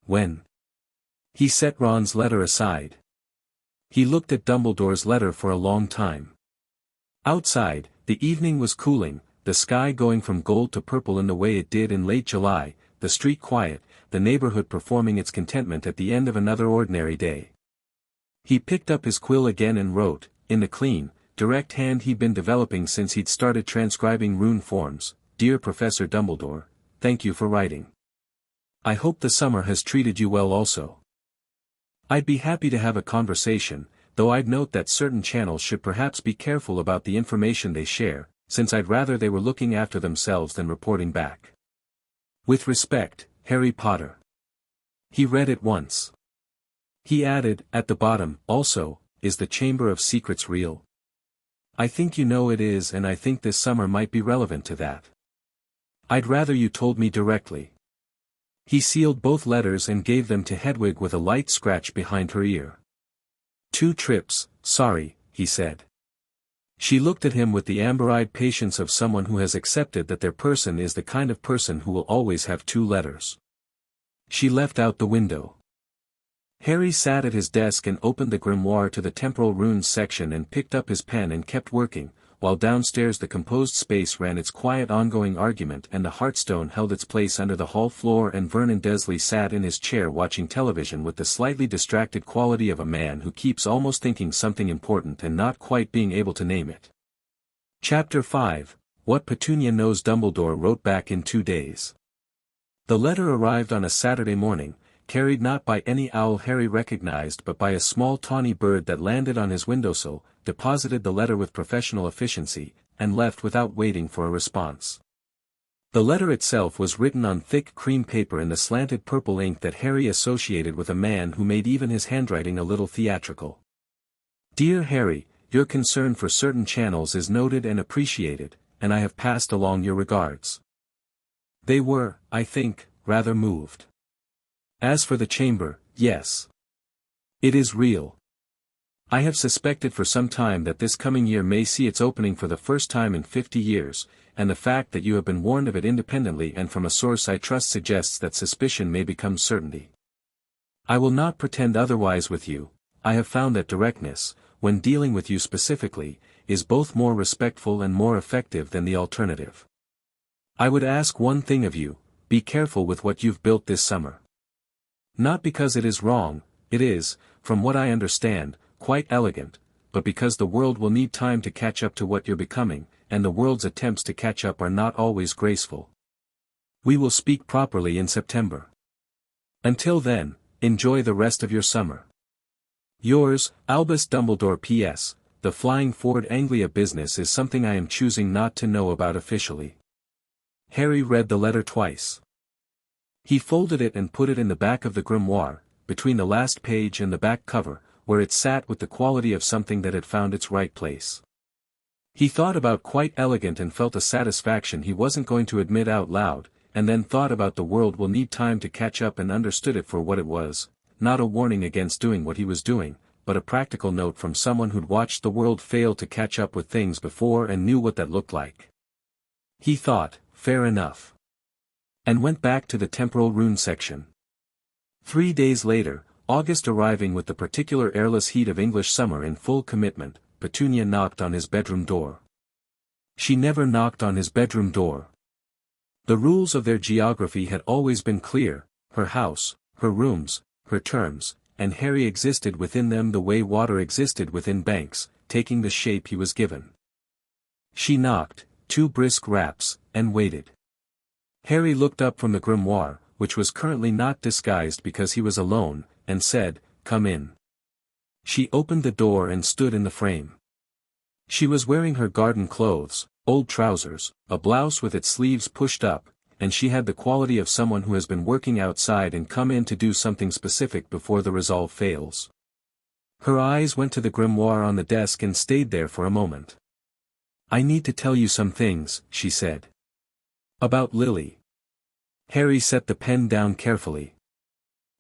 When? He set Ron's letter aside. He looked at Dumbledore's letter for a long time. Outside, the evening was cooling, the sky going from gold to purple in the way it did in late July, the street quiet, the neighborhood performing its contentment at the end of another ordinary day. He picked up his quill again and wrote, in the clean, direct hand he'd been developing since he'd started transcribing rune forms, "Dear Professor Dumbledore, thank you for writing. I hope the summer has treated you well also. I'd be happy to have a conversation, though I'd note that certain channels should perhaps be careful about the information they share, since I'd rather they were looking after themselves than reporting back. With respect, Harry Potter." He read it once. He added, at the bottom, also, "Is the Chamber of Secrets real? I think you know it is, and I think this summer might be relevant to that. I'd rather you told me directly." He sealed both letters and gave them to Hedwig with a light scratch behind her ear. "2 trips, sorry," he said. She looked at him with the amber-eyed patience of someone who has accepted that their person is the kind of person who will always have 2 letters. She left out the window. Harry sat at his desk and opened the grimoire to the temporal runes section and picked up his pen and kept working, while downstairs the composed space ran its quiet ongoing argument and the Hearthstone held its place under the hall floor and Vernon Dursley sat in his chair watching television with the slightly distracted quality of a man who keeps almost thinking something important and not quite being able to name it. Chapter 5, What Petunia Knows. Dumbledore wrote back in 2 days. The letter arrived on a Saturday morning, carried not by any owl Harry recognized but by a small tawny bird that landed on his windowsill, deposited the letter with professional efficiency, and left without waiting for a response. The letter itself was written on thick cream paper in the slanted purple ink that Harry associated with a man who made even his handwriting a little theatrical. Dear Harry, your concern for certain channels is noted and appreciated, and I have passed along your regards. They were, I think, rather moved. As for the chamber, yes. It is real. I have suspected for some time that this coming year may see its opening for the first time in 50 years, and the fact that you have been warned of it independently and from a source I trust suggests that suspicion may become certainty. I will not pretend otherwise with you. I have found that directness, when dealing with you specifically, is both more respectful and more effective than the alternative. I would ask one thing of you: be careful with what you've built this summer. Not because it is wrong, it is, from what I understand, quite elegant, but because the world will need time to catch up to what you're becoming, and the world's attempts to catch up are not always graceful. We will speak properly in September. Until then, enjoy the rest of your summer. Yours, Albus Dumbledore. P.S. The Flying Forward Anglia business is something I am choosing not to know about officially. Harry read the letter twice. He folded it and put it in the back of the grimoire, between the last page and the back cover, where it sat with the quality of something that had found its right place. He thought about quite elegant and felt a satisfaction he wasn't going to admit out loud, and then thought about the world will need time to catch up and understood it for what it was, not a warning against doing what he was doing, but a practical note from someone who'd watched the world fail to catch up with things before and knew what that looked like. He thought, fair enough. And went back to the temporal rune section. 3 days later, August arriving with the particular airless heat of English summer in full commitment, Petunia knocked on his bedroom door. She never knocked on his bedroom door. The rules of their geography had always been clear: her house, her rooms, her terms, and Harry existed within them the way water existed within banks, taking the shape he was given. She knocked, 2 brisk raps, and waited. Harry looked up from the grimoire, which was currently not disguised because he was alone, and said, "Come in." She opened the door and stood in the frame. She was wearing her garden clothes, old trousers, a blouse with its sleeves pushed up, and she had the quality of someone who has been working outside and come in to do something specific before the resolve fails. Her eyes went to the grimoire on the desk and stayed there for a moment. "I need to tell you some things," she said. "About Lily." Harry set the pen down carefully.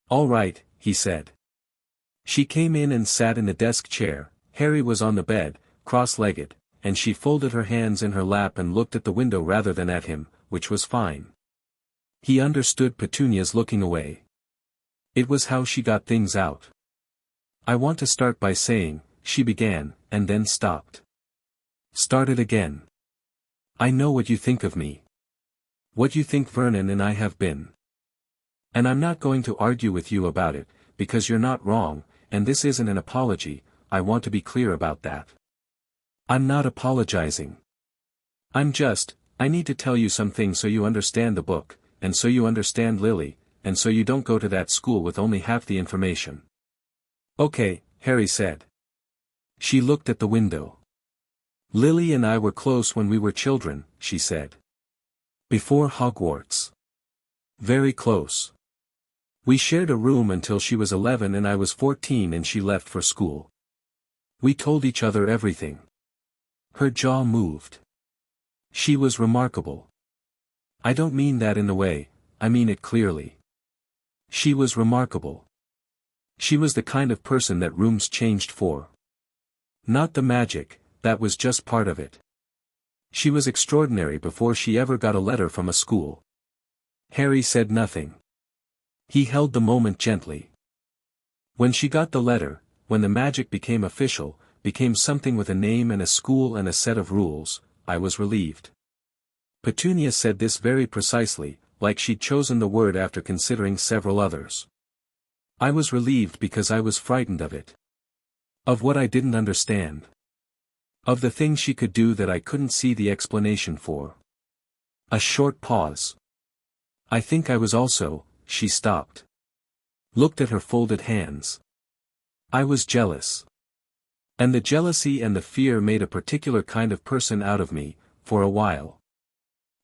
"All right," he said. She came in and sat in the desk chair. Harry was on the bed, cross-legged, and she folded her hands in her lap and looked at the window rather than at him, which was fine. He understood Petunia's looking away. It was how she got things out. "I want to start by saying," she began, and then stopped. Started again. "I know what you think of me. What you think Vernon and I have been. And I'm not going to argue with you about it, because you're not wrong, and this isn't an apology. I want to be clear about that. I'm not apologizing. I need to tell you some things so you understand the book, and so you understand Lily, and so you don't go to that school with only half the information." "Okay," Harry said. She looked at the window. "Lily and I were close when we were children," she said. "Before Hogwarts. Very close. We shared a room until she was 11 and I was 14 and she left for school. We told each other everything." Her jaw moved. "She was remarkable. I don't mean that in the way, I mean it clearly. She was remarkable. She was the kind of person that rooms changed for. Not the magic, that was just part of it. She was extraordinary before she ever got a letter from a school." Harry said nothing. He held the moment gently. "When she got the letter, when the magic became official, became something with a name and a school and a set of rules, I was relieved." Petunia said this very precisely, like she'd chosen the word after considering several others. "I was relieved because I was frightened of it. Of what I didn't understand. Of the things she could do that I couldn't see the explanation for." A short pause. "I think I was also," she stopped. Looked at her folded hands. I was jealous. And the jealousy and the fear made a particular kind of person out of me, for a while.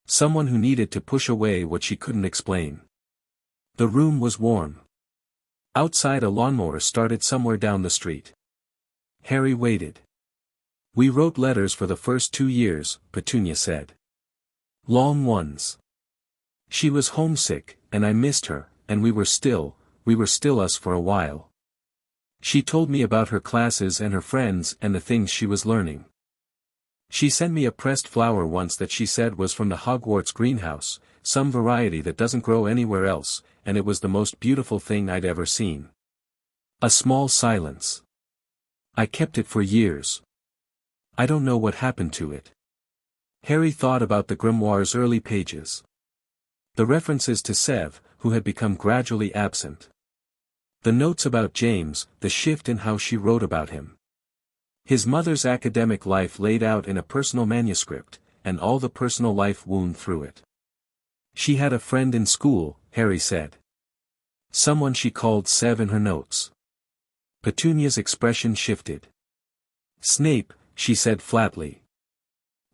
Someone who needed to push away what she couldn't explain. The room was warm. Outside a lawnmower started somewhere down the street. Harry waited. We wrote letters for the first 2 years, Petunia said. Long ones. She was homesick, and I missed her, and we were still us for a while. She told me about her classes and her friends and the things she was learning. She sent me a pressed flower once that she said was from the Hogwarts greenhouse, some variety that doesn't grow anywhere else, and it was the most beautiful thing I'd ever seen. A small silence. I kept it for years. I don't know what happened to it. Harry thought about the Grimoire's early pages. The references to Sev, who had become gradually absent. The notes about James, the shift in how she wrote about him. His mother's academic life laid out in a personal manuscript, and all the personal life wound through it. She had a friend in school, Harry said. Someone she called Sev in her notes. Petunia's expression shifted. Snape, she said flatly.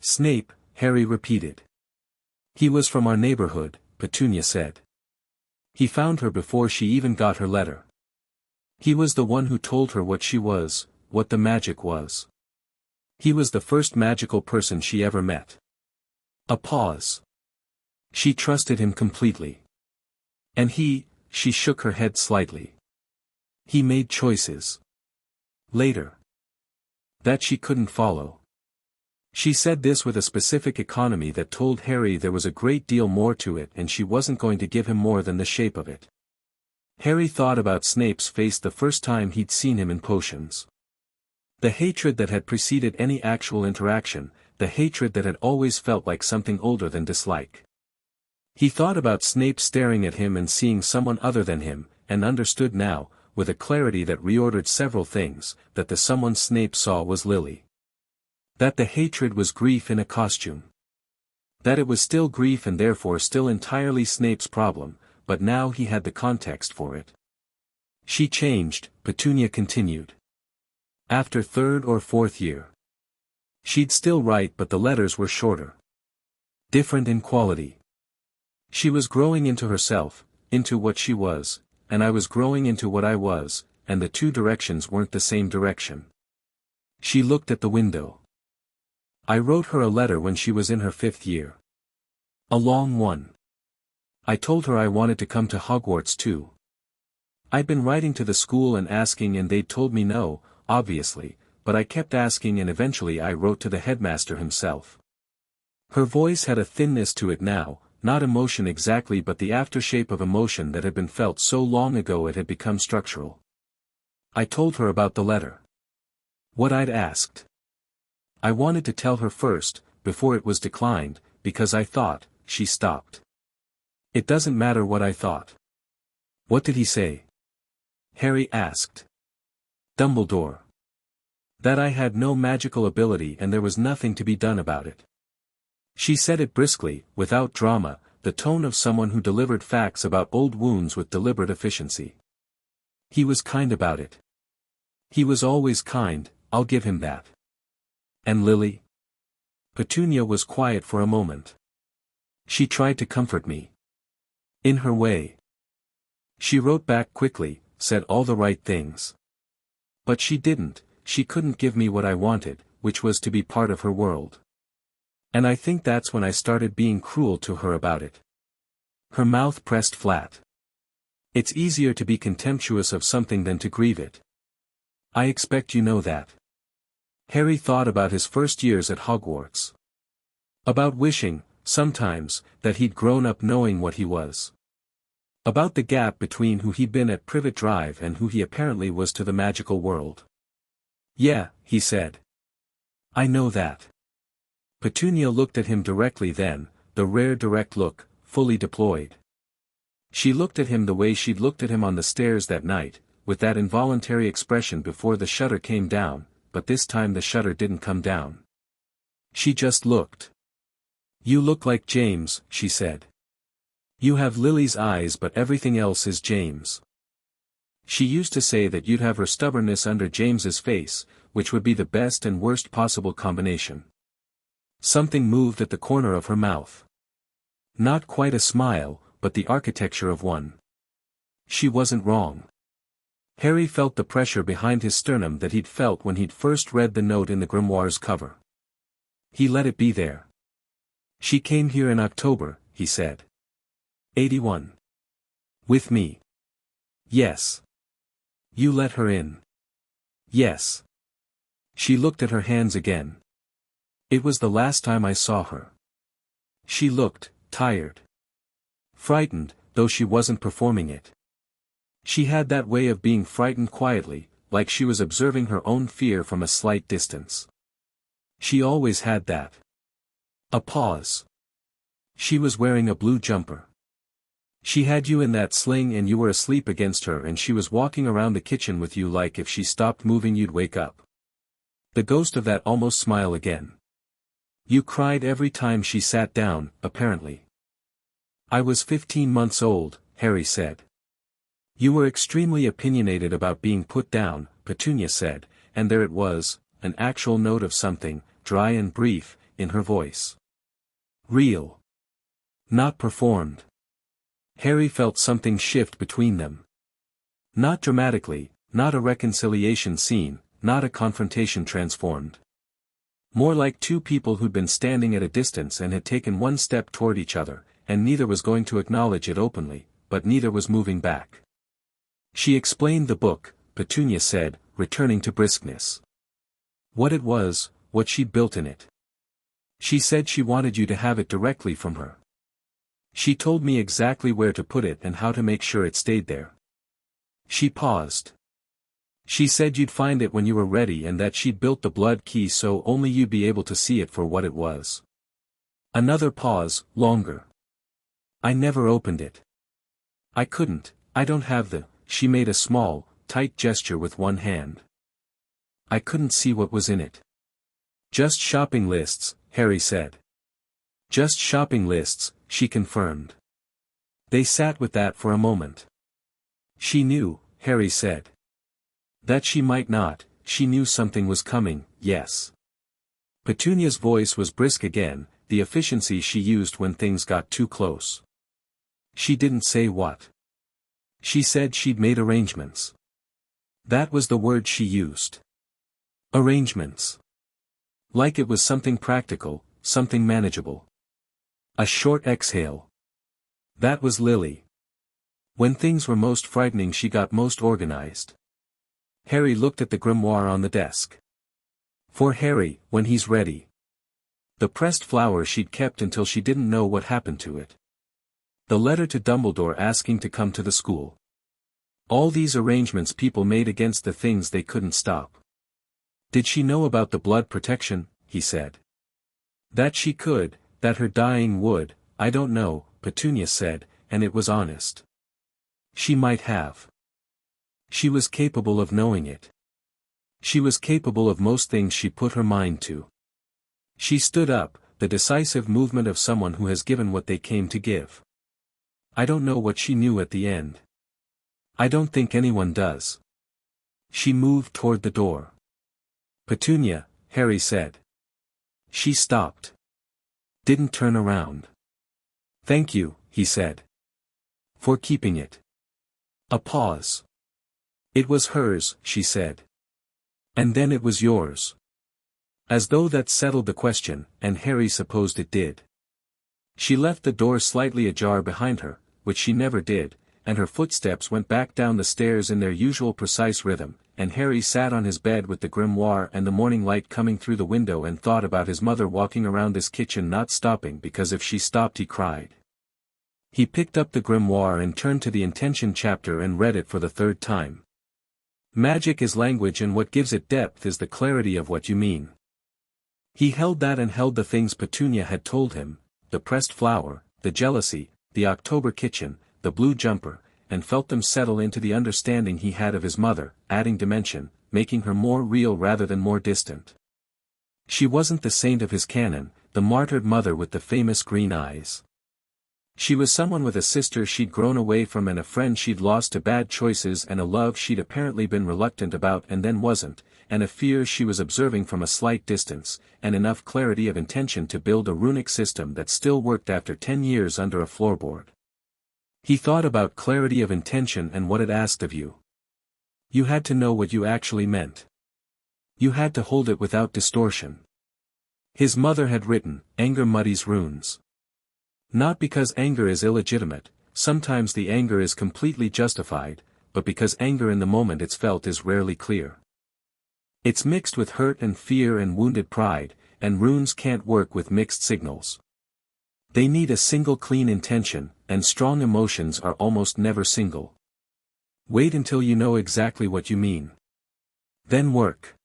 Snape, Harry repeated. He was from our neighborhood, Petunia said. He found her before she even got her letter. He was the one who told her what she was, what the magic was. He was the first magical person she ever met. A pause. She trusted him completely. And she shook her head slightly. He made choices. Later. That she couldn't follow. She said this with a specific economy that told Harry there was a great deal more to it and she wasn't going to give him more than the shape of it. Harry thought about Snape's face the first time he'd seen him in potions. The hatred that had preceded any actual interaction, the hatred that had always felt like something older than dislike. He thought about Snape staring at him and seeing someone other than him, and understood now, with a clarity that reordered several things, that the someone Snape saw was Lily. That the hatred was grief in a costume. That it was still grief and therefore still entirely Snape's problem, but now he had the context for it. She changed, Petunia continued. After 3rd or 4th year. She'd still write but the letters were shorter. Different in quality. She was growing into herself, into what she was, and I was growing into what I was, and the two directions weren't the same direction. She looked at the window. I wrote her a letter when she was in her 5th year. A long one. I told her I wanted to come to Hogwarts too. I'd been writing to the school and asking and they'd told me no, obviously, but I kept asking and eventually I wrote to the headmaster himself. Her voice had a thinness to it now, not emotion exactly but the aftershape of emotion that had been felt so long ago it had become structural. I told her about the letter. What I'd asked. I wanted to tell her first, before it was declined, because I thought, she stopped. It doesn't matter what I thought. What did he say? Harry asked. Dumbledore. That I had no magical ability and there was nothing to be done about it. She said it briskly, without drama, the tone of someone who delivered facts about old wounds with deliberate efficiency. He was kind about it. He was always kind, I'll give him that. And Lily? Petunia was quiet for a moment. She tried to comfort me. In her way. She wrote back quickly, said all the right things. But she didn't, she couldn't give me what I wanted, which was to be part of her world. And I think that's when I started being cruel to her about it. Her mouth pressed flat. It's easier to be contemptuous of something than to grieve it. I expect you know that. Harry thought about his first years at Hogwarts. About wishing, sometimes, that he'd grown up knowing what he was. About the gap between who he'd been at Privet Drive and who he apparently was to the magical world. Yeah, he said. I know that. Petunia looked at him directly then, the rare direct look, fully deployed. She looked at him the way she'd looked at him on the stairs that night, with that involuntary expression before the shutter came down, but this time the shutter didn't come down. She just looked. You look like James, she said. You have Lily's eyes but everything else is James. She used to say that you'd have her stubbornness under James's face, which would be the best and worst possible combination. Something moved at the corner of her mouth. Not quite a smile, but the architecture of one. She wasn't wrong. Harry felt the pressure behind his sternum that he'd felt when he'd first read the note in the grimoire's cover. He let it be there. She came here in October, he said. 81. With me. Yes. You let her in. Yes. She looked at her hands again. It was the last time I saw her. She looked tired. Frightened, though she wasn't performing it. She had that way of being frightened quietly, like she was observing her own fear from a slight distance. She always had that. A pause. She was wearing a blue jumper. She had you in that sling and you were asleep against her and she was walking around the kitchen with you like if she stopped moving you'd wake up. The ghost of that almost smile again. You cried every time she sat down, apparently. I was 15 months old, Harry said. You were extremely opinionated about being put down, Petunia said, and there it was, an actual note of something, dry and brief, in her voice. Real. Not performed. Harry felt something shift between them. Not dramatically, not a reconciliation scene, not a confrontation transformed. More like two people who'd been standing at a distance and had taken one step toward each other, and neither was going to acknowledge it openly, but neither was moving back. She explained the book, Petunia said, returning to briskness. What it was, what she'd built in it. She said she wanted you to have it directly from her. She told me exactly where to put it and how to make sure it stayed there. She paused. She said you'd find it when you were ready and that she'd built the blood key so only you'd be able to see it for what it was. Another pause, longer. I never opened it. I couldn't, I don't have the, she made a small, tight gesture with one hand. I couldn't see what was in it. Just shopping lists, Harry said. Just shopping lists, she confirmed. They sat with that for a moment. She knew, Harry said. That she might not, she knew something was coming, yes. Petunia's voice was brisk again, the efficiency she used when things got too close. She didn't say what. She said she'd made arrangements. That was the word she used. Arrangements. Like it was something practical, something manageable. A short exhale. That was Lily. When things were most frightening she got most organized. Harry looked at the grimoire on the desk. For Harry, when he's ready. The pressed flower she'd kept until she didn't know what happened to it. The letter to Dumbledore asking to come to the school. All these arrangements people made against the things they couldn't stop. Did she know about the blood protection, he said. That she could, that her dying would, I don't know, Petunia said, and it was honest. She might have. She was capable of knowing it. She was capable of most things she put her mind to. She stood up, the decisive movement of someone who has given what they came to give. I don't know what she knew at the end. I don't think anyone does. She moved toward the door. Petunia, Harry said. She stopped. Didn't turn around. Thank you, he said. For keeping it. A pause. It was hers, she said. And then it was yours. As though that settled the question, and Harry supposed it did. She left the door slightly ajar behind her, which she never did, and her footsteps went back down the stairs in their usual precise rhythm, and Harry sat on his bed with the grimoire and the morning light coming through the window and thought about his mother walking around this kitchen not stopping because if she stopped he cried. He picked up the grimoire and turned to the intention chapter and read it for the third time. Magic is language and what gives it depth is the clarity of what you mean. He held that and held the things Petunia had told him, the pressed flower, the jealousy, the October kitchen, the blue jumper, and felt them settle into the understanding he had of his mother, adding dimension, making her more real rather than more distant. She wasn't the saint of his canon, the martyred mother with the famous green eyes. She was someone with a sister she'd grown away from and a friend she'd lost to bad choices and a love she'd apparently been reluctant about and then wasn't, and a fear she was observing from a slight distance, and enough clarity of intention to build a runic system that still worked after 10 years under a floorboard. He thought about clarity of intention and what it asked of you. You had to know what you actually meant. You had to hold it without distortion. His mother had written, "Anger muddies runes." Not because anger is illegitimate, sometimes the anger is completely justified, but because anger in the moment it's felt is rarely clear. It's mixed with hurt and fear and wounded pride, and runes can't work with mixed signals. They need a single clean intention, and strong emotions are almost never single. Wait until you know exactly what you mean. Then work.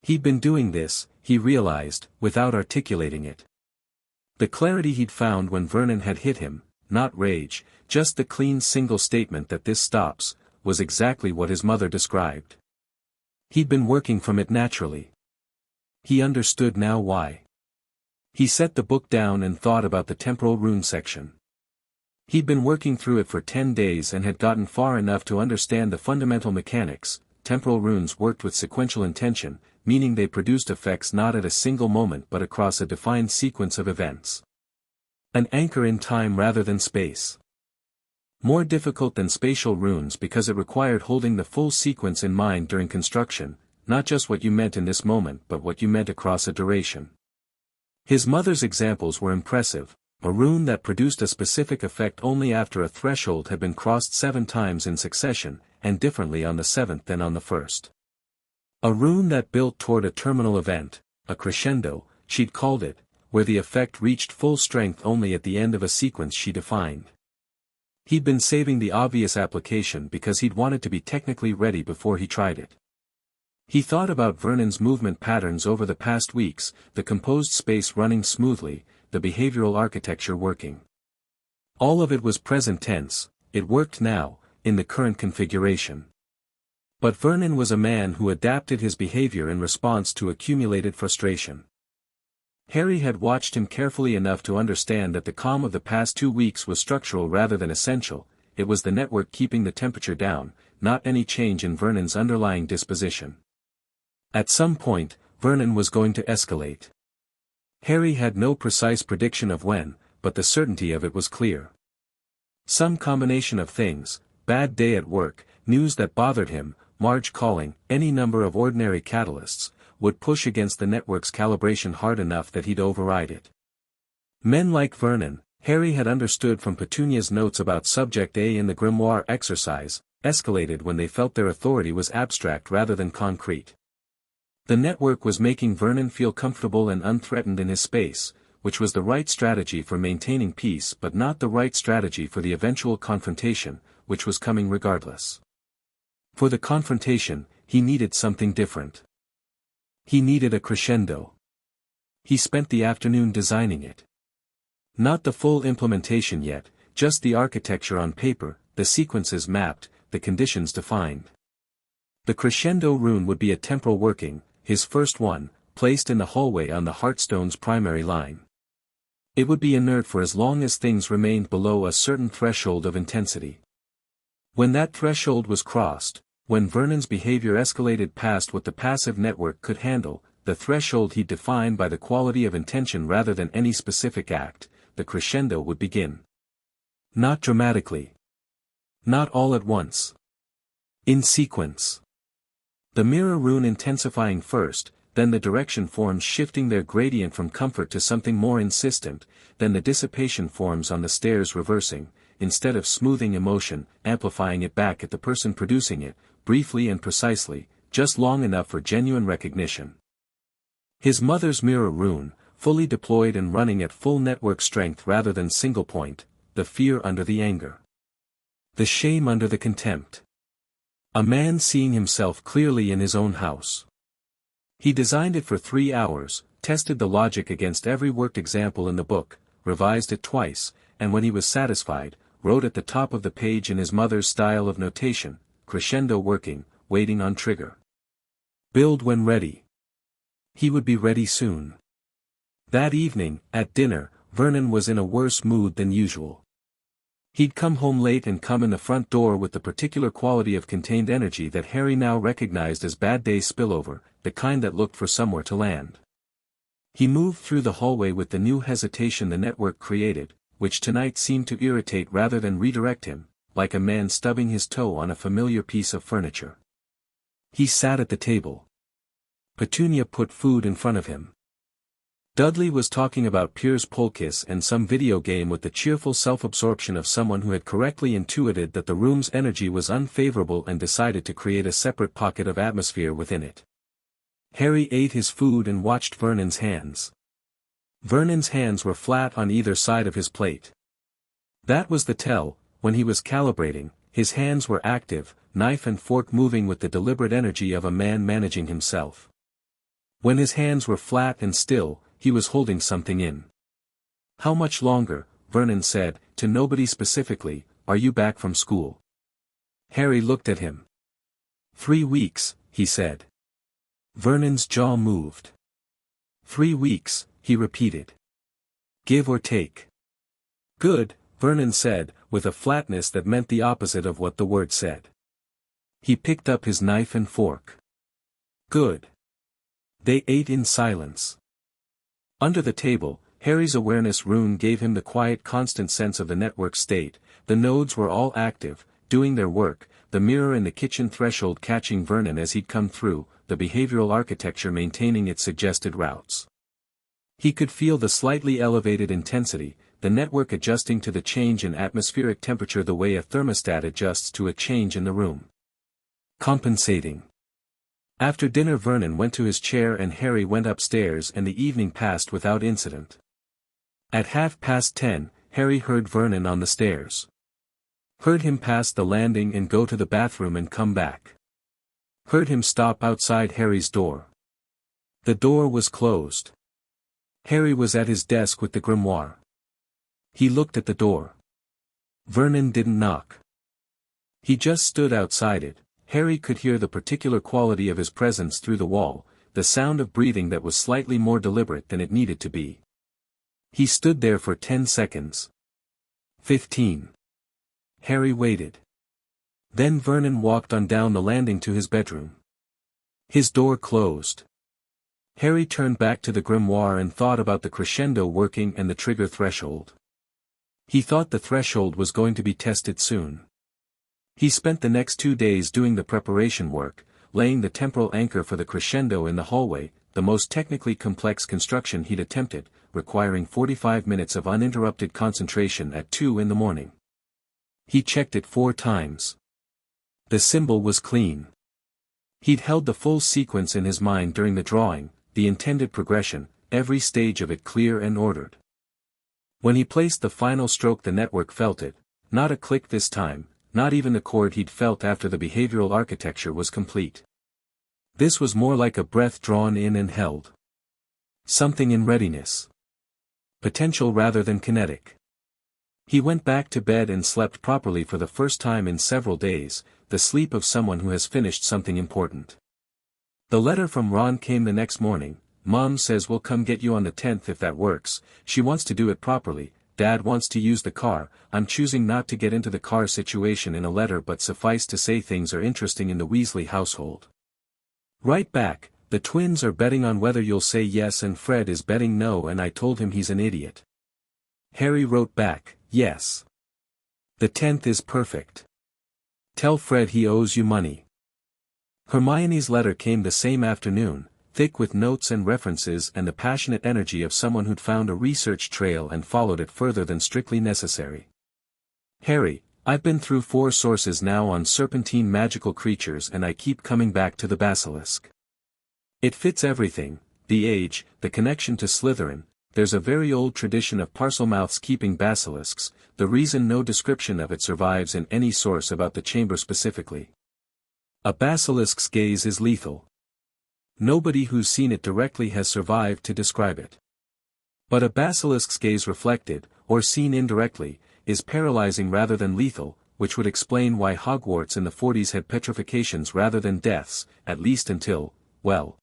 He'd been doing this, he realized, without articulating it. The clarity he'd found when Vernon had hit him, not rage, just the clean single statement that this stops, was exactly what his mother described. He'd been working from it naturally. He understood now why. He set the book down and thought about the temporal rune section. He'd been working through it for 10 days and had gotten far enough to understand the fundamental mechanics. Temporal runes worked with sequential intention, meaning they produced effects not at a single moment but across a defined sequence of events. An anchor in time rather than space. More difficult than spatial runes because it required holding the full sequence in mind during construction, not just what you meant in this moment but what you meant across a duration. His mother's examples were impressive, a rune that produced a specific effect only after a threshold had been crossed 7 times in succession, and differently on the 7th than on the 1st. A rune that built toward a terminal event, a crescendo, she'd called it, where the effect reached full strength only at the end of a sequence she defined. He'd been saving the obvious application because he'd wanted to be technically ready before he tried it. He thought about Vernon's movement patterns over the past weeks, the composed space running smoothly, the behavioral architecture working. All of it was present tense, it worked now, in the current configuration. But Vernon was a man who adapted his behavior in response to accumulated frustration. Harry had watched him carefully enough to understand that the calm of the past 2 weeks was structural rather than essential, it was the network keeping the temperature down, not any change in Vernon's underlying disposition. At some point, Vernon was going to escalate. Harry had no precise prediction of when, but the certainty of it was clear. Some combination of things, bad day at work, news that bothered him, Marge calling, any number of ordinary catalysts, would push against the network's calibration hard enough that he'd override it. Men like Vernon, Harry had understood from Petunia's notes about Subject A in the Grimoire exercise, escalated when they felt their authority was abstract rather than concrete. The network was making Vernon feel comfortable and unthreatened in his space, which was the right strategy for maintaining peace but not the right strategy for the eventual confrontation, which was coming regardless. For the confrontation, he needed something different. He needed a crescendo. He spent the afternoon designing it. Not the full implementation yet, just the architecture on paper, the sequences mapped, the conditions defined. The crescendo rune would be a temporal working, his first one, placed in the hallway on the Heartstone's primary line. It would be inert for as long as things remained below a certain threshold of intensity. When that threshold was crossed, when Vernon's behavior escalated past what the passive network could handle, the threshold he'd defined by the quality of intention rather than any specific act, the crescendo would begin. Not dramatically. Not all at once. In sequence. The mirror rune intensifying first, then the direction forms shifting their gradient from comfort to something more insistent, then the dissipation forms on the stairs reversing, instead of smoothing emotion, amplifying it back at the person producing it, briefly and precisely, just long enough for genuine recognition. His mother's mirror rune, fully deployed and running at full network strength rather than single point, the fear under the anger. The shame under the contempt. A man seeing himself clearly in his own house. He designed it for 3 hours, tested the logic against every worked example in the book, revised it twice, and when he was satisfied, wrote at the top of the page in his mother's style of notation, crescendo working, waiting on trigger. Build when ready. He would be ready soon. That evening, at dinner, Vernon was in a worse mood than usual. He'd come home late and come in the front door with the particular quality of contained energy that Harry now recognized as bad day spillover, the kind that looked for somewhere to land. He moved through the hallway with the new hesitation the network created, which tonight seemed to irritate rather than redirect him, like a man stubbing his toe on a familiar piece of furniture. He sat at the table. Petunia put food in front of him. Dudley was talking about Piers Polkiss and some video game with the cheerful self-absorption of someone who had correctly intuited that the room's energy was unfavorable and decided to create a separate pocket of atmosphere within it. Harry ate his food and watched Vernon's hands. Vernon's hands were flat on either side of his plate. That was the tell, when he was calibrating, his hands were active, knife and fork moving with the deliberate energy of a man managing himself. When his hands were flat and still, he was holding something in. "How much longer?" Vernon said, to nobody specifically. "Are you back from school?" Harry looked at him. 3 weeks, he said. Vernon's jaw moved. 3 weeks, he repeated. "Give or take." "Good," Vernon said, with a flatness that meant the opposite of what the word said. He picked up his knife and fork. "Good." They ate in silence. Under the table, Harry's awareness rune gave him the quiet constant sense of the network state. The nodes were all active, doing their work, the mirror in the kitchen threshold catching Vernon as he'd come through, the behavioral architecture maintaining its suggested routes. He could feel the slightly elevated intensity, the network adjusting to the change in atmospheric temperature the way a thermostat adjusts to a change in the room. Compensating. After dinner Vernon went to his chair and Harry went upstairs and the evening passed without incident. At 10:30, Harry heard Vernon on the stairs. Heard him pass the landing and go to the bathroom and come back. Heard him stop outside Harry's door. The door was closed. Harry was at his desk with the grimoire. He looked at the door. Vernon didn't knock. He just stood outside it. Harry could hear the particular quality of his presence through the wall, the sound of breathing that was slightly more deliberate than it needed to be. He stood there for 10 seconds. 15. Harry waited. Then Vernon walked on down the landing to his bedroom. His door closed. Harry turned back to the grimoire and thought about the crescendo working and the trigger threshold. He thought the threshold was going to be tested soon. He spent the next 2 days doing the preparation work, laying the temporal anchor for the crescendo in the hallway, the most technically complex construction he'd attempted, requiring 45 minutes of uninterrupted concentration at 2 in the morning. He checked it 4 times. The symbol was clean. He'd held the full sequence in his mind during the drawing, the intended progression, every stage of it clear and ordered. When he placed the final stroke the network felt it, not a click this time, not even the chord he'd felt after the behavioral architecture was complete. This was more like a breath drawn in and held. Something in readiness. Potential rather than kinetic. He went back to bed and slept properly for the first time in several days, the sleep of someone who has finished something important. The letter from Ron came the next morning. "Mom says we'll come get you on the 10th if that works. She wants to do it properly. Dad wants to use the car. I'm choosing not to get into the car situation in a letter, but suffice to say things are interesting in the Weasley household. Right back, the twins are betting on whether you'll say yes and Fred is betting no and I told him he's an idiot." Harry wrote back, "Yes. The 10th is perfect. Tell Fred he owes you money." Hermione's letter came the same afternoon, thick with notes and references and the passionate energy of someone who'd found a research trail and followed it further than strictly necessary. "Harry, I've been through 4 sources now on serpentine magical creatures and I keep coming back to the basilisk. It fits everything, the age, the connection to Slytherin, there's a very old tradition of Parselmouths keeping basilisks, the reason no description of it survives in any source about the chamber specifically. A basilisk's gaze is lethal. Nobody who's seen it directly has survived to describe it. But a basilisk's gaze reflected, or seen indirectly, is paralyzing rather than lethal, which would explain why Hogwarts in the 40s had petrifications rather than deaths, at least until, well.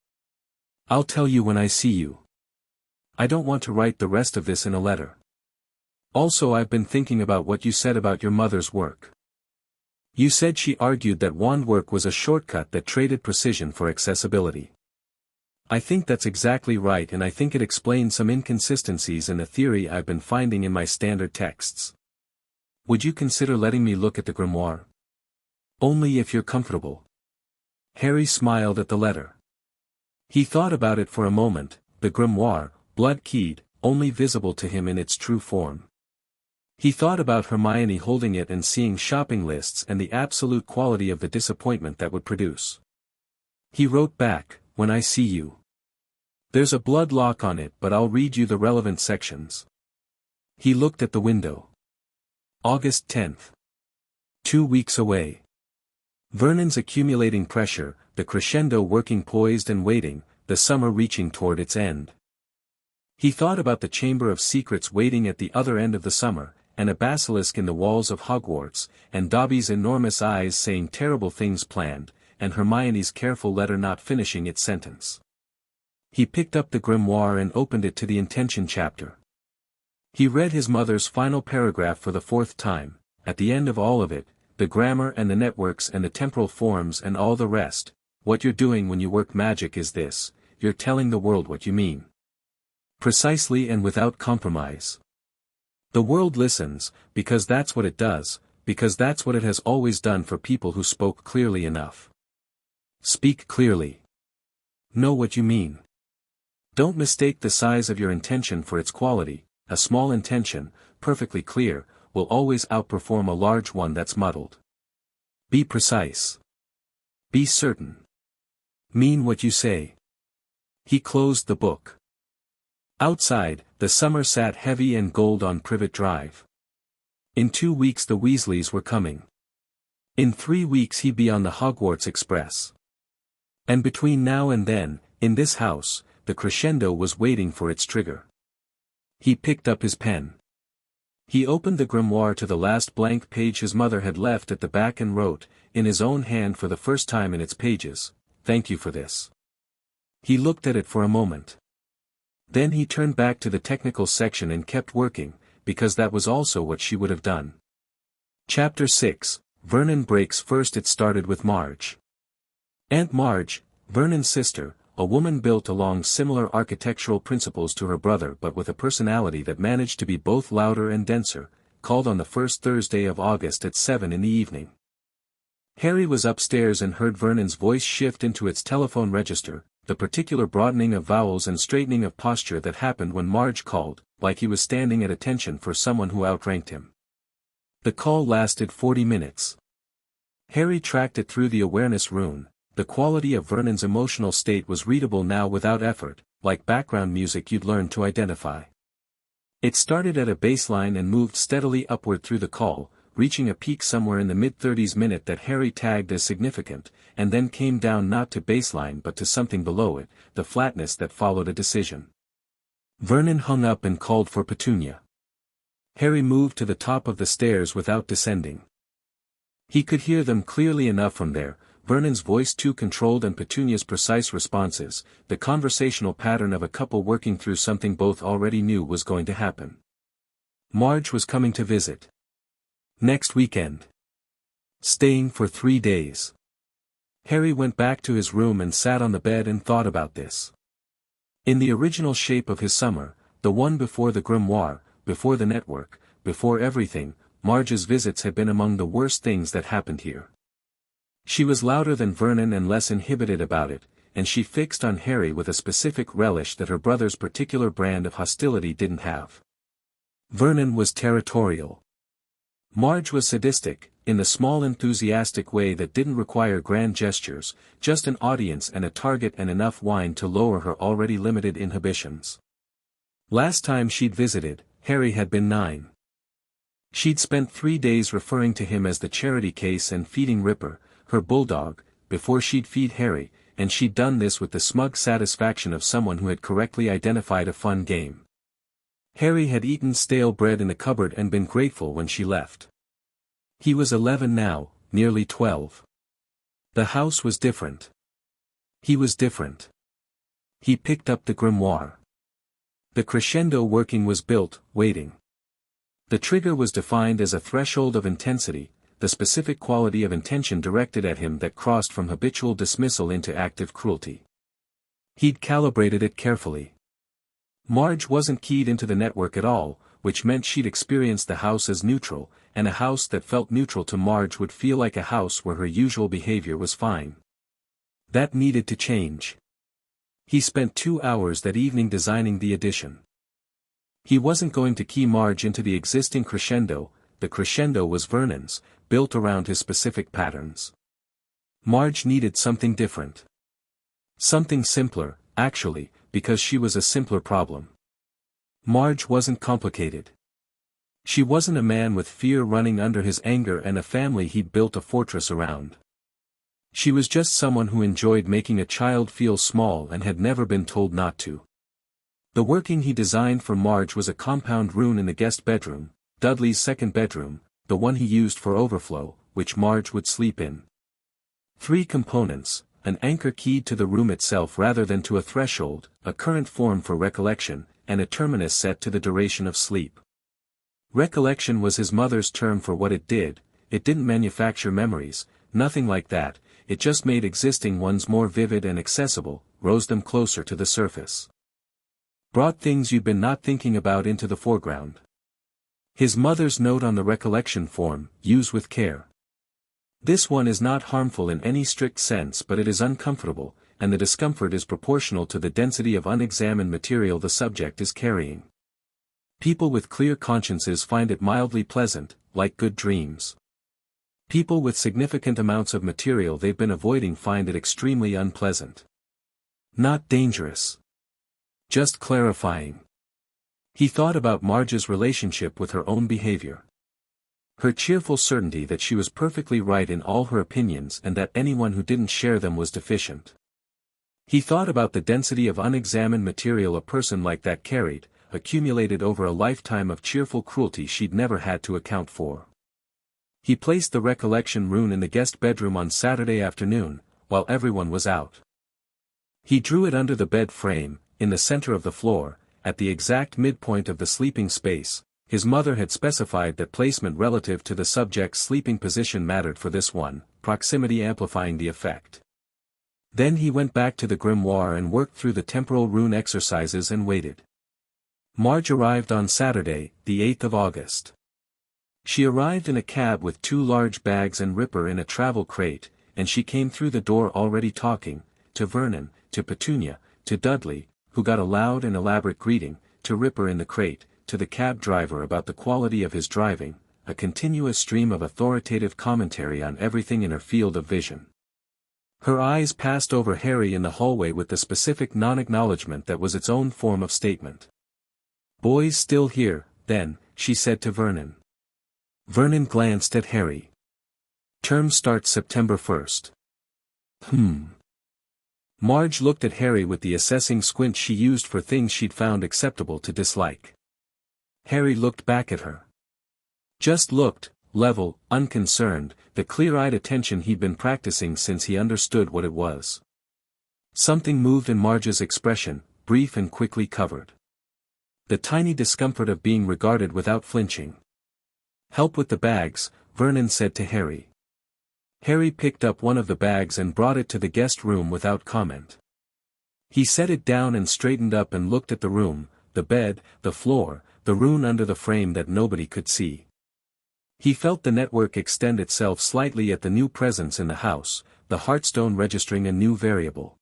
I'll tell you when I see you. I don't want to write the rest of this in a letter. Also, I've been thinking about what you said about your mother's work. You said she argued that wand work was a shortcut that traded precision for accessibility. I think that's exactly right, and I think it explains some inconsistencies in the theory I've been finding in my standard texts. Would you consider letting me look at the grimoire? Only if you're comfortable. Harry smiled at the letter. He thought about it for a moment, the grimoire, blood-keyed, only visible to him in its true form. He thought about Hermione holding it and seeing shopping lists and the absolute quality of the disappointment that would produce. He wrote back, "When I see you. There's a blood lock on it, but I'll read you the relevant sections." He looked at the window. August 10th. 2 weeks away. Vernon's accumulating pressure, the crescendo working poised and waiting, the summer reaching toward its end. He thought about the Chamber of Secrets waiting at the other end of the summer, and a basilisk in the walls of Hogwarts, and Dobby's enormous eyes saying terrible things planned, and Hermione's careful letter not finishing its sentence. He picked up the grimoire and opened it to the intention chapter. He read his mother's final paragraph for the 4th time. At the end of all of it, the grammar and the networks and the temporal forms and all the rest, what you're doing when you work magic is this: you're telling the world what you mean. Precisely and without compromise. The world listens, because that's what it does, because that's what it has always done for people who spoke clearly enough. Speak clearly. Know what you mean. Don't mistake the size of your intention for its quality. A small intention, perfectly clear, will always outperform a large one that's muddled. Be precise. Be certain. Mean what you say. He closed the book. Outside, the summer sat heavy and gold on Privet Drive. In 2 weeks the Weasleys were coming. In 3 weeks he'd be on the Hogwarts Express. And between now and then, in this house, the crescendo was waiting for its trigger. He picked up his pen. He opened the grimoire to the last blank page his mother had left at the back and wrote, in his own hand for the first time in its pages, "Thank you for this." He looked at it for a moment. Then he turned back to the technical section and kept working, because that was also what she would have done. Chapter 6, Vernon Breaks. First it started with Marge. Aunt Marge, Vernon's sister, a woman built along similar architectural principles to her brother but with a personality that managed to be both louder and denser, called on the first Thursday of August at 7 in the evening. Harry was upstairs and heard Vernon's voice shift into its telephone register, the particular broadening of vowels and straightening of posture that happened when Marge called, like he was standing at attention for someone who outranked him. The call lasted 40 minutes. Harry tracked it through the awareness rune. The quality of Vernon's emotional state was readable now without effort, like background music you'd learn to identify. It started at a baseline and moved steadily upward through the call, reaching a peak somewhere in the mid-30s minute that Harry tagged as significant, and then came down not to baseline but to something below it, the flatness that followed a decision. Vernon hung up and called for Petunia. Harry moved to the top of the stairs without descending. He could hear them clearly enough from there, Vernon's voice too controlled and Petunia's precise responses, the conversational pattern of a couple working through something both already knew was going to happen. Marge was coming to visit. Next weekend. Staying for 3 days. Harry went back to his room and sat on the bed and thought about this. In the original shape of his summer, the one before the grimoire, before the network, before everything, Marge's visits had been among the worst things that happened here. She was louder than Vernon and less inhibited about it, and she fixed on Harry with a specific relish that her brother's particular brand of hostility didn't have. Vernon was territorial. Marge was sadistic, in the small enthusiastic way that didn't require grand gestures, just an audience and a target and enough wine to lower her already limited inhibitions. Last time she'd visited, Harry had been 9. She'd spent 3 days referring to him as the charity case and feeding Ripper, her bulldog, before she'd feed Harry, and she'd done this with the smug satisfaction of someone who had correctly identified a fun game. Harry had eaten stale bread in the cupboard and been grateful when she left. He was 11 now, nearly 12. The house was different. He was different. He picked up the grimoire. The crescendo working was built, waiting. The trigger was defined as a threshold of intensity, the specific quality of intention directed at him that crossed from habitual dismissal into active cruelty. He'd calibrated it carefully. Marge wasn't keyed into the network at all, which meant she'd experience the house as neutral, and a house that felt neutral to Marge would feel like a house where her usual behavior was fine. That needed to change. He spent 2 hours that evening designing the addition. He wasn't going to key Marge into the existing crescendo, the crescendo was Vernon's, built around his specific patterns. Marge needed something different. Something simpler, actually, because she was a simpler problem. Marge wasn't complicated. She wasn't a man with fear running under his anger and a family he'd built a fortress around. She was just someone who enjoyed making a child feel small and had never been told not to. The working he designed for Marge was a compound rune in the guest bedroom, Dudley's second bedroom, the one he used for overflow, which Marge would sleep in. 3 components, an anchor keyed to the room itself rather than to a threshold, a current form for recollection, and a terminus set to the duration of sleep. Recollection was his mother's term for what it didn't manufacture memories, nothing like that, it just made existing ones more vivid and accessible, rose them closer to the surface. Brought things you'd been not thinking about into the foreground. His mother's note on the recollection form, use with care. This one is not harmful in any strict sense, but it is uncomfortable, and the discomfort is proportional to the density of unexamined material the subject is carrying. People with clear consciences find it mildly pleasant, like good dreams. People with significant amounts of material they've been avoiding find it extremely unpleasant. Not dangerous. Just clarifying. He thought about Marge's relationship with her own behavior. Her cheerful certainty that she was perfectly right in all her opinions and that anyone who didn't share them was deficient. He thought about the density of unexamined material a person like that carried, accumulated over a lifetime of cheerful cruelty she'd never had to account for. He placed the recollection rune in the guest bedroom on Saturday afternoon, while everyone was out. He drew it under the bed frame, in the center of the floor, at the exact midpoint of the sleeping space. His mother had specified that placement relative to the subject's sleeping position mattered for this one, proximity amplifying the effect. Then he went back to the grimoire and worked through the temporal rune exercises and waited. Marge arrived on Saturday, the 8th of August. She arrived in a cab with 2 large bags and Ripper in a travel crate, and she came through the door already talking, to Vernon, to Petunia, to Dudley, who got a loud and elaborate greeting, to Ripper in the crate, to the cab driver about the quality of his driving, a continuous stream of authoritative commentary on everything in her field of vision. Her eyes passed over Harry in the hallway with the specific non-acknowledgement that was its own form of statement. "Boys still here, then," she said to Vernon. Vernon glanced at Harry. "Term starts September 1st. Marge looked at Harry with the assessing squint she used for things she'd found acceptable to dislike. Harry looked back at her. Just looked, level, unconcerned, the clear-eyed attention he'd been practicing since he understood what it was. Something moved in Marge's expression, brief and quickly covered. The tiny discomfort of being regarded without flinching. "Help with the bags," Vernon said to Harry. Harry picked up one of the bags and brought it to the guest room without comment. He set it down and straightened up and looked at the room, the bed, the floor, the rune under the frame that nobody could see. He felt the network extend itself slightly at the new presence in the house, the heartstone registering a new variable.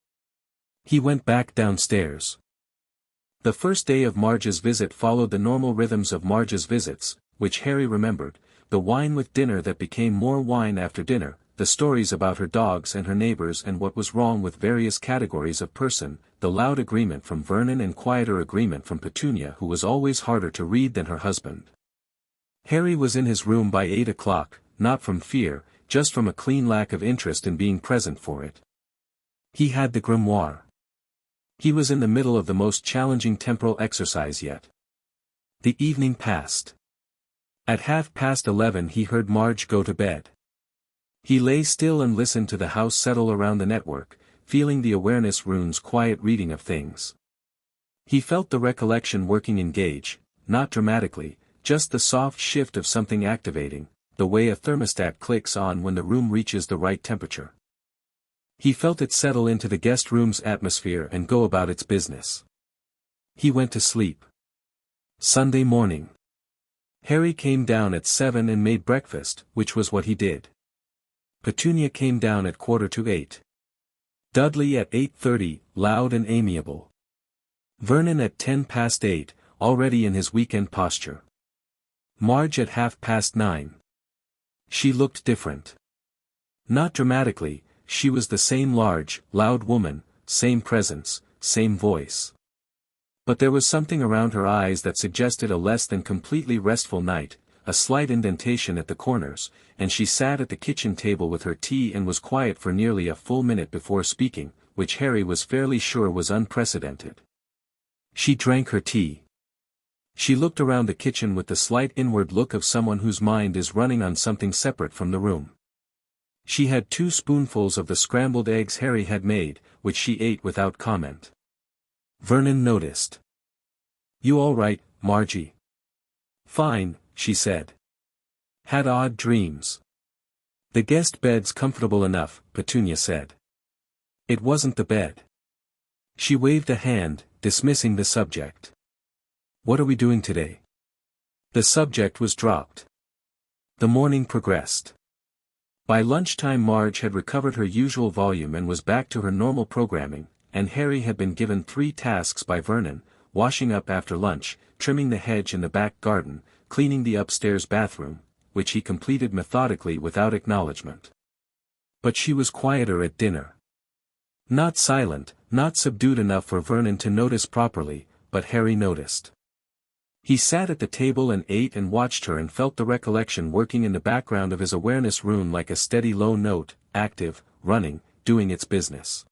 He went back downstairs. The first day of Marge's visit followed the normal rhythms of Marge's visits, which Harry remembered, the wine with dinner that became more wine after dinner, the stories about her dogs and her neighbors and what was wrong with various categories of person, the loud agreement from Vernon and quieter agreement from Petunia, who was always harder to read than her husband. Harry was in his room by 8 o'clock, not from fear, just from a clean lack of interest in being present for it. He had the grimoire. He was in the middle of the most challenging temporal exercise yet. The evening passed. At 11:30 he heard Marge go to bed. He lay still and listened to the house settle around the network, feeling the awareness rune's quiet reading of things. He felt the recollection working in Gage, not dramatically, just the soft shift of something activating, the way a thermostat clicks on when the room reaches the right temperature. He felt it settle into the guest room's atmosphere and go about its business. He went to sleep. Sunday morning. Harry came down at 7 and made breakfast, which was what he did. Petunia came down at 7:45. Dudley at 8:30, loud and amiable. Vernon at 8:10, already in his weekend posture. Marge at 9:30. She looked different. Not dramatically, she was the same large, loud woman, same presence, same voice. But there was something around her eyes that suggested a less than completely restful night, a slight indentation at the corners, and she sat at the kitchen table with her tea and was quiet for nearly a full minute before speaking, which Harry was fairly sure was unprecedented. She drank her tea. She looked around the kitchen with the slight inward look of someone whose mind is running on something separate from the room. She had 2 spoonfuls of the scrambled eggs Harry had made, which she ate without comment. Vernon noticed. "You all right, Margie?" "Fine," she said. "Had odd dreams." "The guest bed's comfortable enough," Petunia said. "It wasn't the bed." She waved a hand, dismissing the subject. "What are we doing today?" The subject was dropped. The morning progressed. By lunchtime Marge had recovered her usual volume and was back to her normal programming, and Harry had been given 3 tasks by Vernon: washing up after lunch, trimming the hedge in the back garden, cleaning the upstairs bathroom, which he completed methodically without acknowledgement. But she was quieter at dinner. Not silent, not subdued enough for Vernon to notice properly, but Harry noticed. He sat at the table and ate and watched her and felt the recollection working in the background of his awareness rune like a steady low note, active, running, doing its business.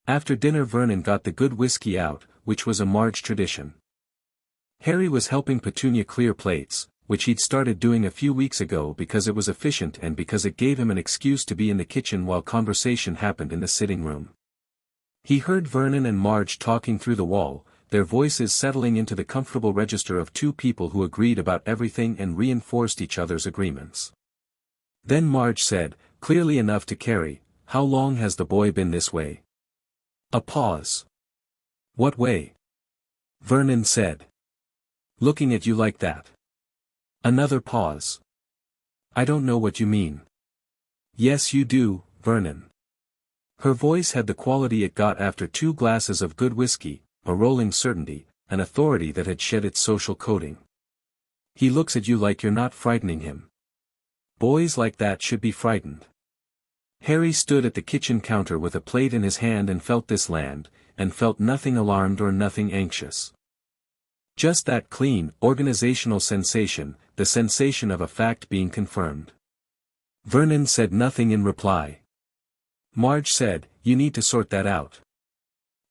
After dinner Vernon got the good whiskey out, which was a Marge tradition. Harry was helping Petunia clear plates, which he'd started doing a few weeks ago because it was efficient and because it gave him an excuse to be in the kitchen while conversation happened in the sitting room. He heard Vernon and Marge talking through the wall, their voices settling into the comfortable register of 2 people who agreed about everything and reinforced each other's agreements. Then Marge said, clearly enough to carry, "How long has the boy been this way?" A pause. "What way?" Vernon said. "Looking at you like that." Another pause. "I don't know what you mean." "Yes you do, Vernon." Her voice had the quality it got after 2 glasses of good whiskey, a rolling certainty, an authority that had shed its social coating. "He looks at you like you're not frightening him. Boys like that should be frightened." Harry stood at the kitchen counter with a plate in his hand and felt this land, and felt nothing alarmed or nothing anxious. Just that clean, organizational sensation, the sensation of a fact being confirmed. Vernon said nothing in reply. Marge said, "You need to sort that out.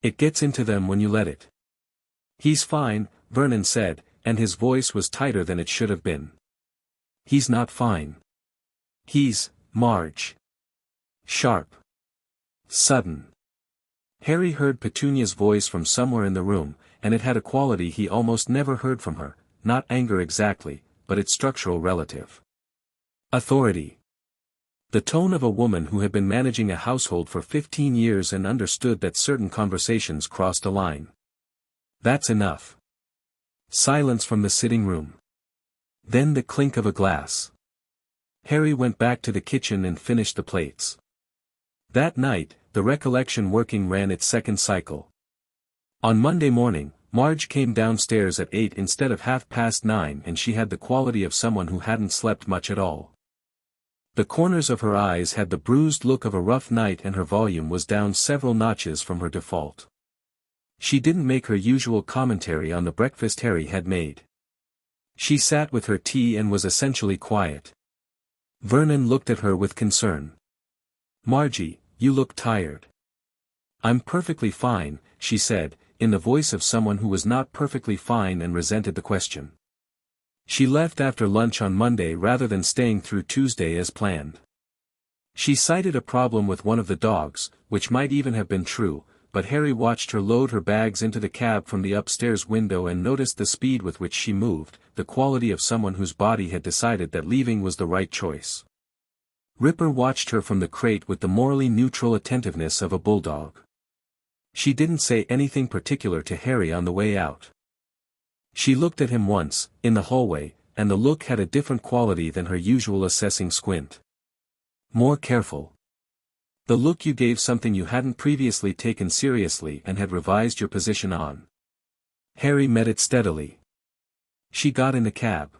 It gets into them when you let it." "He's fine," Vernon said, and his voice was tighter than it should have been. "He's not fine. He's, Marge." Sharp. Sudden. Harry heard Petunia's voice from somewhere in the room, and it had a quality he almost never heard from her, not anger exactly, but its structural relative. Authority. The tone of a woman who had been managing a household for 15 years and understood that certain conversations crossed a line. "That's enough." Silence from the sitting room. Then the clink of a glass. Harry went back to the kitchen and finished the plates. That night, the recollection working ran its second cycle. On Monday morning, Marge came downstairs at 8 instead of 9:30 and she had the quality of someone who hadn't slept much at all. The corners of her eyes had the bruised look of a rough night and her volume was down several notches from her default. She didn't make her usual commentary on the breakfast Harry had made. She sat with her tea and was essentially quiet. Vernon looked at her with concern. "Margie, you look tired." "I'm perfectly fine," she said, in the voice of someone who was not perfectly fine and resented the question. She left after lunch on Monday rather than staying through Tuesday as planned. She cited a problem with one of the dogs, which might even have been true, but Harry watched her load her bags into the cab from the upstairs window and noticed the speed with which she moved, the quality of someone whose body had decided that leaving was the right choice. Ripper watched her from the crate with the morally neutral attentiveness of a bulldog. She didn't say anything particular to Harry on the way out. She looked at him once, in the hallway, and the look had a different quality than her usual assessing squint. More careful. The look you gave something you hadn't previously taken seriously and had revised your position on. Harry met it steadily. She got in the cab.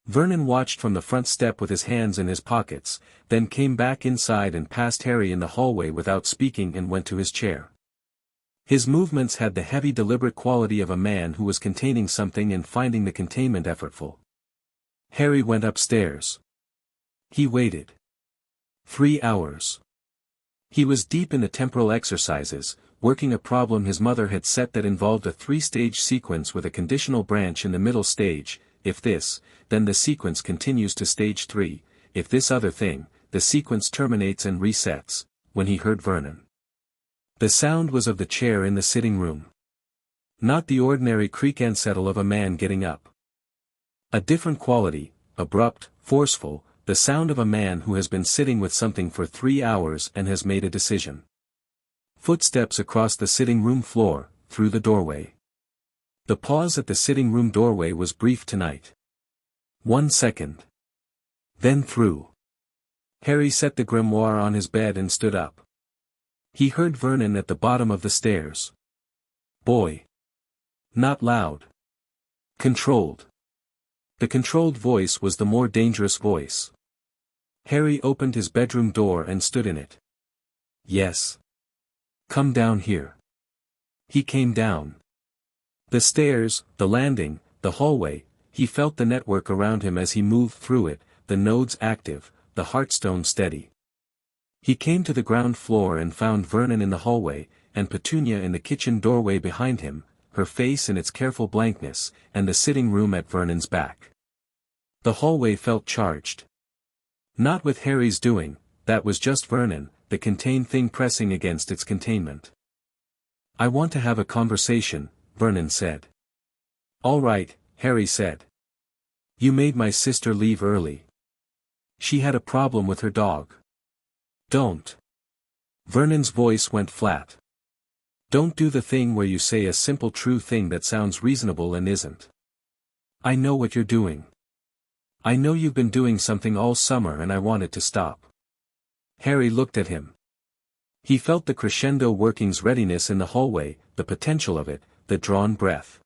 Vernon watched from the front step with his hands in his pockets, then came back inside and passed Harry in the hallway without speaking and went to his chair. His movements had the heavy deliberate quality of a man who was containing something and finding the containment effortful. Harry went upstairs. He waited. 3 hours. He was deep in the temporal exercises, working a problem his mother had set that involved a 3-stage sequence with a conditional branch in the middle stage. If this, then the sequence continues to stage 3, if this other thing, the sequence terminates and resets, when he heard Vernon. The sound was of the chair in the sitting room. Not the ordinary creak and settle of a man getting up. A different quality, abrupt, forceful, the sound of a man who has been sitting with something for 3 hours and has made a decision. Footsteps across the sitting room floor, through the doorway. The pause at the sitting room doorway was brief tonight. 1 second. Then through. Harry set the grimoire on his bed and stood up. He heard Vernon at the bottom of the stairs. Boy. Not loud. Controlled. The controlled voice was the more dangerous voice. Harry opened his bedroom door and stood in it. Yes. Come down here. He came down. The stairs, the landing, the hallway, he felt the network around him as he moved through it, the nodes active, the heartstone steady. He came to the ground floor and found Vernon in the hallway, and Petunia in the kitchen doorway behind him, her face in its careful blankness, and the sitting room at Vernon's back. The hallway felt charged. Not with Harry's doing, that was just Vernon, the contained thing pressing against its containment. I want to have a conversation, Vernon said. All right, Harry said. You made my sister leave early. She had a problem with her dog. Don't. Vernon's voice went flat. Don't do the thing where you say a simple true thing that sounds reasonable and isn't. I know what you're doing. I know you've been doing something all summer and I want it to stop. Harry looked at him. He felt the crescendo workings readiness in the hallway, the potential of it, the drawn breath.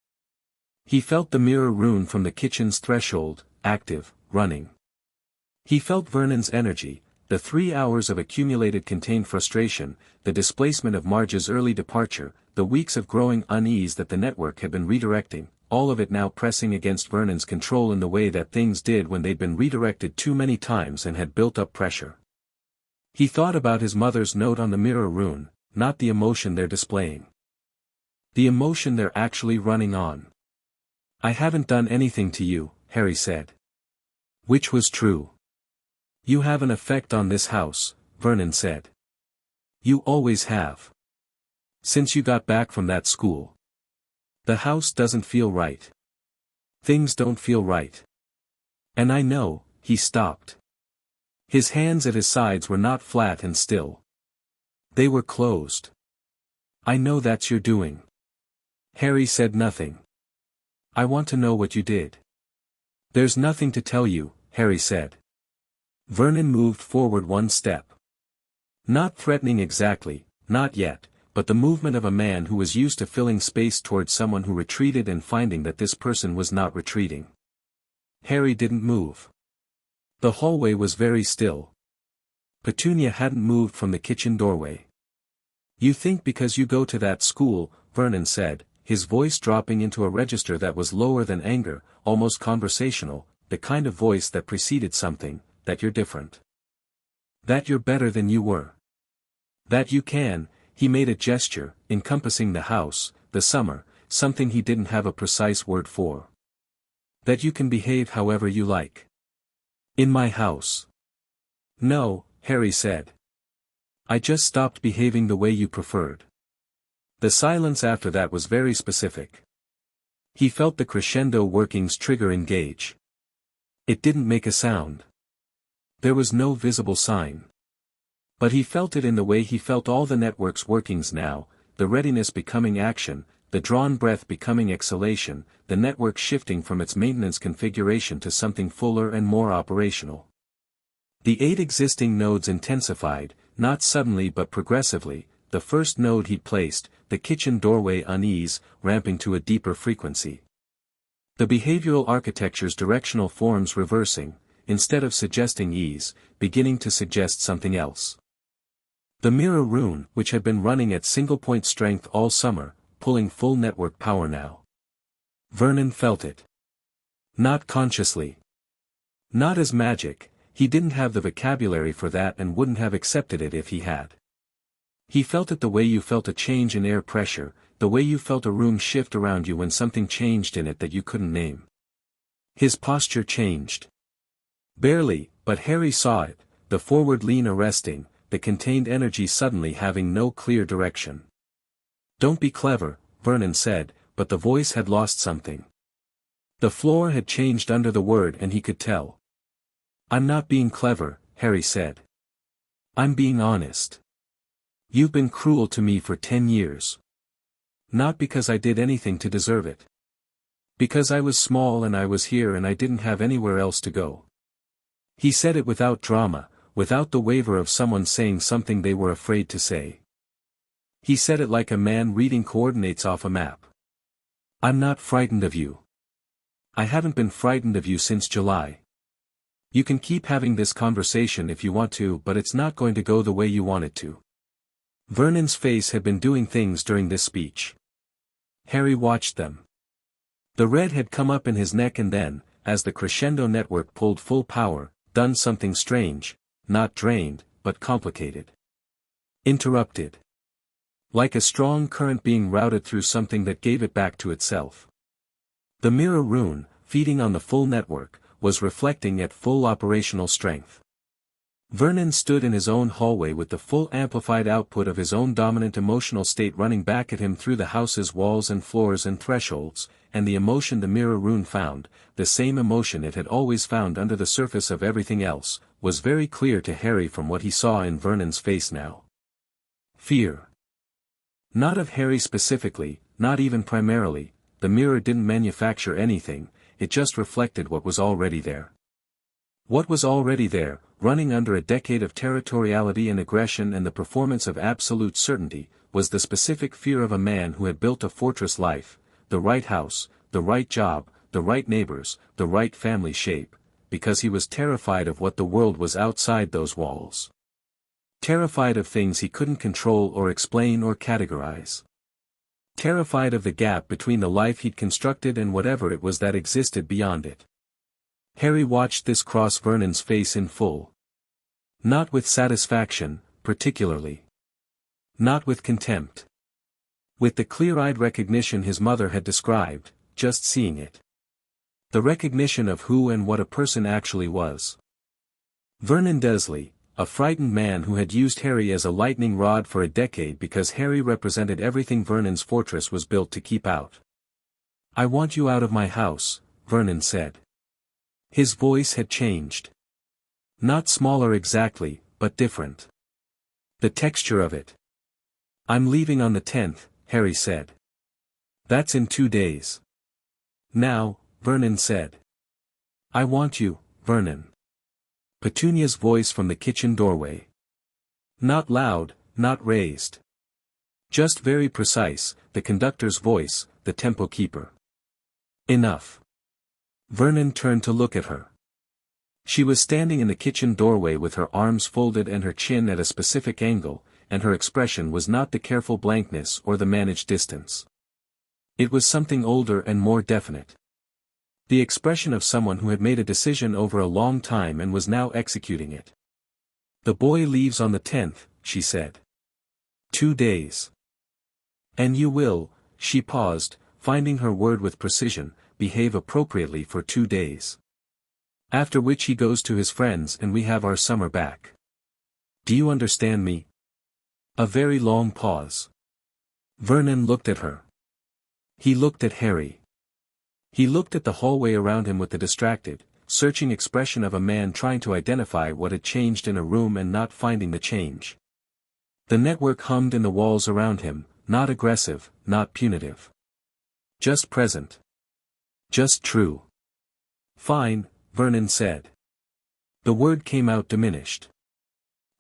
He felt the mirror rune from the kitchen's threshold, active, running. He felt Vernon's energy, the 3 hours of accumulated contained frustration, the displacement of Marge's early departure, the weeks of growing unease that the network had been redirecting, all of it now pressing against Vernon's control in the way that things did when they'd been redirected too many times and had built up pressure. He thought about his mother's note on the mirror rune, not the emotion they're displaying. The emotion they're actually running on. I haven't done anything to you, Harry said. Which was true. You have an effect on this house, Vernon said. You always have. Since you got back from that school. The house doesn't feel right. Things don't feel right. And I know, he stopped. His hands at his sides were not flat and still. They were closed. I know that's your doing. Harry said nothing. I want to know what you did. There's nothing to tell you, Harry said. Vernon moved forward 1 step. Not threatening exactly, not yet, but the movement of a man who was used to filling space towards someone who retreated and finding that this person was not retreating. Harry didn't move. The hallway was very still. Petunia hadn't moved from the kitchen doorway. You think because you go to that school, Vernon said, his voice dropping into a register that was lower than anger, almost conversational, the kind of voice that preceded something, that you're different. That you're better than you were. That you can, he made a gesture, encompassing the house, the summer, something he didn't have a precise word for. That you can behave however you like. In my house. No, Harry said. I just stopped behaving the way you preferred. The silence after that was very specific. He felt the crescendo workings trigger engage. It didn't make a sound. There was no visible sign. But he felt it in the way he felt all the network's workings now, the readiness becoming action, the drawn breath becoming exhalation, the network shifting from its maintenance configuration to something fuller and more operational. The 8 existing nodes intensified, not suddenly but progressively. The first node he placed, the kitchen doorway unease, ramping to a deeper frequency. The behavioral architecture's directional forms reversing, instead of suggesting ease, beginning to suggest something else. The mirror rune, which had been running at single-point strength all summer, pulling full network power now. Vernon felt it. Not consciously. Not as magic, he didn't have the vocabulary for that and wouldn't have accepted it if he had. He felt it the way you felt a change in air pressure, the way you felt a room shift around you when something changed in it that you couldn't name. His posture changed. Barely, but Harry saw it, the forward lean arresting, the contained energy suddenly having no clear direction. "Don't be clever," Vernon said, but the voice had lost something. The floor had changed under the word and he could tell. "I'm not being clever," Harry said. "I'm being honest. You've been cruel to me for 10 years. Not because I did anything to deserve it. Because I was small and I was here and I didn't have anywhere else to go." He said it without drama, without the waver of someone saying something they were afraid to say. He said it like a man reading coordinates off a map. "I'm not frightened of you. I haven't been frightened of you since July. You can keep having this conversation if you want to, but it's not going to go the way you want it to." Vernon's face had been doing things during this speech. Harry watched them. The red had come up in his neck and then, as the crescendo network pulled full power, done something strange, not drained, but complicated. Interrupted. Like a strong current being routed through something that gave it back to itself. The mirror rune, feeding on the full network, was reflecting at full operational strength. Vernon stood in his own hallway with the full amplified output of his own dominant emotional state running back at him through the house's walls and floors and thresholds, and the emotion the mirror rune found, the same emotion it had always found under the surface of everything else, was very clear to Harry from what he saw in Vernon's face now. Fear. Not of Harry specifically, not even primarily, the mirror didn't manufacture anything, it just reflected what was already there. What was already there, running under a decade of territoriality and aggression and the performance of absolute certainty, was the specific fear of a man who had built a fortress life, the right house, the right job, the right neighbors, the right family shape, because he was terrified of what the world was outside those walls. Terrified of things he couldn't control or explain or categorize. Terrified of the gap between the life he'd constructed and whatever it was that existed beyond it. Harry watched this cross Vernon's face in full. Not with satisfaction, particularly. Not with contempt. With the clear-eyed recognition his mother had described, just seeing it. The recognition of who and what a person actually was. Vernon Dursley, a frightened man who had used Harry as a lightning rod for a decade because Harry represented everything Vernon's fortress was built to keep out. "I want you out of my house," Vernon said. His voice had changed. Not smaller exactly, but different. The texture of it. "I'm leaving on the 10th, Harry said. "That's in 2 days. "Now," Vernon said. "I want you, Vernon." Petunia's voice from the kitchen doorway. Not loud, not raised. Just very precise, the conductor's voice, the tempo keeper. "Enough." Vernon turned to look at her. She was standing in the kitchen doorway with her arms folded and her chin at a specific angle, and her expression was not the careful blankness or the managed distance. It was something older and more definite. The expression of someone who had made a decision over a long time and was now executing it. "The boy leaves on the 10th, she said. 2 days. And you will," she paused, finding her word with precision, "behave appropriately for 2 days. After which he goes to his friends and we have our summer back. Do you understand me?" A very long pause. Vernon looked at her. He looked at Harry. He looked at the hallway around him with the distracted, searching expression of a man trying to identify what had changed in a room and not finding the change. The network hummed in the walls around him, not aggressive, not punitive. Just present. Just true. Fine, Vernon said. The word came out diminished.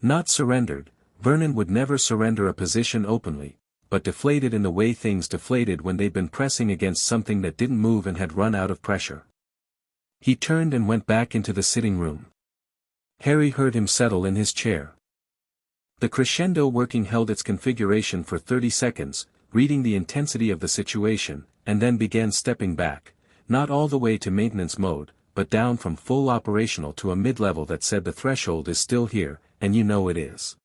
Not surrendered. Vernon would never surrender a position openly, but deflated in the way things deflated when they'd been pressing against something that didn't move and had run out of pressure. He turned and went back into the sitting room. Harry heard him settle in his chair. The crescendo working held its configuration for 30 seconds, reading the intensity of the situation, and then began stepping back, not all the way to maintenance mode, but down from full operational to a mid-level that said the threshold is still here, and you know it is.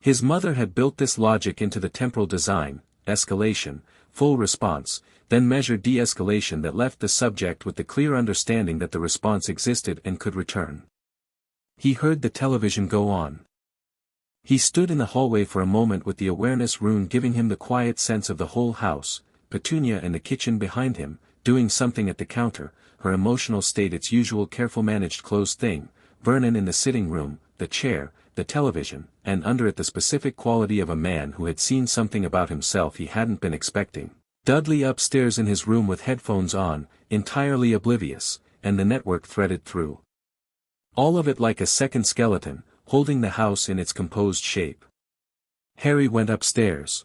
His mother had built this logic into the temporal design, escalation, full response, then measured de-escalation that left the subject with the clear understanding that the response existed and could return. He heard the television go on. He stood in the hallway for a moment with the awareness rune giving him the quiet sense of the whole house, Petunia in the kitchen behind him, doing something at the counter, her emotional state its usual careful managed closed thing, Vernon in the sitting room, the chair, the television, and under it the specific quality of a man who had seen something about himself he hadn't been expecting. Dudley upstairs in his room with headphones on, entirely oblivious, and the network threaded through. All of it like a second skeleton, holding the house in its composed shape. Harry went upstairs.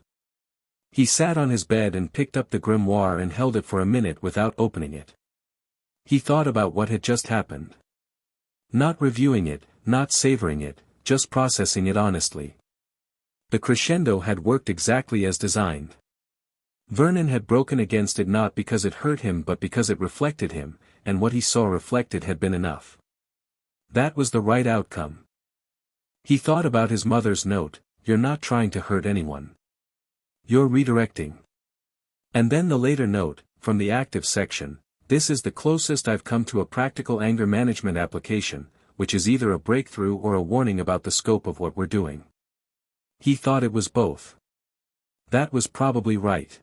He sat on his bed and picked up the grimoire and held it for a minute without opening it. He thought about what had just happened. Not reviewing it, not savoring it, just processing it honestly. The crescendo had worked exactly as designed. Vernon had broken against it not because it hurt him but because it reflected him, and what he saw reflected had been enough. That was the right outcome. He thought about his mother's note, "You're not trying to hurt anyone. You're redirecting." And then the later note, from the active section, "This is the closest I've come to a practical anger management application, which is either a breakthrough or a warning about the scope of what we're doing." He thought it was both. That was probably right.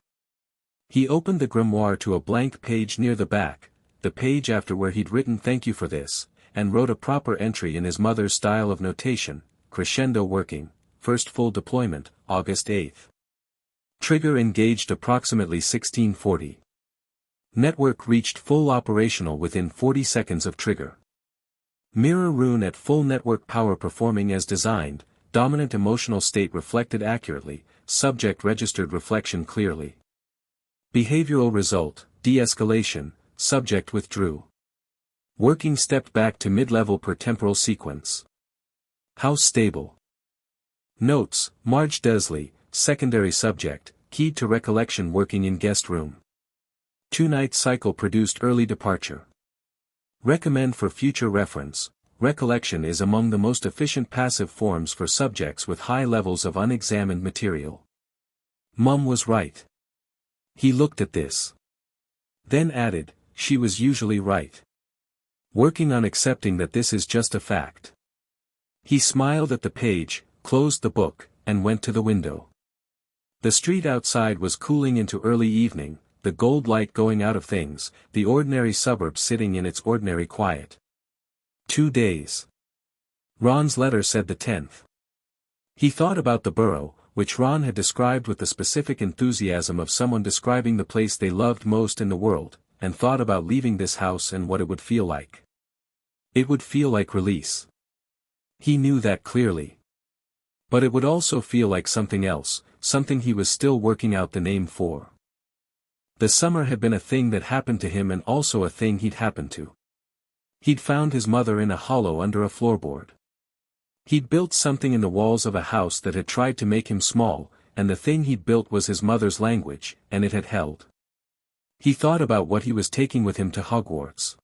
He opened the grimoire to a blank page near the back, the page after where he'd written "Thank you for this," and wrote a proper entry in his mother's style of notation, "Crescendo working, first full deployment, August 8th. Trigger engaged approximately 1640. Network reached full operational within 40 seconds of trigger. Mirror rune at full network power performing as designed, dominant emotional state reflected accurately, subject registered reflection clearly. Behavioral result, de-escalation, subject withdrew. Working stepped back to mid-level per temporal sequence. House stable. Notes, Marge Dursley, secondary subject, keyed to recollection working in guest room. 2-night cycle produced early departure. Recommend for future reference, recollection is among the most efficient passive forms for subjects with high levels of unexamined material. Mum was right. He looked at this. Then added, she was usually right. Working on accepting that this is just a fact. He smiled at the page, closed the book, and went to the window. The street outside was cooling into early evening, the gold light going out of things, the ordinary suburb sitting in its ordinary quiet. 2 days. Ron's letter said the 10th. He thought about the borough, which Ron had described with the specific enthusiasm of someone describing the place they loved most in the world, and thought about leaving this house and what it would feel like. It would feel like release. He knew that clearly. But it would also feel like something else, something he was still working out the name for. The summer had been a thing that happened to him and also a thing he'd happened to. He'd found his mother in a hollow under a floorboard. He'd built something in the walls of a house that had tried to make him small, and the thing he'd built was his mother's language, and it had held. He thought about what he was taking with him to Hogwarts.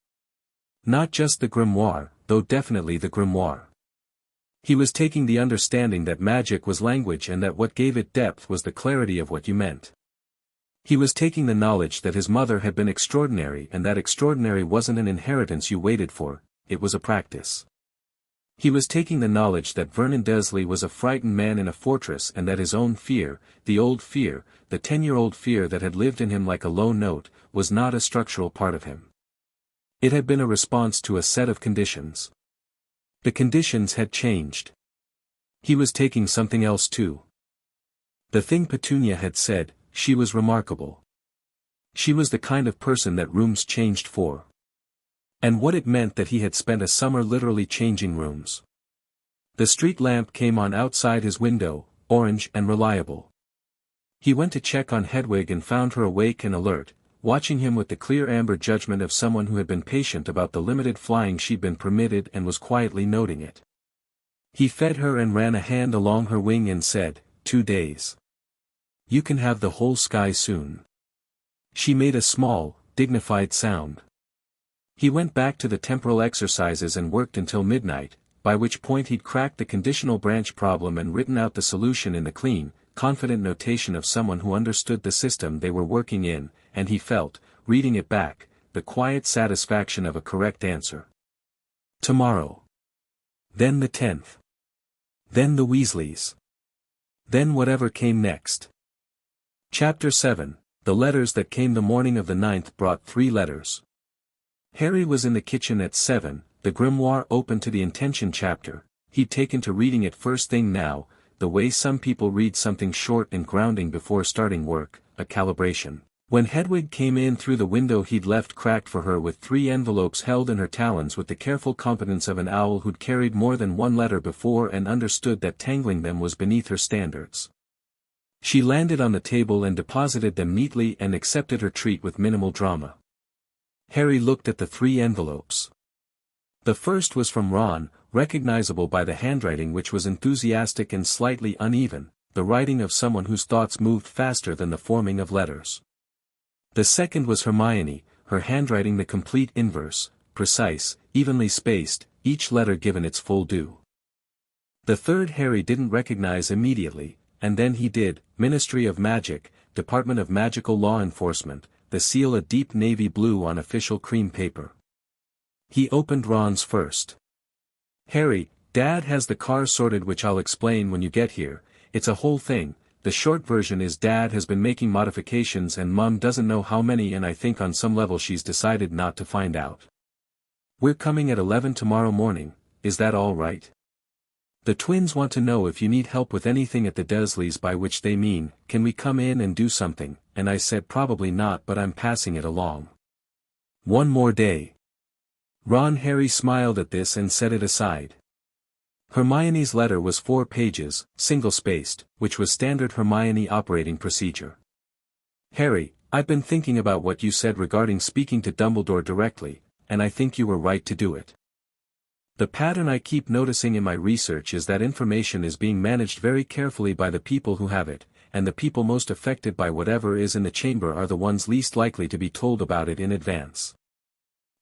Not just the grimoire, though definitely the grimoire. He was taking the understanding that magic was language and that what gave it depth was the clarity of what you meant. He was taking the knowledge that his mother had been extraordinary and that extraordinary wasn't an inheritance you waited for, it was a practice. He was taking the knowledge that Vernon Dursley was a frightened man in a fortress and that his own fear, the old fear, the 10-year-old fear that had lived in him like a low note, was not a structural part of him. It had been a response to a set of conditions. The conditions had changed. He was taking something else too. The thing Petunia had said, she was remarkable. She was the kind of person that rooms changed for. And what it meant that he had spent a summer literally changing rooms. The street lamp came on outside his window, orange and reliable. He went to check on Hedwig and found her awake and alert, watching him with the clear amber judgment of someone who had been patient about the limited flying she'd been permitted and was quietly noting it. He fed her and ran a hand along her wing and said, 2 days. You can have the whole sky soon. She made a small, dignified sound. He went back to the temporal exercises and worked until midnight, by which point he'd cracked the conditional branch problem and written out the solution in the clean, confident notation of someone who understood the system they were working in, and he felt, reading it back, the quiet satisfaction of a correct answer. Tomorrow. Then the 10th. Then the Weasleys. Then whatever came next. Chapter 7, The letters that came the morning of the 9th brought 3 letters. Harry was in the kitchen at 7, the grimoire open to the intention chapter. He'd taken to reading it first thing now, the way some people read something short and grounding before starting work, a calibration. When Hedwig came in through the window he'd left cracked for her with 3 envelopes held in her talons with the careful competence of an owl who'd carried more than one letter before and understood that tangling them was beneath her standards. She landed on the table and deposited them neatly and accepted her treat with minimal drama. Harry looked at the 3 envelopes. The first was from Ron, recognizable by the handwriting which was enthusiastic and slightly uneven, the writing of someone whose thoughts moved faster than the forming of letters. The second was Hermione, her handwriting the complete inverse, precise, evenly spaced, each letter given its full due. The third Harry didn't recognize immediately, and then he did, Ministry of Magic, Department of Magical Law Enforcement, the seal a deep navy blue on official cream paper. He opened Ron's first. Harry, Dad has the car sorted which I'll explain when you get here, it's a whole thing. The short version is Dad has been making modifications and Mum doesn't know how many and I think on some level she's decided not to find out. We're coming at 11 tomorrow morning, is that all right? The twins want to know if you need help with anything at the Dursleys, by which they mean, can we come in and do something, and I said probably not but I'm passing it along. One more day. Harry smiled at this and set it aside. Hermione's letter was 4 pages, single-spaced, which was standard Hermione operating procedure. Harry, I've been thinking about what you said regarding speaking to Dumbledore directly, and I think you were right to do it. The pattern I keep noticing in my research is that information is being managed very carefully by the people who have it, and the people most affected by whatever is in the chamber are the ones least likely to be told about it in advance.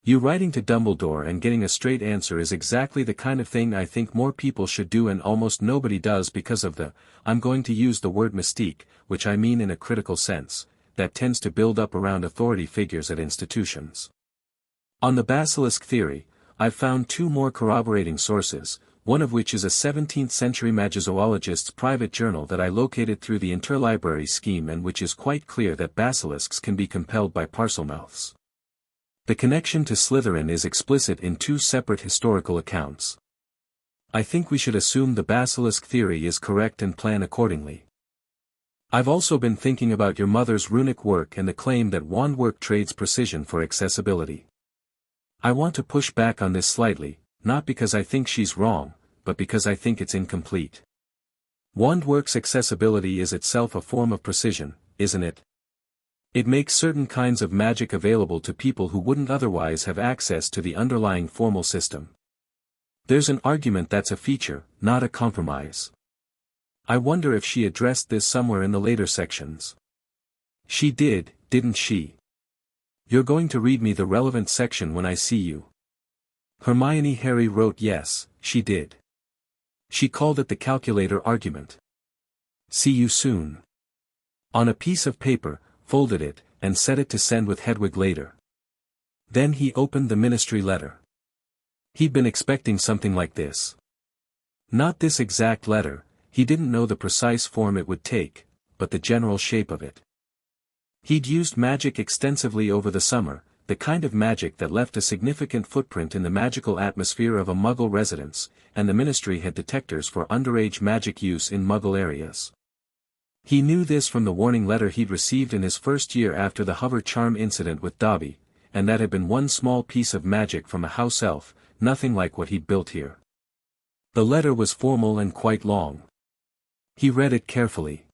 You writing to Dumbledore and getting a straight answer is exactly the kind of thing I think more people should do and almost nobody does because of the, I'm going to use the word mystique, which I mean in a critical sense, that tends to build up around authority figures at institutions. On the basilisk theory, I've found 2 more corroborating sources, one of which is a 17th-century magizoologist's private journal that I located through the interlibrary scheme and which is quite clear that basilisks can be compelled by parselmouths. The connection to Slytherin is explicit in 2 separate historical accounts. I think we should assume the basilisk theory is correct and plan accordingly. I've also been thinking about your mother's runic work and the claim that wand work trades precision for accessibility. I want to push back on this slightly, not because I think she's wrong, but because I think it's incomplete. Wandwork's accessibility is itself a form of precision, isn't it? It makes certain kinds of magic available to people who wouldn't otherwise have access to the underlying formal system. There's an argument that's a feature, not a compromise. I wonder if she addressed this somewhere in the later sections. She did, didn't she? You're going to read me the relevant section when I see you. Hermione Harry wrote yes, she did. She called it the calculator argument. See you soon. On a piece of paper, folded it, and set it to send with Hedwig later. Then he opened the ministry letter. He'd been expecting something like this. Not this exact letter, he didn't know the precise form it would take, but the general shape of it. He'd used magic extensively over the summer, the kind of magic that left a significant footprint in the magical atmosphere of a Muggle residence, and the Ministry had detectors for underage magic use in Muggle areas. He knew this from the warning letter he'd received in his first year after the hover charm incident with Dobby, and that had been one small piece of magic from a house elf, nothing like what he'd built here. The letter was formal and quite long. He read it carefully.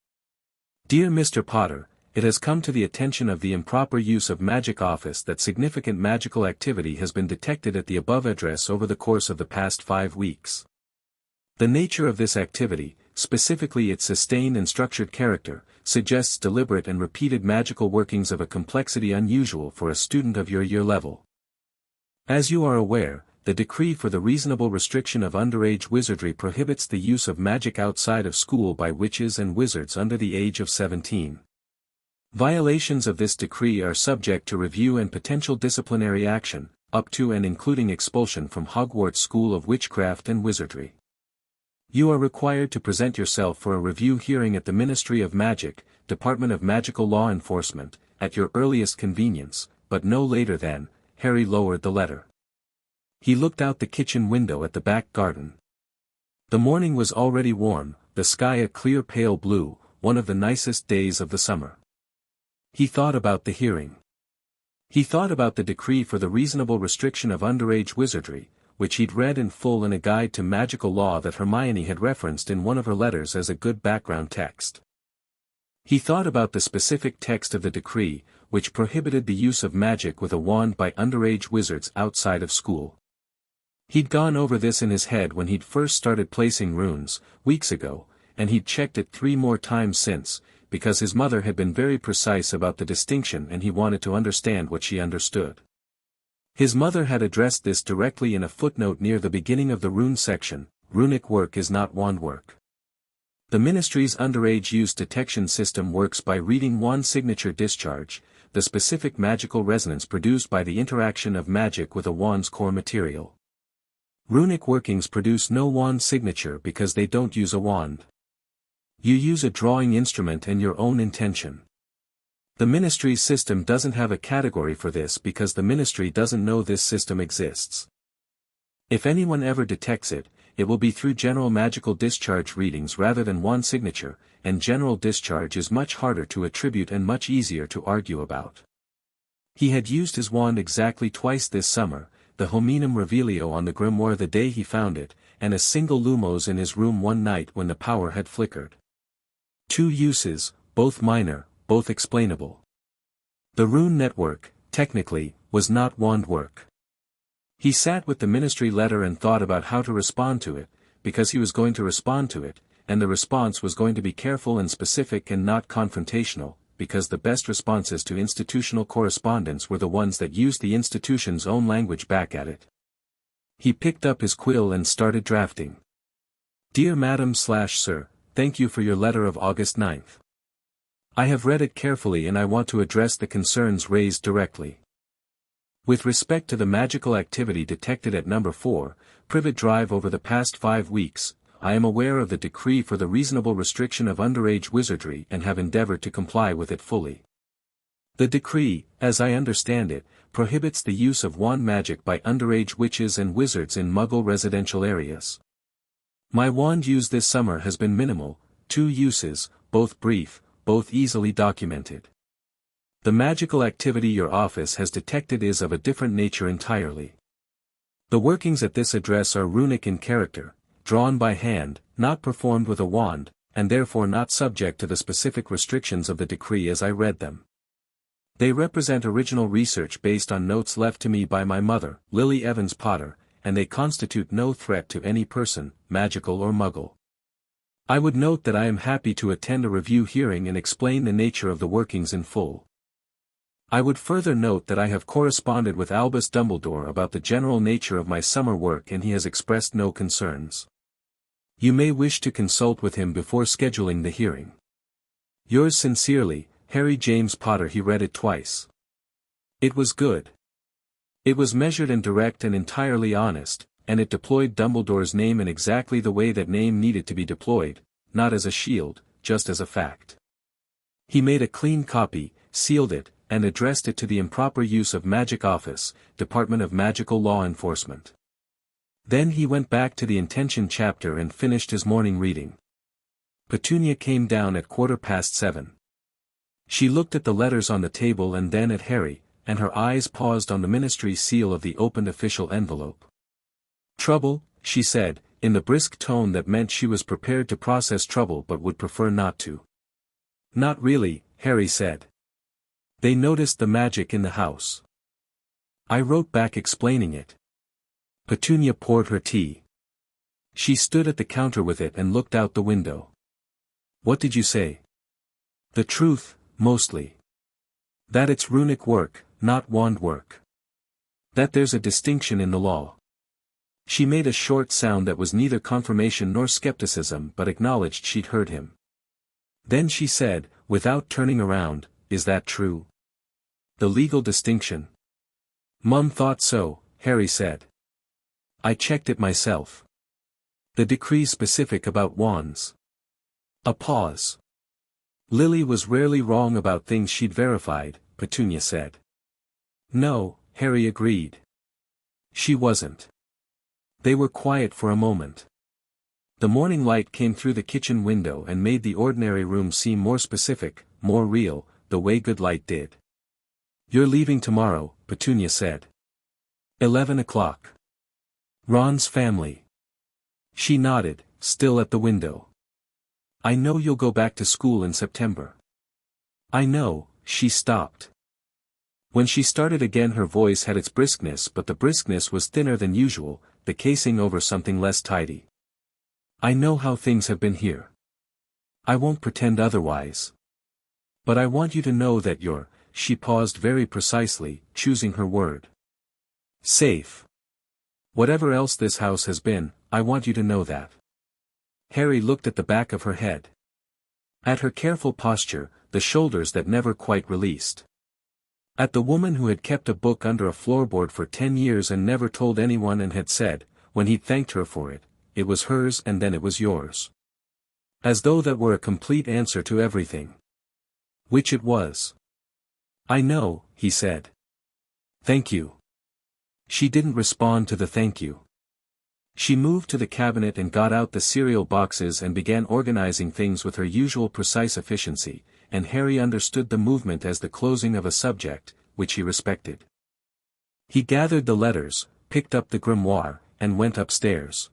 Dear Mr. Potter, it has come to the attention of the improper use of Magic Office that significant magical activity has been detected at the above address over the course of the past 5 weeks. The nature of this activity, specifically its sustained and structured character, suggests deliberate and repeated magical workings of a complexity unusual for a student of your year level. As you are aware, the decree for the reasonable restriction of underage wizardry prohibits the use of magic outside of school by witches and wizards under the age of 17. Violations of this decree are subject to review and potential disciplinary action, up to and including expulsion from Hogwarts School of Witchcraft and Wizardry. You are required to present yourself for a review hearing at the Ministry of Magic, Department of Magical Law Enforcement, at your earliest convenience, but no later than. Harry lowered the letter. He looked out the kitchen window at the back garden. The morning was already warm, the sky a clear pale blue, one of the nicest days of the summer. He thought about the hearing. He thought about the decree for the reasonable restriction of underage wizardry, which he'd read in full in a guide to magical law that Hermione had referenced in one of her letters as a good background text. He thought about the specific text of the decree, which prohibited the use of magic with a wand by underage wizards outside of school. He'd gone over this in his head when he'd first started placing runes, weeks ago, and he'd checked it 3 more times since, because his mother had been very precise about the distinction and he wanted to understand what she understood. His mother had addressed this directly in a footnote near the beginning of the rune section: runic work is not wand work. The Ministry's underage use detection system works by reading wand signature discharge, the specific magical resonance produced by the interaction of magic with a wand's core material. Runic workings produce no wand signature because they don't use a wand. You use a drawing instrument and your own intention. The Ministry's system doesn't have a category for this because the Ministry doesn't know this system exists. If anyone ever detects it, it will be through general magical discharge readings rather than wand signature, and general discharge is much harder to attribute and much easier to argue about. He had used his wand exactly twice this summer, the hominum revelio on the Grimoire the day he found it, and a single lumos in his room one night when the power had flickered. 2 uses, both minor, both explainable. The rune network, technically, was not wand work. He sat with the Ministry letter and thought about how to respond to it, because he was going to respond to it, and the response was going to be careful and specific and not confrontational, because the best responses to institutional correspondence were the ones that used the institution's own language back at it. He picked up his quill and started drafting. Dear Madam/Sir, thank you for your letter of August 9th. I have read it carefully and I want to address the concerns raised directly. With respect to the magical activity detected at number 4, Privet Drive over the past 5 weeks, I am aware of the decree for the reasonable restriction of underage wizardry and have endeavored to comply with it fully. The decree, as I understand it, prohibits the use of wand magic by underage witches and wizards in Muggle residential areas. My wand use this summer has been minimal, 2 uses, both brief, both easily documented. The magical activity your office has detected is of a different nature entirely. The workings at this address are runic in character, drawn by hand, not performed with a wand, and therefore not subject to the specific restrictions of the decree as I read them. They represent original research based on notes left to me by my mother, Lily Evans Potter, and they constitute no threat to any person, magical or Muggle. I would note that I am happy to attend a review hearing and explain the nature of the workings in full. I would further note that I have corresponded with Albus Dumbledore about the general nature of my summer work and he has expressed no concerns. You may wish to consult with him before scheduling the hearing. Yours sincerely, Harry James Potter. He read it twice. It was good. It was measured and direct and entirely honest, and it deployed Dumbledore's name in exactly the way that name needed to be deployed, not as a shield, just as a fact. He made a clean copy, sealed it, and addressed it to the improper use of Magic Office, Department of Magical Law Enforcement. Then he went back to the intention chapter and finished his morning reading. Petunia came down at 7:15. She looked at the letters on the table and then at Harry, and her eyes paused on the ministry seal of the opened official envelope. "Trouble," she said, in the brisk tone that meant she was prepared to process trouble but would prefer not to. "Not really," Harry said. "They noticed the magic in the house. I wrote back explaining it." Petunia poured her tea. She stood at the counter with it and looked out the window. "What did you say?" "The truth, mostly. That it's runic work, not wand work. That there's a distinction in the law." She made a short sound that was neither confirmation nor skepticism but acknowledged she'd heard him. Then she said, without turning around, "Is that true? The legal distinction?" "Mum thought so," Harry said. "I checked it myself. The decree's specific about wands." A pause. "Lily was rarely wrong about things she'd verified," Petunia said. "No," Harry agreed. "She wasn't." They were quiet for a moment. The morning light came through the kitchen window and made the ordinary room seem more specific, more real, the way good light did. "You're leaving tomorrow," Petunia said. 11 o'clock. "Ron's family." She nodded, still at the window. "I know you'll go back to school in September." "I know." She stopped. When she started again her voice had its briskness, but the briskness was thinner than usual, the casing over something less tidy. "I know how things have been here. I won't pretend otherwise. But I want you to know that you're," she paused very precisely, choosing her word, "safe. Whatever else this house has been, I want you to know that." Harry looked at the back of her head. At her careful posture, the shoulders that never quite released. At the woman who had kept a book under a floorboard for 10 years and never told anyone and had said, when he thanked her for it, "It was hers and then it was yours." As though that were a complete answer to everything. Which it was. "I know," he said. "Thank you." She didn't respond to the thank you. She moved to the cabinet and got out the cereal boxes and began organizing things with her usual precise efficiency, and Harry understood the movement as the closing of a subject, which he respected. He gathered the letters, picked up the grimoire, and went upstairs.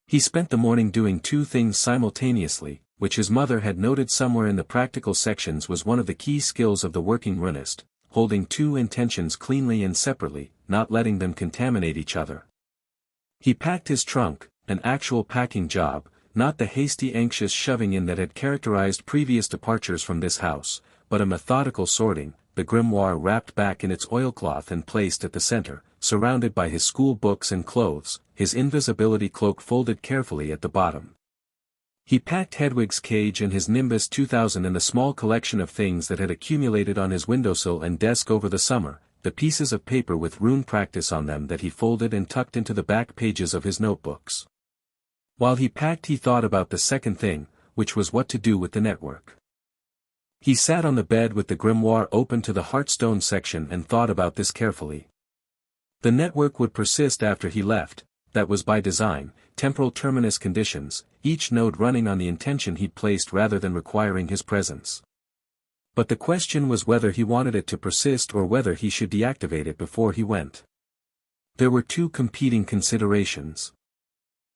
He spent the morning doing two things simultaneously, which his mother had noted somewhere in the practical sections was one of the key skills of the working runist, holding two intentions cleanly and separately, not letting them contaminate each other. He packed his trunk, an actual packing job, not the hasty anxious shoving in that had characterized previous departures from this house, but a methodical sorting, the grimoire wrapped back in its oilcloth and placed at the center, surrounded by his school books and clothes, his invisibility cloak folded carefully at the bottom. He packed Hedwig's cage and his Nimbus 2000 and the small collection of things that had accumulated on his windowsill and desk over the summer, the pieces of paper with rune practice on them that he folded and tucked into the back pages of his notebooks. While he packed he thought about the second thing, which was what to do with the network. He sat on the bed with the grimoire open to the Heartstone section and thought about this carefully. The network would persist after he left, that was by design, temporal terminus conditions, each node running on the intention he'd placed rather than requiring his presence. But the question was whether he wanted it to persist or whether he should deactivate it before he went. There were two competing considerations.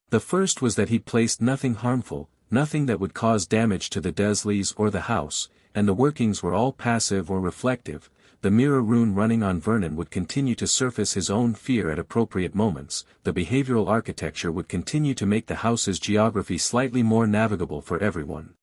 The first was that he'd placed nothing harmful, nothing that would cause damage to the Dursleys or the house, and the workings were all passive or reflective. The mirror rune running on Vernon would continue to surface his own fear at appropriate moments, the behavioral architecture would continue to make the house's geography slightly more navigable for everyone.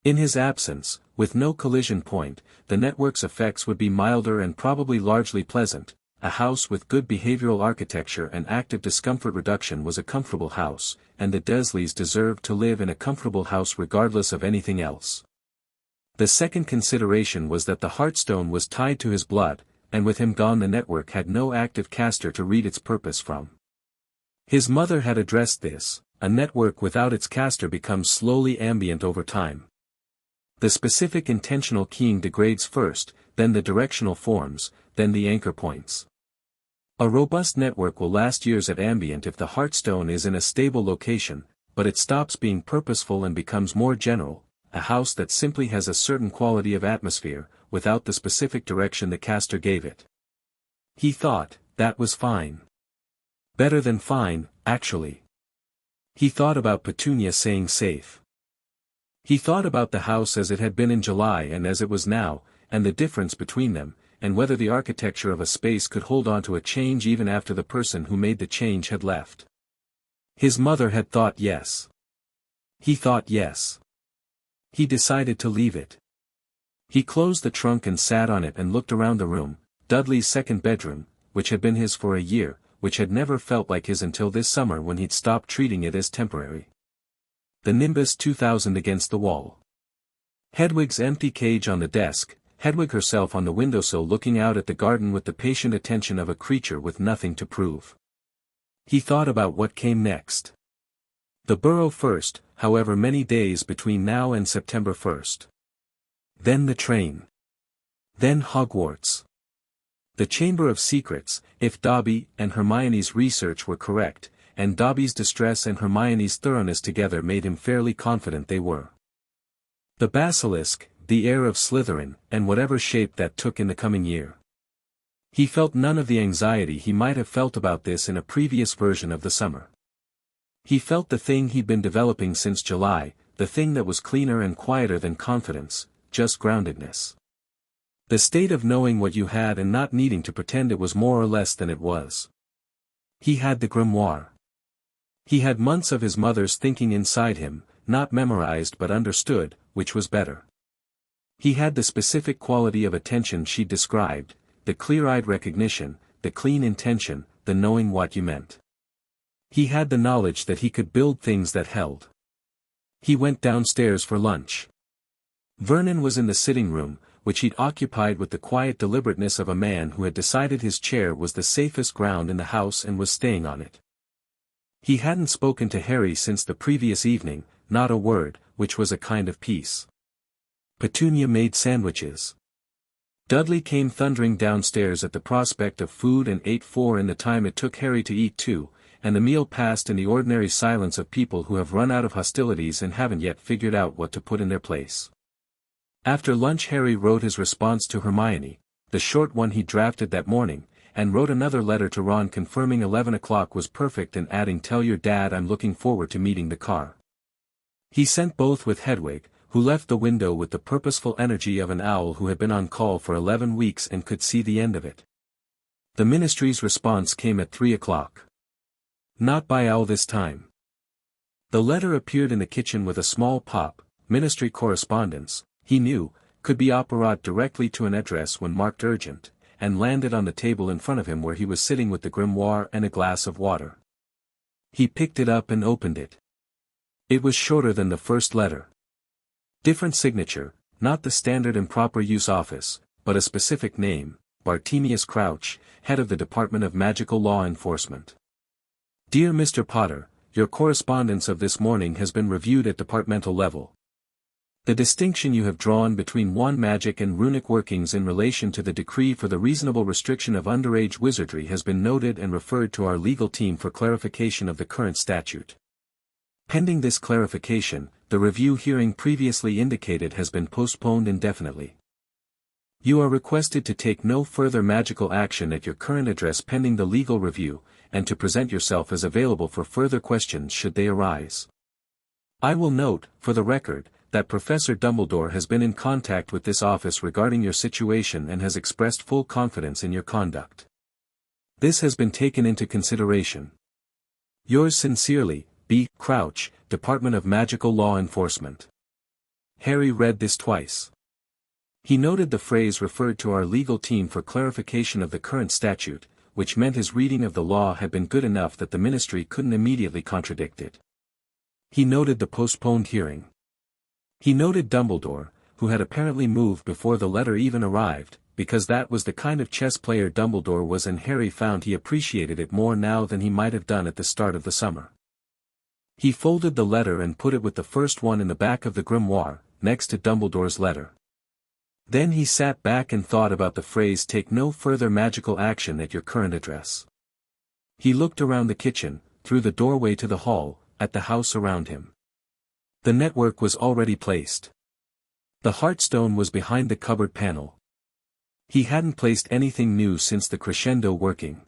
In his absence, with no collision point, the network's effects would be milder and probably largely pleasant. A house with good behavioral architecture and active discomfort reduction was a comfortable house, and the Dursleys deserved to live in a comfortable house regardless of anything else. The second consideration was that the Heartstone was tied to his blood, and with him gone the network had no active caster to read its purpose from. His mother had addressed this: a network without its caster becomes slowly ambient over time. The specific intentional keying degrades first, then the directional forms, then the anchor points. A robust network will last years at ambient if the heartstone is in a stable location, but it stops being purposeful and becomes more general, a house that simply has a certain quality of atmosphere, without the specific direction the caster gave it. He thought, that was fine. Better than fine, actually. He thought about Petunia saying safe. He thought about the house as it had been in July and as it was now, and the difference between them, and whether the architecture of a space could hold on to a change even after the person who made the change had left. His mother had thought yes. He thought yes. He decided to leave it. He closed the trunk and sat on it and looked around the room, Dudley's second bedroom, which had been his for a year, which had never felt like his until this summer when he'd stopped treating it as temporary. The Nimbus 2000 against the wall. Hedwig's empty cage on the desk, Hedwig herself on the windowsill looking out at the garden with the patient attention of a creature with nothing to prove. He thought about what came next. The Burrow first, however many days between now and September 1st. Then the train. Then Hogwarts. The Chamber of Secrets, if Dobby and Hermione's research were correct, and Dobby's distress and Hermione's thoroughness together made him fairly confident they were. The Basilisk, the heir of Slytherin, and whatever shape that took in the coming year. He felt none of the anxiety he might have felt about this in a previous version of the summer. He felt the thing he'd been developing since July, the thing that was cleaner and quieter than confidence, just groundedness. The state of knowing what you had and not needing to pretend it was more or less than it was. He had the grimoire. He had months of his mother's thinking inside him, not memorized but understood, which was better. He had the specific quality of attention she described, the clear-eyed recognition, the clean intention, the knowing what you meant. He had the knowledge that he could build things that held. He went downstairs for lunch. Vernon was in the sitting room, which he'd occupied with the quiet deliberateness of a man who had decided his chair was the safest ground in the house and was staying on it. He hadn't spoken to Harry since the previous evening, not a word, which was a kind of peace. Petunia made sandwiches. Dudley came thundering downstairs at the prospect of food and ate 4 in the time it took Harry to eat 2, and the meal passed in the ordinary silence of people who have run out of hostilities and haven't yet figured out what to put in their place. After lunch Harry wrote his response to Hermione, the short one he drafted that morning, and wrote another letter to Ron confirming 11 o'clock was perfect and adding "Tell your dad I'm looking forward to meeting the car." He sent both with Hedwig, who left the window with the purposeful energy of an owl who had been on call for 11 weeks and could see the end of it. The ministry's response came at 3 o'clock. Not by owl this time. The letter appeared in the kitchen with a small pop. Ministry correspondence, he knew, could be operated directly to an address when marked urgent, and landed on the table in front of him where he was sitting with the grimoire and a glass of water. He picked it up and opened it. It was shorter than the first letter. Different signature, not the standard and proper use office, but a specific name, Bartemius Crouch, head of the Department of Magical Law Enforcement. Dear Mr. Potter, your correspondence of this morning has been reviewed at departmental level. The distinction you have drawn between wand magic and runic workings in relation to the decree for the reasonable restriction of underage wizardry has been noted and referred to our legal team for clarification of the current statute. Pending this clarification, the review hearing previously indicated has been postponed indefinitely. You are requested to take no further magical action at your current address pending the legal review, and to present yourself as available for further questions should they arise. I will note, for the record, that Professor Dumbledore has been in contact with this office regarding your situation and has expressed full confidence in your conduct. This has been taken into consideration. Yours sincerely, B. Crouch, Department of Magical Law Enforcement. Harry read this twice. He noted the phrase referred to our legal team for clarification of the current statute, which meant his reading of the law had been good enough that the ministry couldn't immediately contradict it. He noted the postponed hearing. He noted Dumbledore, who had apparently moved before the letter even arrived, because that was the kind of chess player Dumbledore was, and Harry found he appreciated it more now than he might have done at the start of the summer. He folded the letter and put it with the first one in the back of the grimoire, next to Dumbledore's letter. Then he sat back and thought about the phrase "take no further magical action at your current address." He looked around the kitchen, through the doorway to the hall, at the house around him. The network was already placed. The Heartstone was behind the cupboard panel. He hadn't placed anything new since the crescendo working.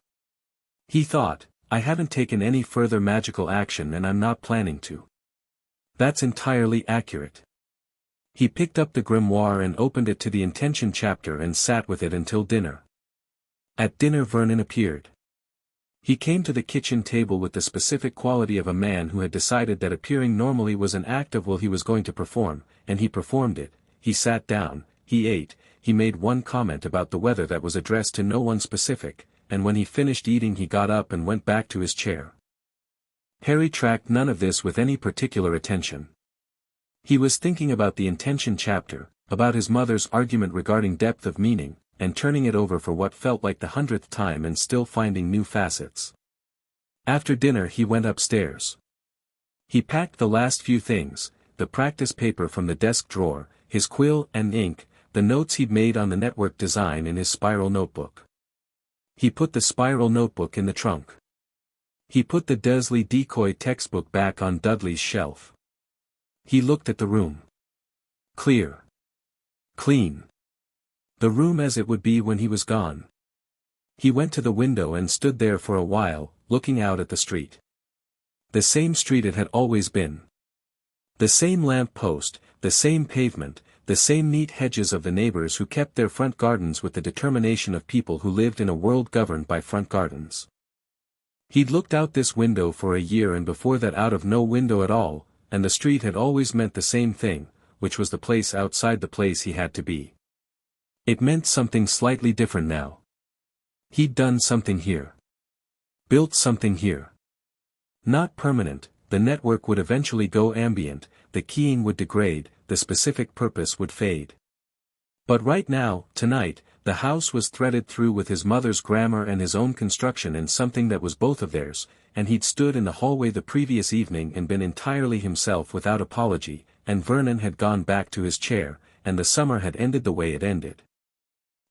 He thought, "I haven't taken any further magical action and I'm not planning to." That's entirely accurate. He picked up the grimoire and opened it to the intention chapter and sat with it until dinner. At dinner Vernon appeared. He came to the kitchen table with the specific quality of a man who had decided that appearing normally was an act of will he was going to perform, and he performed it. He sat down, he ate, he made one comment about the weather that was addressed to no one specific, and when he finished eating he got up and went back to his chair. Harry tracked none of this with any particular attention. He was thinking about the intention chapter, about his mother's argument regarding depth of meaning, and turning it over for what felt like the 100th time and still finding new facets. After dinner he went upstairs. He packed the last few things, the practice paper from the desk drawer, his quill and ink, the notes he'd made on the network design in his spiral notebook. He put the spiral notebook in the trunk. He put the Dursley decoy textbook back on Dudley's shelf. He looked at the room. Clear. Clean. The room as it would be when he was gone. He went to the window and stood there for a while, looking out at the street. The same street it had always been. The same lamp post, the same pavement, the same neat hedges of the neighbors who kept their front gardens with the determination of people who lived in a world governed by front gardens. He'd looked out this window for a year and before that out of no window at all, and the street had always meant the same thing, which was the place outside the place he had to be. It meant something slightly different now. He'd done something here. Built something here. Not permanent, the network would eventually go ambient, the keying would degrade, the specific purpose would fade. But right now, tonight, the house was threaded through with his mother's grammar and his own construction in something that was both of theirs, and he'd stood in the hallway the previous evening and been entirely himself without apology, and Vernon had gone back to his chair, and the summer had ended the way it ended.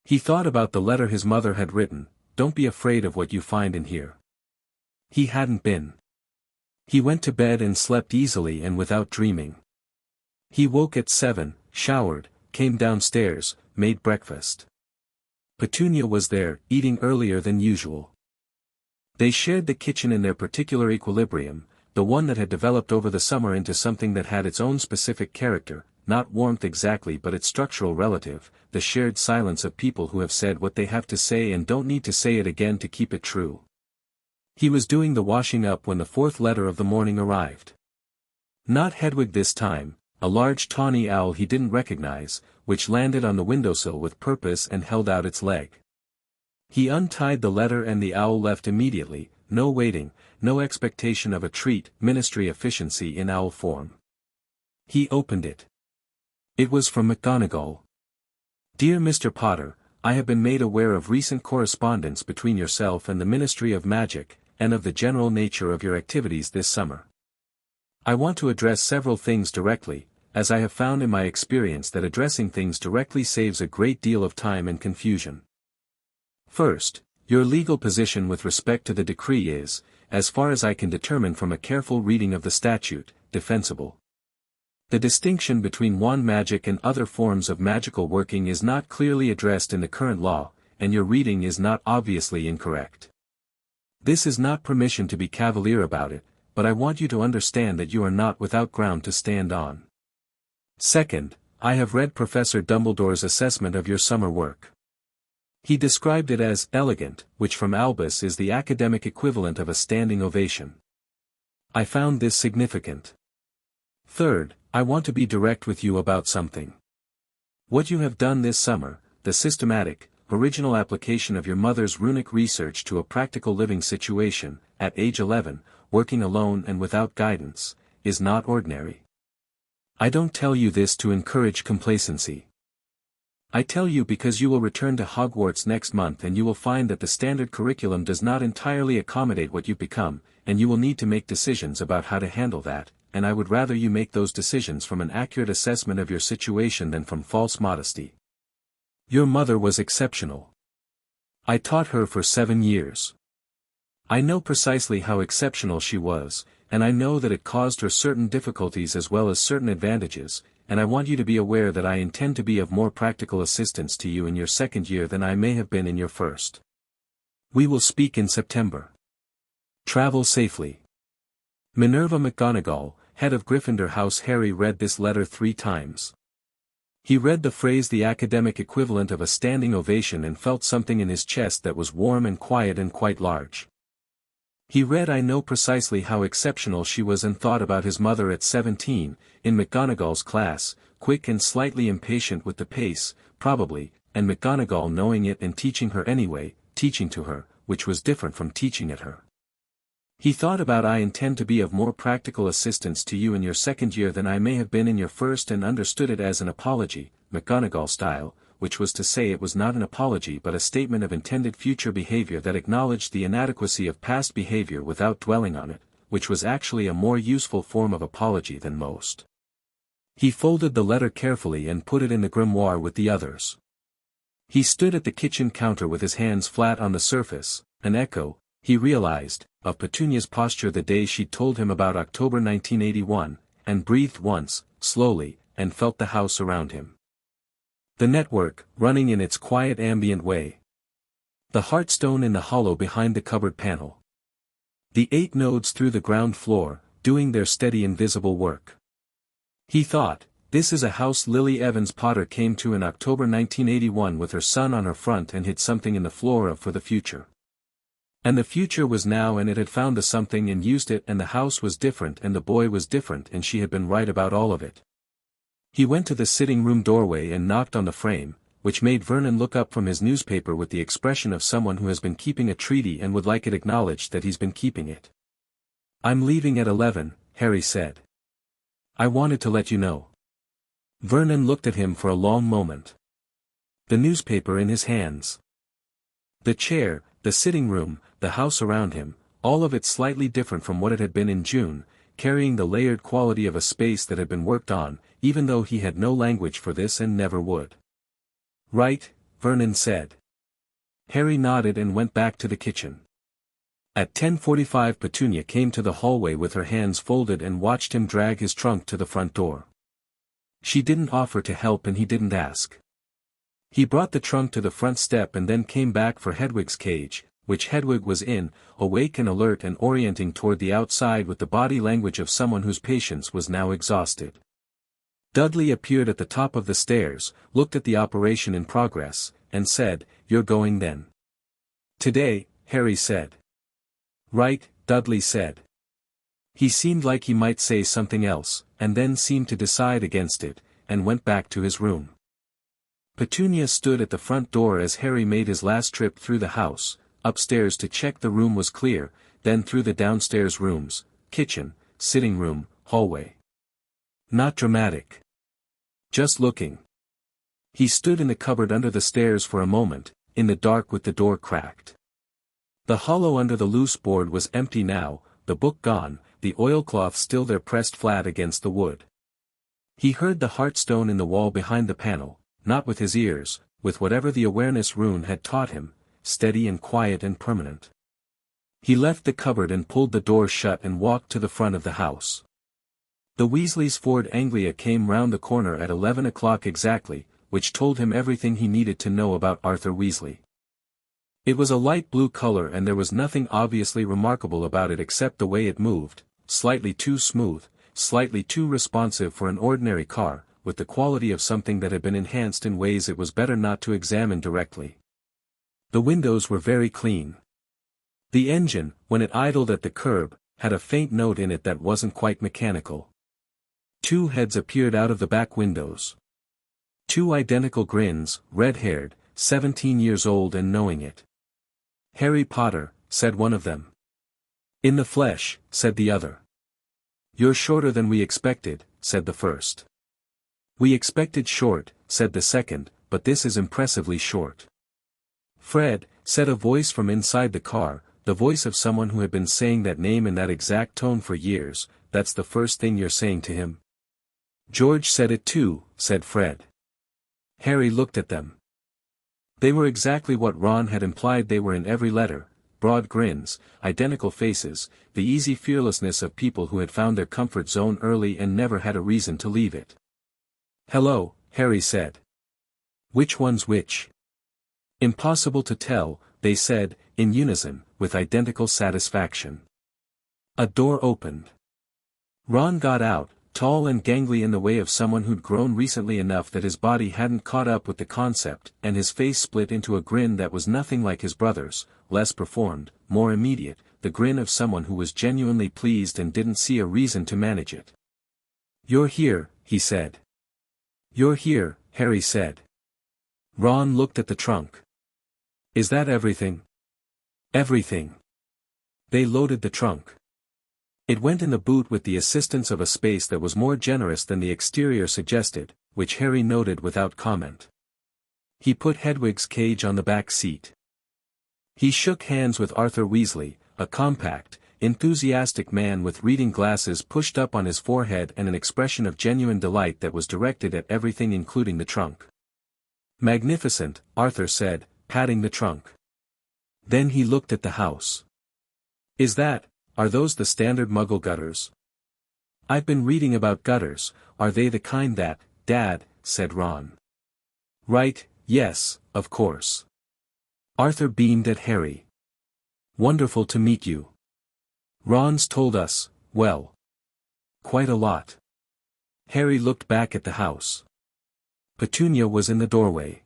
He thought about the letter his mother had written, "Don't be afraid of what you find in here." He hadn't been. He went to bed and slept easily and without dreaming. He woke at 7, showered, came downstairs, made breakfast. Petunia was there, eating earlier than usual. They shared the kitchen in their particular equilibrium, the one that had developed over the summer into something that had its own specific character, not warmth exactly but its structural relative, the shared silence of people who have said what they have to say and don't need to say it again to keep it true. He was doing the washing up when the fourth letter of the morning arrived. Not Hedwig this time, a large tawny owl he didn't recognize, which landed on the windowsill with purpose and held out its leg. He untied the letter and the owl left immediately, no waiting, no expectation of a treat, ministry efficiency in owl form. He opened it. It was from McGonagall. "Dear Mr. Potter, I have been made aware of recent correspondence between yourself and the Ministry of Magic, and of the general nature of your activities this summer. I want to address several things directly, as I have found in my experience that addressing things directly saves a great deal of time and confusion. First, your legal position with respect to the decree is, as far as I can determine from a careful reading of the statute, defensible. The distinction between wand magic and other forms of magical working is not clearly addressed in the current law, and your reading is not obviously incorrect. This is not permission to be cavalier about it, but I want you to understand that you are not without ground to stand on. Second, I have read Professor Dumbledore's assessment of your summer work. He described it as elegant, which from Albus is the academic equivalent of a standing ovation. I found this significant. Third, I want to be direct with you about something. What you have done this summer, the systematic, original application of your mother's runic research to a practical living situation, at age 11, working alone and without guidance, is not ordinary. I don't tell you this to encourage complacency. I tell you because you will return to Hogwarts next month and you will find that the standard curriculum does not entirely accommodate what you've become, and you will need to make decisions about how to handle that, and I would rather you make those decisions from an accurate assessment of your situation than from false modesty. Your mother was exceptional. I taught her for 7 years. I know precisely how exceptional she was, and I know that it caused her certain difficulties as well as certain advantages, and I want you to be aware that I intend to be of more practical assistance to you in your second year than I may have been in your first. We will speak in September. Travel safely. Minerva McGonagall, head of Gryffindor House. Harry read this letter 3 times. He read the phrase, the academic equivalent of a standing ovation, and felt something in his chest that was warm and quiet and quite large. He read, I know precisely how exceptional she was, and thought about his mother at 17, in McGonagall's class, quick and slightly impatient with the pace, probably, and McGonagall knowing it and teaching her anyway, teaching to her, which was different from teaching at her. He thought about, I intend to be of more practical assistance to you in your second year than I may have been in your first, and understood it as an apology, McGonagall style, which was to say it was not an apology but a statement of intended future behavior that acknowledged the inadequacy of past behavior without dwelling on it, which was actually a more useful form of apology than most. He folded the letter carefully and put it in the grimoire with the others. He stood at the kitchen counter with his hands flat on the surface, an echo, he realized, of Petunia's posture the day she'd told him about October 1981, and breathed once, slowly, and felt the house around him. The network, running in its quiet ambient way. The heartstone in the hollow behind the cupboard panel. The 8 nodes through the ground floor, doing their steady invisible work. He thought, this is a house Lily Evans Potter came to in October 1981 with her son on her front and hid something in the floor of for the future. And the future was now, and it had found the something and used it, and the house was different and the boy was different, and she had been right about all of it. He went to the sitting room doorway and knocked on the frame, which made Vernon look up from his newspaper with the expression of someone who has been keeping a treaty and would like it acknowledged that he's been keeping it. I'm leaving at 11, Harry said. I wanted to let you know. Vernon looked at him for a long moment. The newspaper in his hands. The chair, the sitting room, the house around him, all of it slightly different from what it had been in June, carrying the layered quality of a space that had been worked on, even though he had no language for this and never would. Right, Vernon said. Harry nodded and went back to the kitchen. At 10:45 Petunia came to the hallway with her hands folded and watched him drag his trunk to the front door. She didn't offer to help and he didn't ask. He brought the trunk to the front step and then came back for Hedwig's cage, which Hedwig was in, awake and alert and orienting toward the outside with the body language of someone whose patience was now exhausted. Dudley appeared at the top of the stairs, looked at the operation in progress, and said, You're going then? Today, Harry said. Right, Dudley said. He seemed like he might say something else, and then seemed to decide against it, and went back to his room. Petunia stood at the front door as Harry made his last trip through the house, upstairs to check the room was clear, then through the downstairs rooms, kitchen, sitting room, hallway. Not dramatic. Just looking. He stood in the cupboard under the stairs for a moment, in the dark with the door cracked. The hollow under the loose board was empty now, the book gone, the oilcloth still there pressed flat against the wood. He heard the heartstone in the wall behind the panel, not with his ears, with whatever the awareness rune had taught him, steady and quiet and permanent. He left the cupboard and pulled the door shut and walked to the front of the house. The Weasleys' Ford Anglia came round the corner at 11 o'clock exactly, which told him everything he needed to know about Arthur Weasley. It was a light blue color and there was nothing obviously remarkable about it except the way it moved, slightly too smooth, slightly too responsive for an ordinary car, with the quality of something that had been enhanced in ways it was better not to examine directly. The windows were very clean. The engine, when it idled at the curb, had a faint note in it that wasn't quite mechanical. 2 heads appeared out of the back windows. 2 identical grins, red-haired, 17 years old and knowing it. Harry Potter, said one of them. In the flesh, said the other. You're shorter than we expected, said the first. We expected short, said the second, but this is impressively short. Fred, said a voice from inside the car, the voice of someone who had been saying that name in that exact tone for years. That's the first thing you're saying to him? George said it too, said Fred. Harry looked at them. They were exactly what Ron had implied they were in every letter: broad grins, identical faces, the easy fearlessness of people who had found their comfort zone early and never had a reason to leave it. "Hello," Harry said. "Which one's which?" "Impossible to tell," they said, in unison, with identical satisfaction. A door opened. Ron got out, tall and gangly in the way of someone who'd grown recently enough that his body hadn't caught up with the concept, and his face split into a grin that was nothing like his brother's, less performed, more immediate, the grin of someone who was genuinely pleased and didn't see a reason to manage it. "You're here," he said. "You're here," Harry said. Ron looked at the trunk. "Is that everything?" "Everything." They loaded the trunk. It went in the boot with the assistance of a space that was more generous than the exterior suggested, which Harry noted without comment. He put Hedwig's cage on the back seat. He shook hands with Arthur Weasley, a compact, enthusiastic man with reading glasses pushed up on his forehead and an expression of genuine delight that was directed at everything including the trunk. "Magnificent," Arthur said, patting the trunk. Then he looked at the house. Are those the standard Muggle gutters?" "I've been reading about gutters. Are they the kind that, Dad?" said Ron. "Right, yes, of course." Arthur beamed at Harry. "Wonderful to meet you. Ron's told us, well, quite a lot." Harry looked back at the house. Petunia was in the doorway.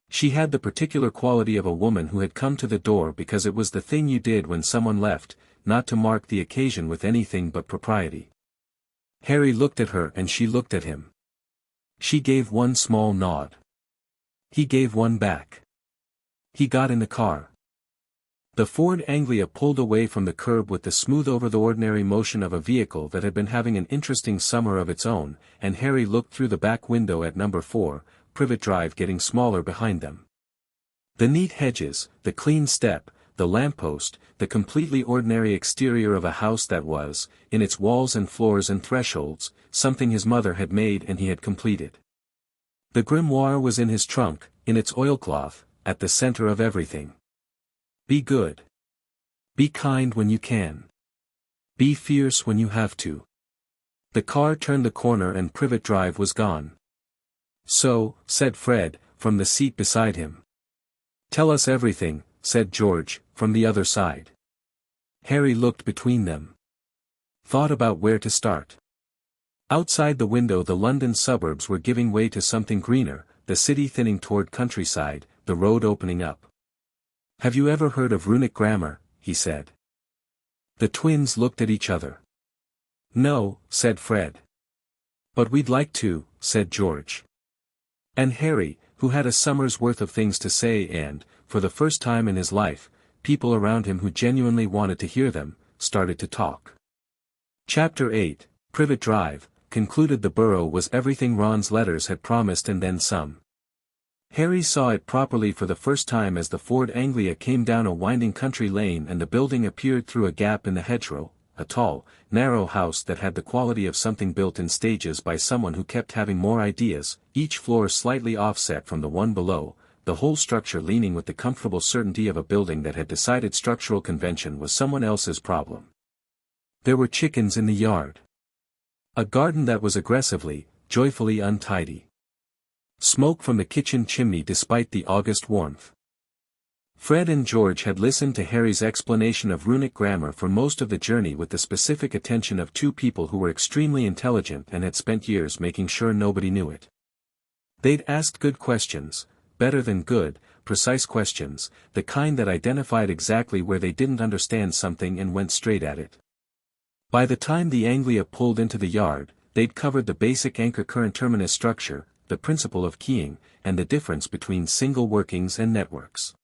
She had the particular quality of a woman who had come to the door because it was the thing you did when someone left, not to mark the occasion with anything but propriety. Harry looked at her and she looked at him. She gave one small nod. He gave one back. He got in the car. The Ford Anglia pulled away from the curb with the smooth over-the-ordinary motion of a vehicle that had been having an interesting summer of its own, and Harry looked through the back window at number 4, Privet Drive getting smaller behind them. The neat hedges, the clean step, the lamppost, the completely ordinary exterior of a house that was, in its walls and floors and thresholds, something his mother had made and he had completed. The grimoire was in his trunk, in its oilcloth, at the center of everything. Be good. Be kind when you can. Be fierce when you have to. The car turned the corner and Privet Drive was gone. "So," said Fred, from the seat beside him. "Tell us everything," said George, from the other side. Harry looked between them. Thought about where to start. Outside the window the London suburbs were giving way to something greener, the city thinning toward countryside, the road opening up. "Have you ever heard of runic grammar?" he said. The twins looked at each other. "No," said Fred. "But we'd like to," said George. And Harry, who had a summer's worth of things to say and, for the first time in his life, people around him who genuinely wanted to hear them, started to talk. Chapter 8, Privet Drive, concluded the borough was everything Ron's letters had promised and then some. Harry saw it properly for the first time as the Ford Anglia came down a winding country lane and the building appeared through a gap in the hedgerow, a tall, narrow house that had the quality of something built in stages by someone who kept having more ideas, each floor slightly offset from the one below, the whole structure leaning with the comfortable certainty of a building that had decided structural convention was someone else's problem. There were chickens in the yard. A garden that was aggressively, joyfully untidy. Smoke from the kitchen chimney despite the August warmth. Fred and George had listened to Harry's explanation of runic grammar for most of the journey with the specific attention of two people who were extremely intelligent and had spent years making sure nobody knew it. They'd asked good questions, better than good, precise questions, the kind that identified exactly where they didn't understand something and went straight at it. By the time the Anglia pulled into the yard, they'd covered the basic anchor current terminus structure, the principle of keying, and the difference between single workings and networks.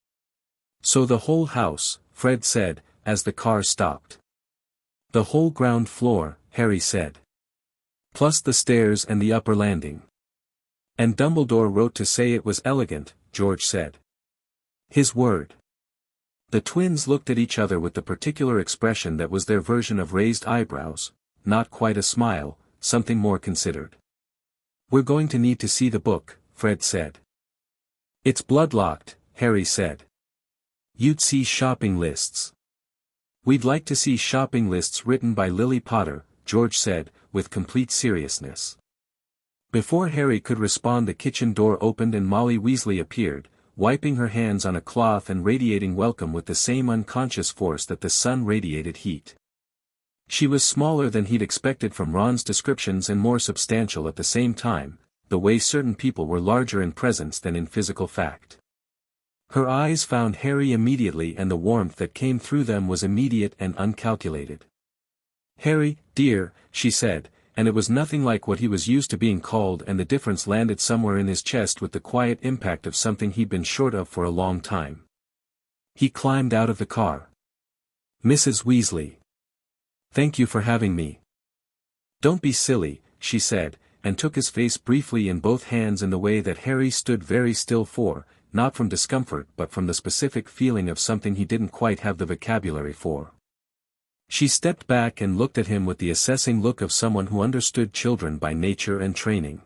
"So the whole house," Fred said, as the car stopped. "The whole ground floor," Harry said. "Plus the stairs and the upper landing." And Dumbledore wrote to say it was elegant, George said. His word. The twins looked at each other with the particular expression that was their version of raised eyebrows, not quite a smile, something more considered. We're going to need to see the book, Fred said. It's bloodlocked, Harry said. You'd see shopping lists. We'd like to see shopping lists written by Lily Potter, George said, with complete seriousness. Before Harry could respond, the kitchen door opened and Molly Weasley appeared, wiping her hands on a cloth and radiating welcome with the same unconscious force that the sun radiated heat. She was smaller than he'd expected from Ron's descriptions and more substantial at the same time, the way certain people were larger in presence than in physical fact. Her eyes found Harry immediately and the warmth that came through them was immediate and uncalculated. Harry, dear, she said, and it was nothing like what he was used to being called, and the difference landed somewhere in his chest with the quiet impact of something he'd been short of for a long time. He climbed out of the car. Mrs. Weasley. Thank you for having me. Don't be silly, she said, and took his face briefly in both hands in the way that Harry stood very still for, not from discomfort but from the specific feeling of something he didn't quite have the vocabulary for. She stepped back and looked at him with the assessing look of someone who understood children by nature and training.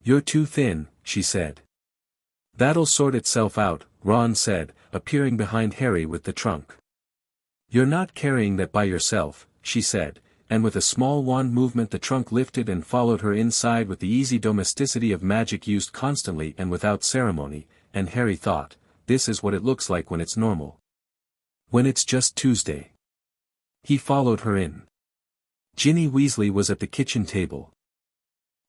You're too thin, she said. That'll sort itself out, Ron said, appearing behind Harry with the trunk. You're not carrying that by yourself, she said, and with a small wand movement the trunk lifted and followed her inside with the easy domesticity of magic used constantly and without ceremony, and Harry thought, this is what it looks like when it's normal. When it's just Tuesday. He followed her in. Ginny Weasley was at the kitchen table.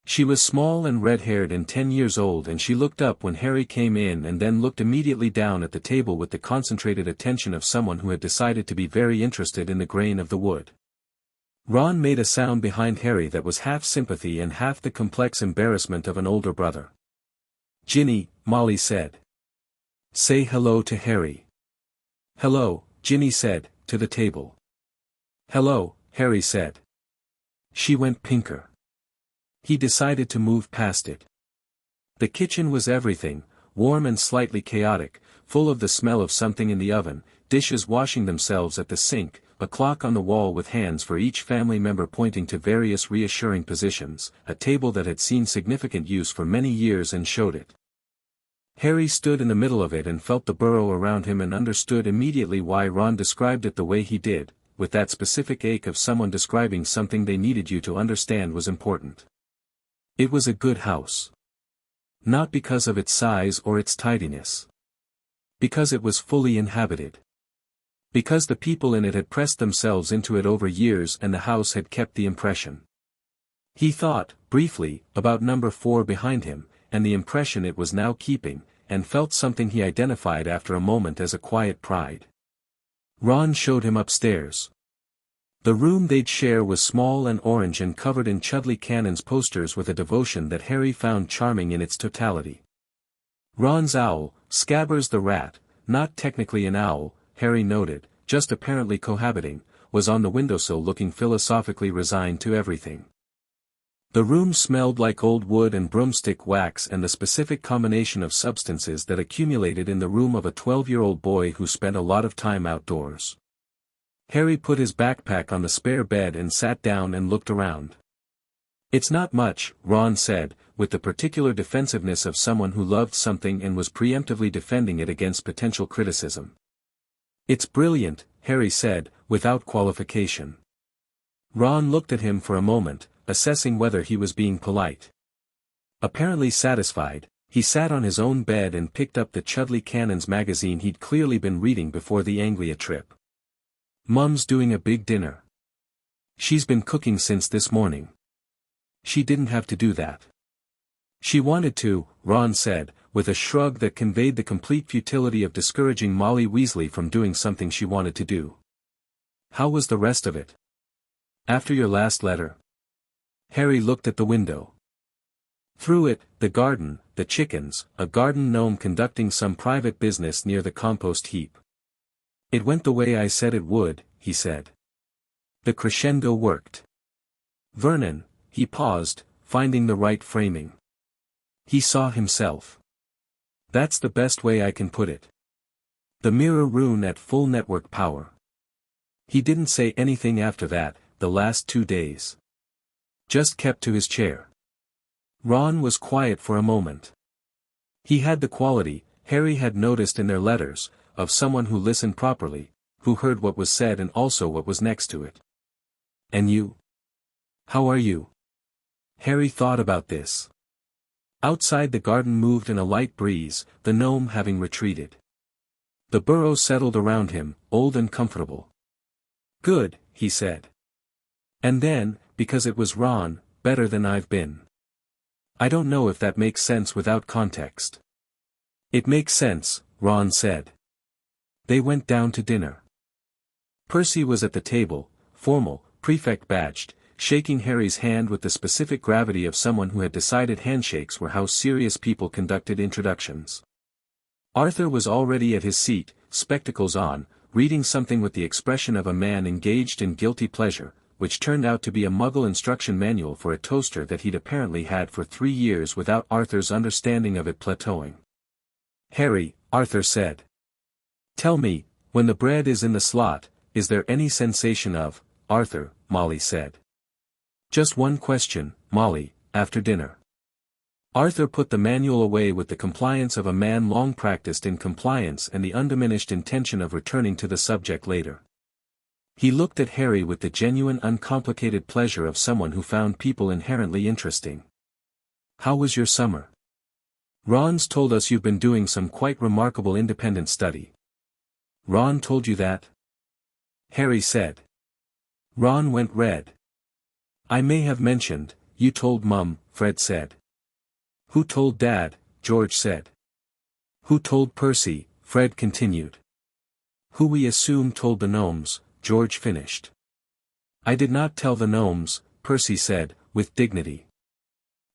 She was small and red-haired and 10 years old, and she looked up when Harry came in and then looked immediately down at the table with the concentrated attention of someone who had decided to be very interested in the grain of the wood. Ron made a sound behind Harry that was half sympathy and half the complex embarrassment of an older brother. Ginny, Molly said. Say hello to Harry. Hello, Ginny said, to the table. Hello, Harry said. She went pinker. He decided to move past it. The kitchen was everything, warm and slightly chaotic, full of the smell of something in the oven, dishes washing themselves at the sink, a clock on the wall with hands for each family member pointing to various reassuring positions, a table that had seen significant use for many years and showed it. Harry stood in the middle of it and felt the burrow around him and understood immediately why Ron described it the way he did, with that specific ache of someone describing something they needed you to understand was important. It was a good house. Not because of its size or its tidiness. Because it was fully inhabited. Because the people in it had pressed themselves into it over years and the house had kept the impression. He thought, briefly, about number 4 behind him, and the impression it was now keeping, and felt something he identified after a moment as a quiet pride. Ron showed him upstairs. The room they'd share was small and orange and covered in Chudley Cannon's posters with a devotion that Harry found charming in its totality. Ron's owl, Scabbers the rat, not technically an owl, Harry noted, just apparently cohabiting, was on the windowsill looking philosophically resigned to everything. The room smelled like old wood and broomstick wax and the specific combination of substances that accumulated in the room of a 12-year-old boy who spent a lot of time outdoors. Harry put his backpack on the spare bed and sat down and looked around. It's not much, Ron said, with the particular defensiveness of someone who loved something and was preemptively defending it against potential criticism. It's brilliant, Harry said, without qualification. Ron looked at him for a moment, assessing whether he was being polite. Apparently satisfied, he sat on his own bed and picked up the Chudley Cannon's magazine he'd clearly been reading before the Anglia trip. Mum's doing a big dinner. She's been cooking since this morning. She didn't have to do that. She wanted to, Ron said, with a shrug that conveyed the complete futility of discouraging Molly Weasley from doing something she wanted to do. How was the rest of it? After your last letter? Harry looked at the window. Through it, the garden, the chickens, a garden gnome conducting some private business near the compost heap. It went the way I said it would, he said. The crescendo worked. Vernon, he paused, finding the right framing. He saw himself. That's the best way I can put it. The mirror rune at full network power. He didn't say anything after that, the last 2 days. Just kept to his chair. Ron was quiet for a moment. He had the quality, Harry had noticed in their letters, of someone who listened properly, who heard what was said and also what was next to it. And you? How are you? Harry thought about this. Outside the garden moved in a light breeze, the gnome having retreated. The burrow settled around him, old and comfortable. Good, he said. And then, because it was Ron, better than I've been. I don't know if that makes sense without context. It makes sense, Ron said. They went down to dinner. Percy was at the table, formal, prefect badged, shaking Harry's hand with the specific gravity of someone who had decided handshakes were how serious people conducted introductions. Arthur was already at his seat, spectacles on, reading something with the expression of a man engaged in guilty pleasure, which turned out to be a Muggle instruction manual for a toaster that he'd apparently had for 3 years without Arthur's understanding of it plateauing. Harry, Arthur said. Tell me, when the bread is in the slot, is there any sensation of, Arthur, Molly said. Just one question, Molly, after dinner. Arthur put the manual away with the compliance of a man long practiced in compliance and the undiminished intention of returning to the subject later. He looked at Harry with the genuine uncomplicated pleasure of someone who found people inherently interesting. How was your summer? Ron's told us you've been doing some quite remarkable independent study. Ron told you that? Harry said. Ron went red. I may have mentioned, you told Mum, Fred said. Who told Dad? George said. Who told Percy? Fred continued. Who we assume told the gnomes, George finished. I did not tell the gnomes, Percy said, with dignity.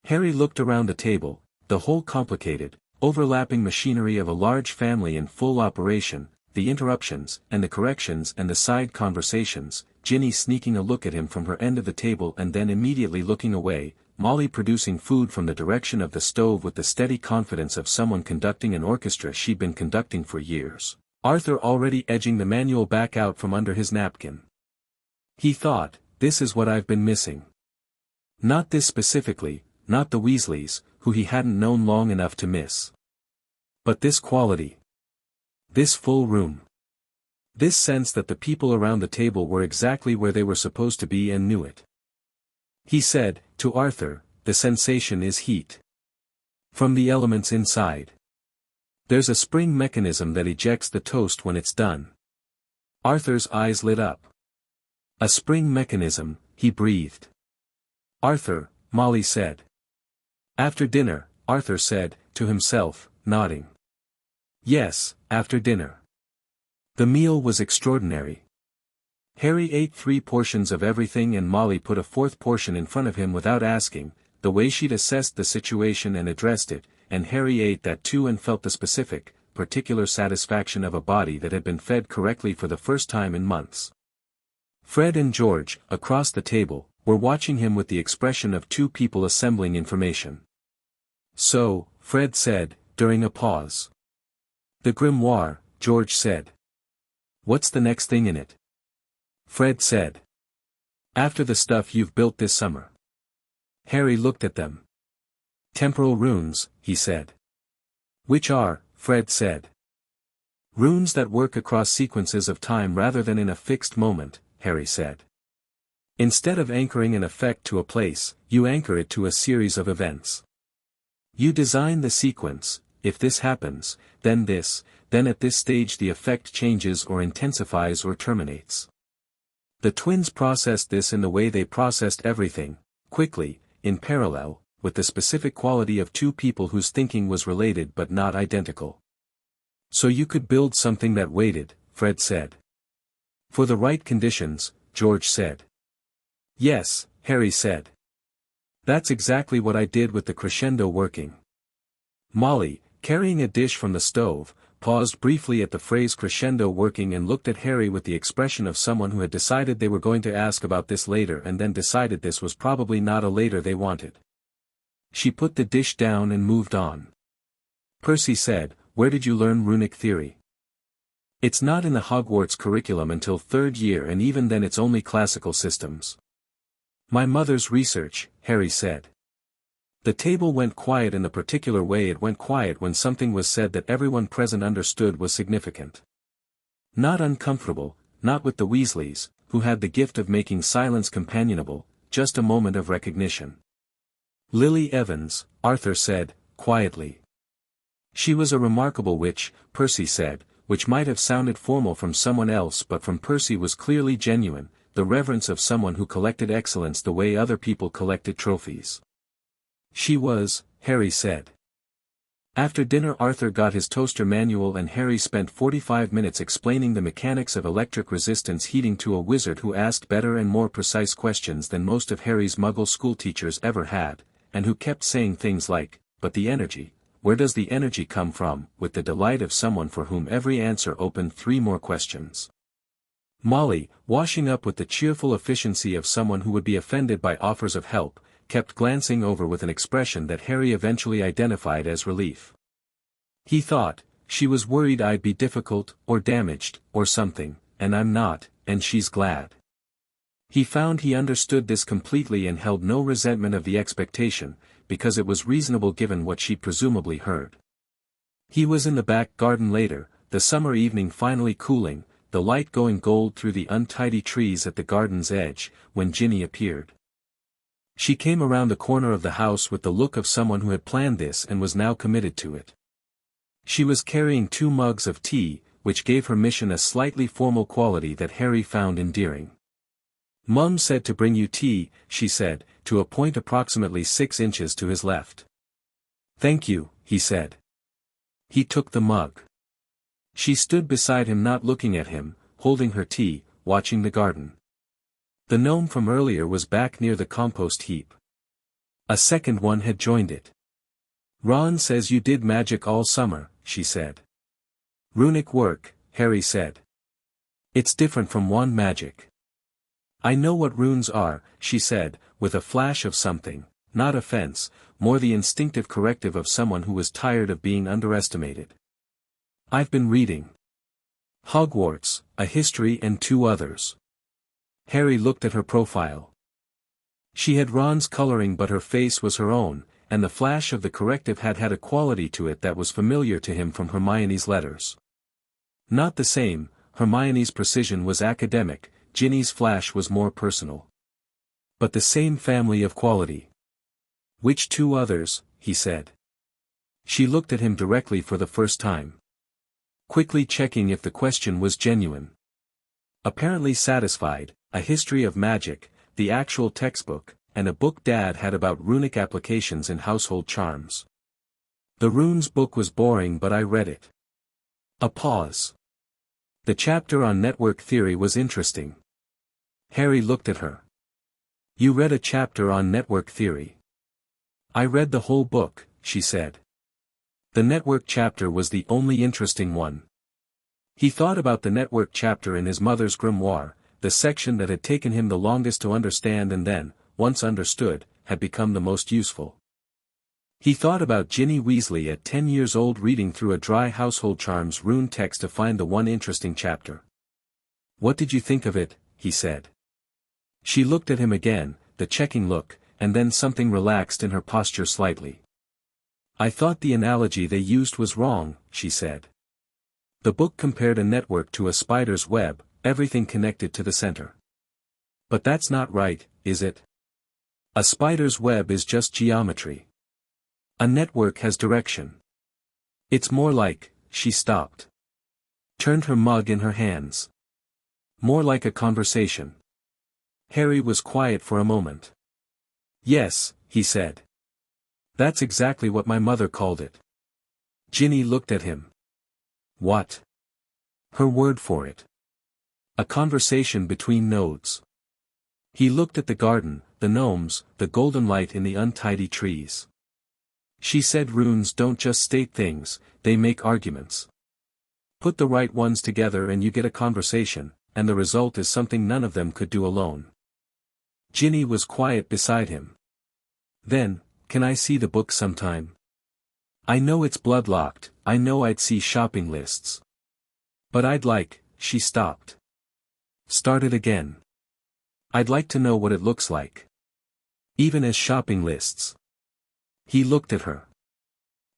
Harry looked around the table, the whole complicated, overlapping machinery of a large family in full operation, the interruptions and the corrections and the side conversations, Ginny sneaking a look at him from her end of the table and then immediately looking away, Molly producing food from the direction of the stove with the steady confidence of someone conducting an orchestra she'd been conducting for years, Arthur already edging the manual back out from under his napkin. He thought, this is what I've been missing. Not this specifically, not the Weasleys, who he hadn't known long enough to miss. But this quality. This full room. This sense that the people around the table were exactly where they were supposed to be and knew it. He said, to Arthur, the sensation is heat. From the elements inside. There's a spring mechanism that ejects the toast when it's done. Arthur's eyes lit up. A spring mechanism, he breathed. Arthur, Molly said. After dinner, Arthur said, to himself, nodding. Yes, after dinner. The meal was extraordinary. Harry ate 3 portions of everything and Molly put a 4th portion in front of him without asking, the way she'd assessed the situation and addressed it, and Harry ate that too and felt the specific, particular satisfaction of a body that had been fed correctly for the first time in months. Fred and George, across the table, were watching him with the expression of 2 people assembling information. So, Fred said, during a pause. The Grimoire, George said. What's the next thing in it? Fred said. After the stuff you've built this summer. Harry looked at them. Temporal runes, he said. Which are, Fred said. Runes that work across sequences of time rather than in a fixed moment, Harry said. Instead of anchoring an effect to a place, you anchor it to a series of events. You design the sequence, if this happens, then this, then at this stage the effect changes or intensifies or terminates. The twins processed this in the way they processed everything, quickly, in parallel, with the specific quality of 2 people whose thinking was related but not identical. So you could build something that waited, Fred said. For the right conditions, George said. Yes, Harry said. That's exactly what I did with the crescendo working. Molly, carrying a dish from the stove, paused briefly at the phrase crescendo working and looked at Harry with the expression of someone who had decided they were going to ask about this later and then decided this was probably not a later they wanted. She put the dish down and moved on. Percy said, "Where did you learn runic theory?" "It's not in the Hogwarts curriculum until third year, and even then it's only classical systems." "My mother's research," Harry said. The table went quiet in the particular way it went quiet when something was said that everyone present understood was significant. Not uncomfortable, not with the Weasleys, who had the gift of making silence companionable, just a moment of recognition. "Lily Evans," Arthur said, quietly. "She was a remarkable witch," Percy said, which might have sounded formal from someone else, but from Percy was clearly genuine, the reverence of someone who collected excellence the way other people collected trophies. "She was," Harry said. After dinner Arthur got his toaster manual and Harry spent 45 minutes explaining the mechanics of electric resistance heating to a wizard who asked better and more precise questions than most of Harry's Muggle schoolteachers ever had, and who kept saying things like, "But the energy, where does the energy come from?" with the delight of someone for whom every answer opened 3 more questions. Molly, washing up with the cheerful efficiency of someone who would be offended by offers of help, kept glancing over with an expression that Harry eventually identified as relief. He thought, "She was worried I'd be difficult, or damaged, or something, and I'm not, and she's glad." He found he understood this completely and held no resentment of the expectation, because it was reasonable given what she'd presumably heard. He was in the back garden later, the summer evening finally cooling, the light going gold through the untidy trees at the garden's edge, when Ginny appeared. She came around the corner of the house with the look of someone who had planned this and was now committed to it. She was carrying 2 mugs of tea, which gave her mission a slightly formal quality that Harry found endearing. "Mum said to bring you tea," she said, to a point approximately 6 inches to his left. "Thank you," he said. He took the mug. She stood beside him, not looking at him, holding her tea, watching the garden. The gnome from earlier was back near the compost heap. A second one had joined it. "Ron says you did magic all summer," she said. "Runic work," Harry said. "It's different from wand magic." "I know what runes are," she said, with a flash of something, not offense, more the instinctive corrective of someone who was tired of being underestimated. "I've been reading Hogwarts, a history and 2 others." Harry looked at her profile. She had Ron's coloring, but her face was her own, and the flash of the corrective had a quality to it that was familiar to him from Hermione's letters. Not the same, Hermione's precision was academic, Ginny's flash was more personal. But the same family of quality. "Which 2 others?" he said. She looked at him directly for the first time, quickly checking if the question was genuine. Apparently satisfied, a history of magic, the actual textbook, and a book Dad had about runic applications in household charms. "The runes book was boring, but I read it." A pause. "The chapter on network theory was interesting." Harry looked at her. "You read a chapter on network theory?" "I read the whole book," she said. The network chapter was the only interesting one. He thought about the network chapter in his mother's grimoire, the section that had taken him the longest to understand and then, once understood, had become the most useful. He thought about Ginny Weasley at 10 years old reading through a dry household charms rune text to find the one interesting chapter. "What did you think of it?" he said. She looked at him again, the checking look, and then something relaxed in her posture slightly. "I thought the analogy they used was wrong," she said. The book compared a network to a spider's web, everything connected to the center. "But that's not right, is it? A spider's web is just geometry. A network has direction. It's more like," she stopped. Turned her mug in her hands. "More like a conversation." Harry was quiet for a moment. "Yes," he said. "That's exactly what my mother called it." Ginny looked at him. "What?" "Her word for it. A conversation between nodes." He looked at the garden, the gnomes, the golden light in the untidy trees. "She said runes don't just state things, they make arguments. Put the right ones together and you get a conversation, and the result is something none of them could do alone." Ginny was quiet beside him. Then, can I see the book sometime? I know it's blood-locked, I know I'd see shopping lists. But I'd like, she stopped. Started again. I'd like to know what it looks like. Even as shopping lists. He looked at her.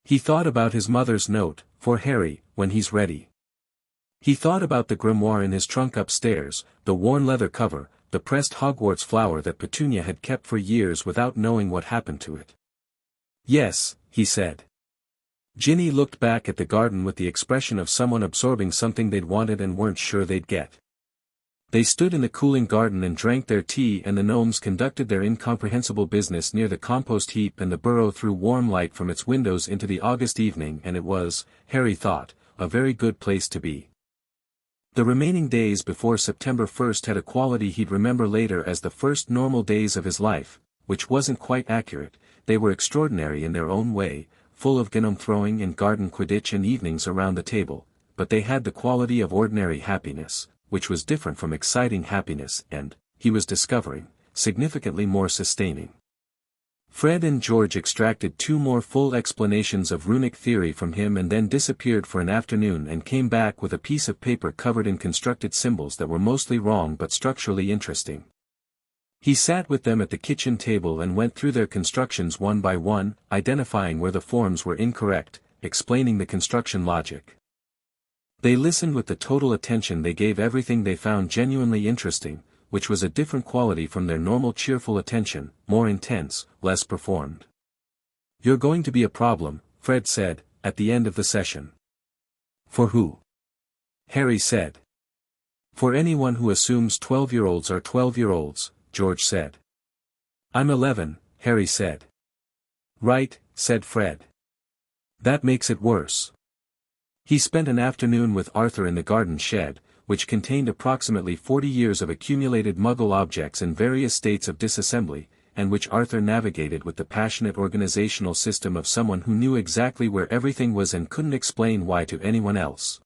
He thought about his mother's note, for Harry, when he's ready. He thought about the grimoire in his trunk upstairs, the worn leather cover, the pressed Hogwarts flower that Petunia had kept for years without knowing what happened to it. Yes, he said. Ginny looked back at the garden with the expression of someone absorbing something they'd wanted and weren't sure they'd get. They stood in the cooling garden and drank their tea, and the gnomes conducted their incomprehensible business near the compost heap, and the burrow threw warm light from its windows into the August evening, and it was, Harry thought, a very good place to be. The remaining days before September 1st had a quality he'd remember later as the first normal days of his life, which wasn't quite accurate. They were extraordinary in their own way, full of gnome throwing and garden quidditch and evenings around the table, but they had the quality of ordinary happiness, which was different from exciting happiness and, he was discovering, significantly more sustaining. Fred and George extracted 2 more full explanations of runic theory from him and then disappeared for an afternoon and came back with a piece of paper covered in constructed symbols that were mostly wrong but structurally interesting. He sat with them at the kitchen table and went through their constructions one by one, identifying where the forms were incorrect, explaining the construction logic. They listened with the total attention they gave everything they found genuinely interesting, which was a different quality from their normal cheerful attention, more intense, less performed. "You're going to be a problem," Fred said, at the end of the session. "For who?" Harry said. "For anyone who assumes 12-year-olds are 12-year-olds, George said. "I'm 11, Harry said. "Right," said Fred. "That makes it worse." He spent an afternoon with Arthur in the garden shed, which contained approximately 40 years of accumulated Muggle objects in various states of disassembly, and which Arthur navigated with the passionate organizational system of someone who knew exactly where everything was and couldn't explain why to anyone else.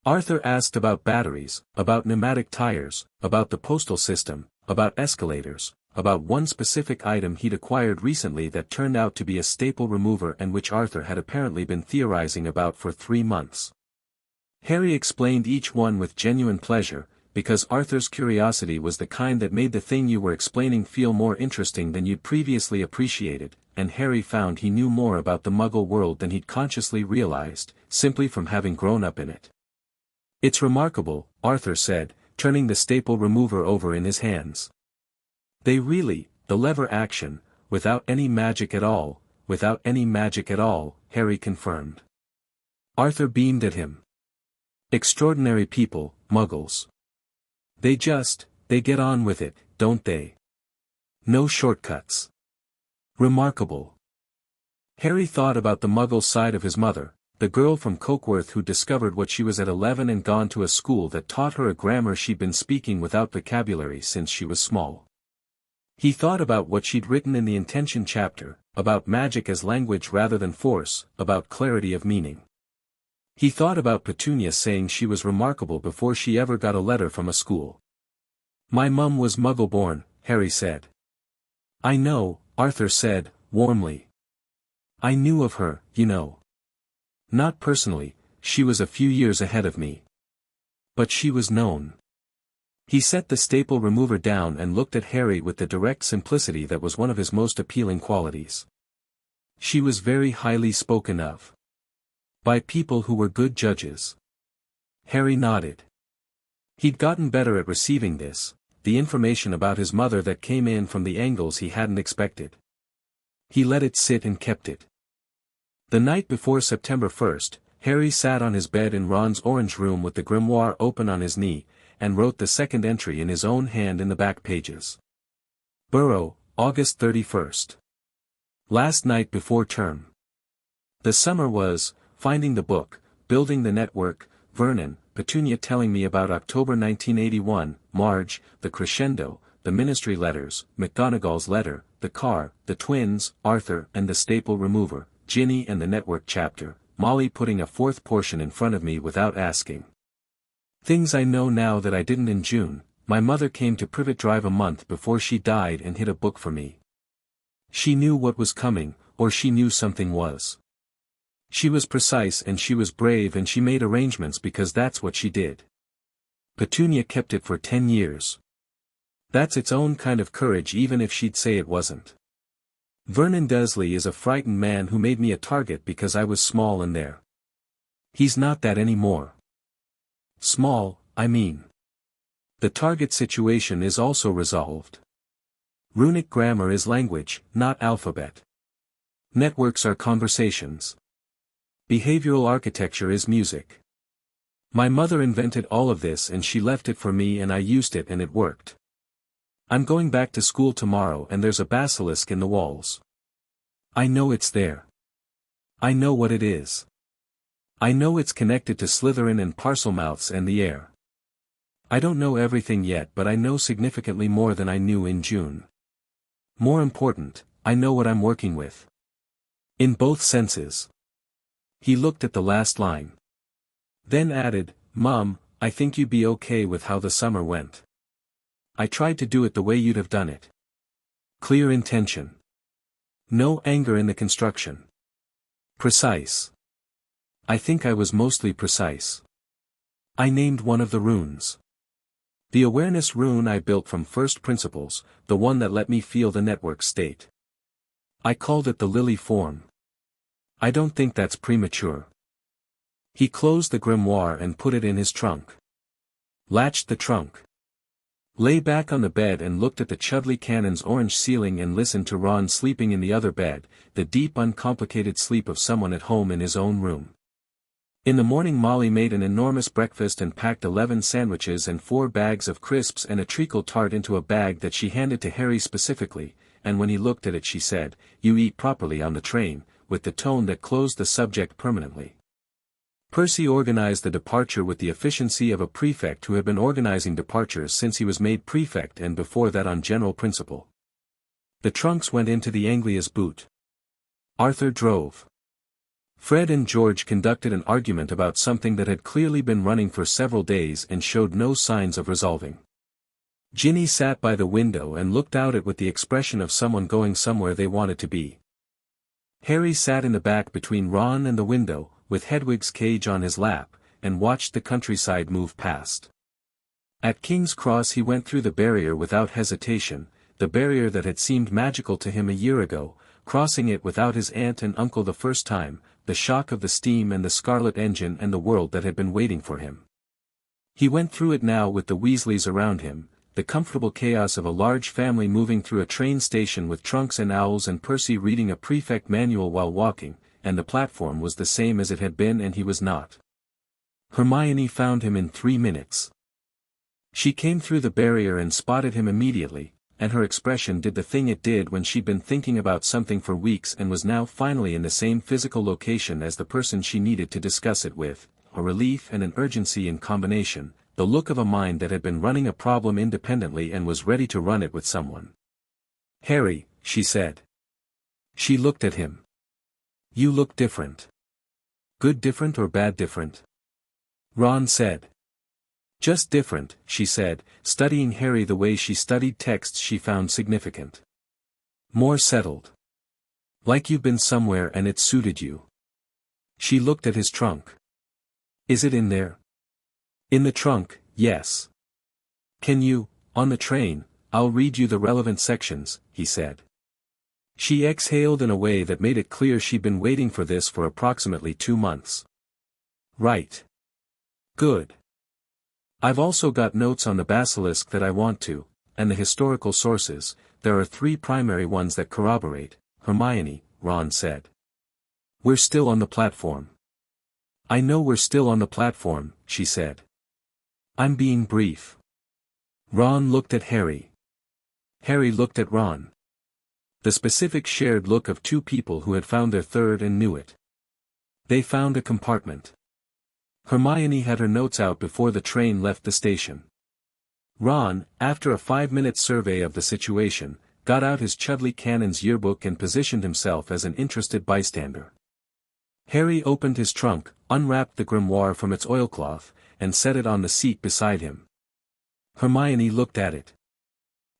Arthur asked about batteries, about pneumatic tires, about the postal system, about escalators, about one specific item he'd acquired recently that turned out to be a staple remover and which Arthur had apparently been theorizing about for 3 months. Harry explained each one with genuine pleasure, because Arthur's curiosity was the kind that made the thing you were explaining feel more interesting than you'd previously appreciated, and Harry found he knew more about the Muggle world than he'd consciously realized, simply from having grown up in it. "It's remarkable," Arthur said, turning the staple remover over in his hands. "They really, the lever action, without any magic at all," Harry confirmed. Arthur beamed at him. "Extraordinary people, Muggles. They get on with it, don't they? No shortcuts. Remarkable." Harry thought about the Muggle side of his mother, the girl from Cokeworth who discovered what she was at 11 and gone to a school that taught her a grammar she'd been speaking without vocabulary since she was small. He thought about what she'd written in the intention chapter, about magic as language rather than force, about clarity of meaning. He thought about Petunia saying she was remarkable before she ever got a letter from a school. "My mum was Muggle-born," Harry said. "I know," Arthur said, warmly. "I knew of her, you know. Not personally, she was a few years ahead of me. But she was known." He set the staple remover down and looked at Harry with the direct simplicity that was one of his most appealing qualities. "She was very highly spoken of. By people who were good judges." Harry nodded. He'd gotten better at receiving this, the information about his mother that came in from the angles he hadn't expected. He let it sit and kept it. The night before September 1st, Harry sat on his bed in Ron's orange room with the grimoire open on his knee, and wrote the second entry in his own hand in the back pages. Burrow, August 31st. Last night before term. The summer was, finding the book, building the network, Vernon, Petunia telling me about October 1981, Marge, the crescendo, the ministry letters, McGonagall's letter, the car, the twins, Arthur and the staple remover, Ginny and the network chapter, Molly putting a 4th portion in front of me without asking. Things I know now that I didn't in June. My mother came to Privet Drive a month before she died and hid a book for me. She knew what was coming, or she knew something was. She was precise and she was brave and she made arrangements because that's what she did. Petunia kept it for 10 years. That's its own kind of courage even if she'd say it wasn't. Vernon Dursley is a frightened man who made me a target because I was small and there. He's not that anymore. Small, I mean. The target situation is also resolved. Runic grammar is language, not alphabet. Networks are conversations. Behavioral architecture is music. My mother invented all of this and she left it for me and I used it and it worked. I'm going back to school tomorrow and there's a basilisk in the walls. I know it's there. I know what it is. I know it's connected to Slytherin and Parselmouths and the heir. I don't know everything yet but I know significantly more than I knew in June. More important, I know what I'm working with. In both senses. He looked at the last line. Then added, Mum, I think you'd be okay with how the summer went. I tried to do it the way you'd have done it. Clear intention. No anger in the construction. Precise. I think I was mostly precise. I named one of the runes. The awareness rune I built from first principles, the one that let me feel the network state. I called it the lily form. I don't think that's premature. He closed the grimoire and put it in his trunk. Latched the trunk. Lay back on the bed and looked at the Chudley Cannon's orange ceiling and listened to Ron sleeping in the other bed, the deep uncomplicated sleep of someone at home in his own room. In the morning Molly made an enormous breakfast and packed 11 sandwiches and 4 bags of crisps and a treacle tart into a bag that she handed to Harry specifically, and when he looked at it she said, "You eat properly on the train," with the tone that closed the subject permanently. Percy organized the departure with the efficiency of a prefect who had been organizing departures since he was made prefect and before that on general principle. The trunks went into the Anglia's boot. Arthur drove. Fred and George conducted an argument about something that had clearly been running for several days and showed no signs of resolving. Ginny sat by the window and looked out at it with the expression of someone going somewhere they wanted to be. Harry sat in the back between Ron and the window, with Hedwig's cage on his lap, and watched the countryside move past. At King's Cross he went through the barrier without hesitation, the barrier that had seemed magical to him a year ago, crossing it without his aunt and uncle the first time, the shock of the steam and the scarlet engine and the world that had been waiting for him. He went through it now with the Weasleys around him, the comfortable chaos of a large family moving through a train station with trunks and owls and Percy reading a prefect manual while walking, and the platform was the same as it had been and he was not. Hermione found him in 3 minutes. She came through the barrier and spotted him immediately, and her expression did the thing it did when she'd been thinking about something for weeks and was now finally in the same physical location as the person she needed to discuss it with, a relief and an urgency in combination, the look of a mind that had been running a problem independently and was ready to run it with someone. "Harry," she said. She looked at him. "You look different." "Good different or bad different?" Ron said. "Just different," she said, studying Harry the way she studied texts she found significant. "More settled. Like you've been somewhere and it suited you." She looked at his trunk. "Is it in there?" "In the trunk, yes." "Can you, on the train, I'll read you the relevant sections," he said. She exhaled in a way that made it clear she'd been waiting for this for approximately 2 months. "Right. Good. I've also got notes on the basilisk that I want to, and the historical sources. There are 3 primary ones that corroborate, Hermione," Ron said. "We're still on the platform." "I know we're still on the platform," she said. "I'm being brief." Ron looked at Harry. Harry looked at Ron. The specific shared look of 2 people who had found their third and knew it. They found a compartment. Hermione had her notes out before the train left the station. Ron, after a 5-minute survey of the situation, got out his Chudley Cannon's yearbook and positioned himself as an interested bystander. Harry opened his trunk, unwrapped the grimoire from its oilcloth, and set it on the seat beside him. Hermione looked at it.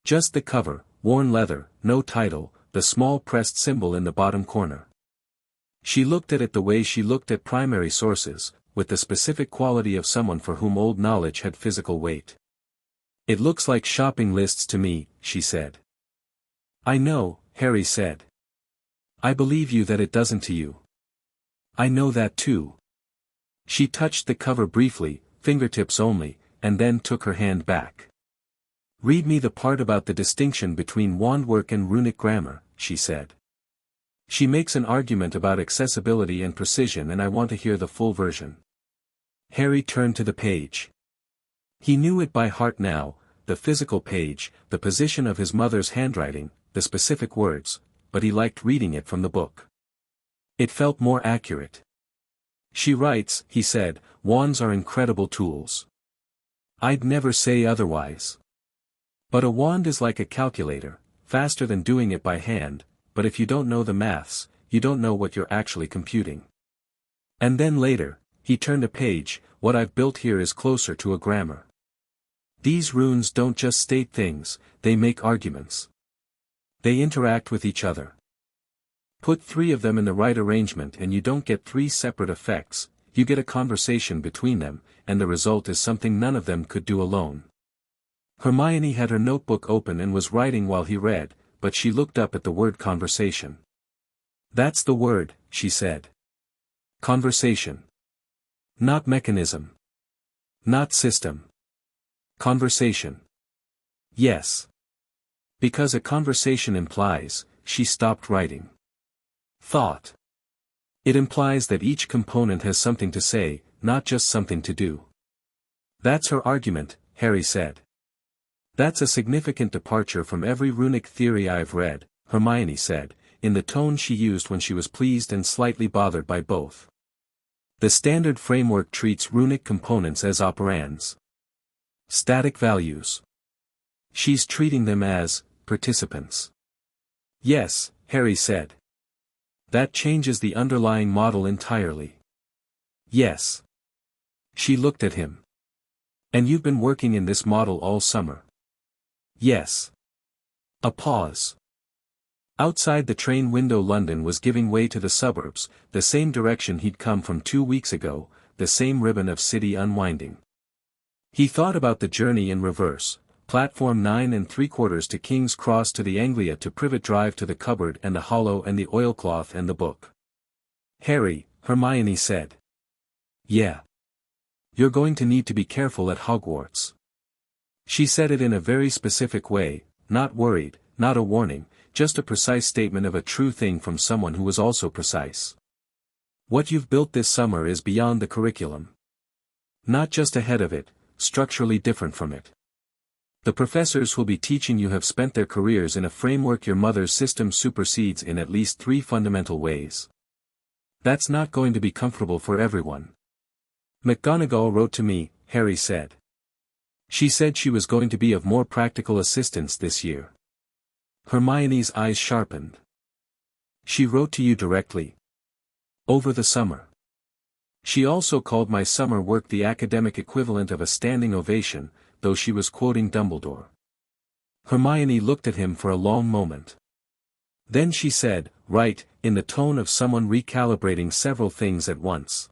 Just the cover, worn leather, no title, the small pressed symbol in the bottom corner. She looked at it the way she looked at primary sources, with the specific quality of someone for whom old knowledge had physical weight. "It looks like shopping lists to me," she said. "I know," Harry said. "I believe you that it doesn't to you. I know that too." She touched the cover briefly, fingertips only, and then took her hand back. "Read me the part about the distinction between wandwork and runic grammar," she said. "She makes an argument about accessibility and precision and I want to hear the full version." Harry turned to the page. He knew it by heart now, the physical page, the position of his mother's handwriting, the specific words, but he liked reading it from the book. It felt more accurate. "She writes," he said, "wands are incredible tools. I'd never say otherwise. But a wand is like a calculator, faster than doing it by hand, but if you don't know the maths, you don't know what you're actually computing." And then later, he turned a page, "What I've built here is closer to a grammar. These runes don't just state things, they make arguments. They interact with each other. Put 3 of them in the right arrangement and you don't get 3 separate effects, you get a conversation between them, and the result is something none of them could do alone." Hermione had her notebook open and was writing while he read, but she looked up at the word conversation. "That's the word," she said. "Conversation. Not mechanism. Not system. Conversation." "Yes. Because a conversation implies," she stopped writing. "Thought. It implies that each component has something to say, not just something to do." "That's her argument," Harry said. "That's a significant departure from every runic theory I've read," Hermione said, in the tone she used when she was pleased and slightly bothered by both. "The standard framework treats runic components as operands. Static values. She's treating them as participants." "Yes," Harry said. "That changes the underlying model entirely." "Yes." She looked at him. "And you've been working in this model all summer?" "Yes." A pause. Outside the train window London was giving way to the suburbs, the same direction he'd come from 2 weeks ago, the same ribbon of city unwinding. He thought about the journey in reverse, platform 9 3/4 to King's Cross to the Anglia to Privet Drive to the cupboard and the hollow and the oilcloth and the book. "Harry," Hermione said. "Yeah. You're going to need to be careful at Hogwarts." She said it in a very specific way, not worried, not a warning, just a precise statement of a true thing from someone who was also precise. "What you've built this summer is beyond the curriculum. Not just ahead of it, structurally different from it. The professors who'll be teaching you have spent their careers in a framework your mother's system supersedes in at least 3 fundamental ways. That's not going to be comfortable for everyone." "McGonagall wrote to me," Harry said. "She said she was going to be of more practical assistance this year." Hermione's eyes sharpened. "She wrote to you directly? Over the summer?" "She also called my summer work the academic equivalent of a standing ovation, though she was quoting Dumbledore." Hermione looked at him for a long moment. Then she said, "Right," in the tone of someone recalibrating several things at once.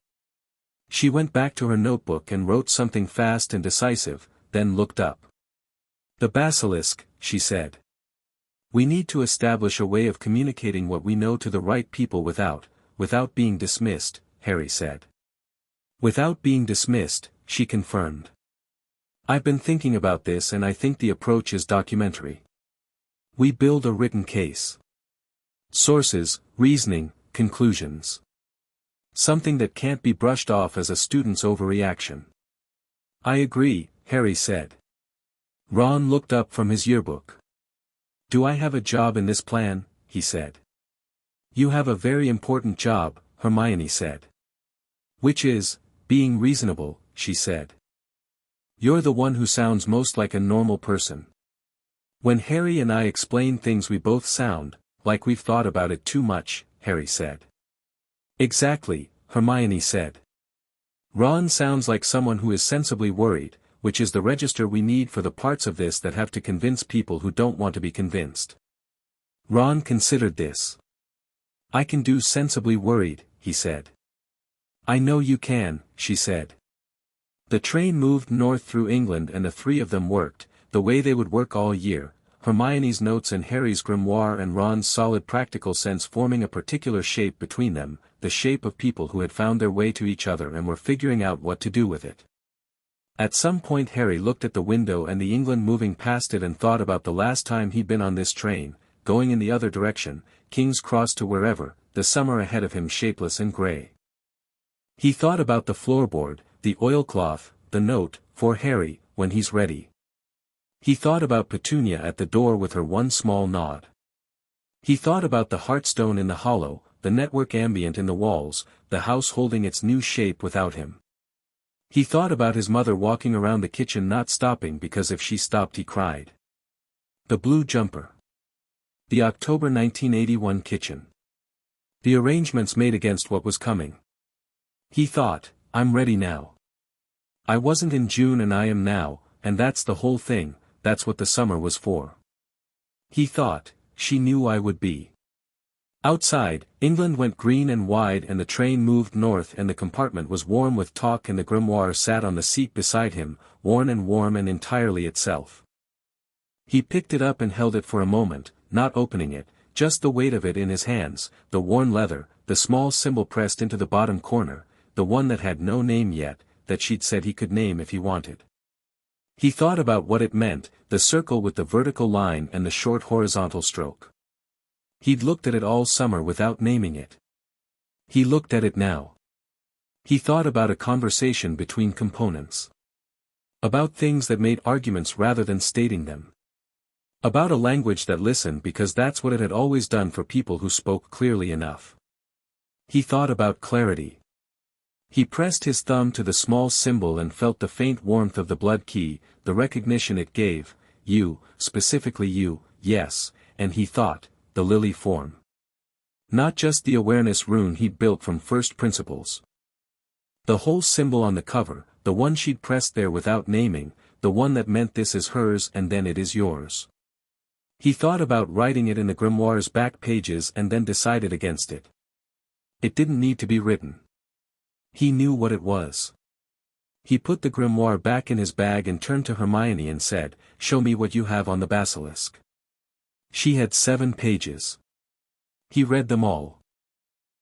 She went back to her notebook and wrote something fast and decisive, then looked up. "The basilisk," she said. "We need to establish a way of communicating what we know to the right people without being dismissed," Harry said. "Without being dismissed," she confirmed. "I've been thinking about this and I think the approach is documentary. We build a written case. Sources, reasoning, conclusions. Something that can't be brushed off as a student's overreaction." "I agree," Harry said. Ron looked up from his yearbook. "Do I have a job in this plan?" he said. "You have a very important job," Hermione said. "Which is, being reasonable," she said. "You're the one who sounds most like a normal person. When Harry and I explain things we both sound, like we've thought about it too much," Harry said. "Exactly," Hermione said. "Ron sounds like someone who is sensibly worried, which is the register we need for the parts of this that have to convince people who don't want to be convinced." Ron considered this. I can do sensibly worried, he said. I know you can, she said. The train moved north through England and the three of them worked, the way they would work all year, Hermione's notes and Harry's grimoire and Ron's solid practical sense forming a particular shape between them, the shape of people who had found their way to each other and were figuring out what to do with it. At some point Harry looked at the window and the England moving past it and thought about the last time he'd been on this train, going in the other direction, King's Cross to wherever, the summer ahead of him shapeless and grey. He thought about the floorboard, the oilcloth, the note, for Harry, when he's ready. He thought about Petunia at the door with her one small nod. He thought about the heartstone in the hollow, the network ambient in the walls, the house holding its new shape without him. He thought about his mother walking around the kitchen not stopping because if she stopped he cried. The blue jumper. The October 1981 kitchen. The arrangements made against what was coming. He thought, I'm ready now. I wasn't in June and I am now, and that's the whole thing, that's what the summer was for. He thought, she knew I would be. Outside, England went green and wide and the train moved north and the compartment was warm with talk and the grimoire sat on the seat beside him, worn and warm and entirely itself. He picked it up and held it for a moment, not opening it, just the weight of it in his hands, the worn leather, the small symbol pressed into the bottom corner, the one that had no name yet, that she'd said he could name if he wanted. He thought about what it meant, the circle with the vertical line and the short horizontal stroke. He'd looked at it all summer without naming it. He looked at it now. He thought about a conversation between components. About things that made arguments rather than stating them. About a language that listened because that's what it had always done for people who spoke clearly enough. He thought about clarity. He pressed his thumb to the small symbol and felt the faint warmth of the blood key, the recognition it gave, you, specifically you, yes, and he thought, the lily form. Not just the awareness rune he'd built from first principles. The whole symbol on the cover, the one she'd pressed there without naming, the one that meant this is hers and then it is yours. He thought about writing it in the grimoire's back pages and then decided against it. It didn't need to be written. He knew what it was. He put the grimoire back in his bag and turned to Hermione and said, "Show me what you have on the basilisk." She had 7 pages. He read them all.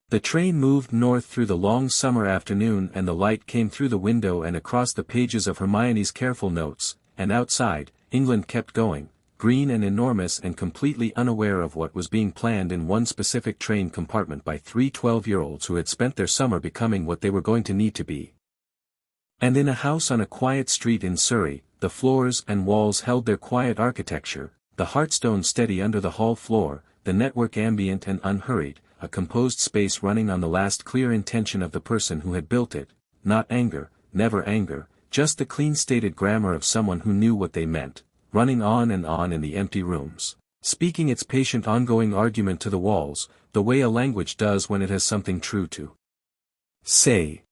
The train moved north through the long summer afternoon and the light came through the window and across the pages of Hermione's careful notes, and outside, England kept going, green and enormous and completely unaware of what was being planned in one specific train compartment by 3 12-year-olds who had spent their summer becoming what they were going to need to be. And in a house on a quiet street in Surrey, the floors and walls held their quiet architecture, the hearthstone steady under the hall floor, the network ambient and unhurried, a composed space running on the last clear intention of the person who had built it, not anger, never anger, just the clean-stated grammar of someone who knew what they meant, running on in the empty rooms, speaking its patient ongoing argument to the walls, the way a language does when it has something true to say.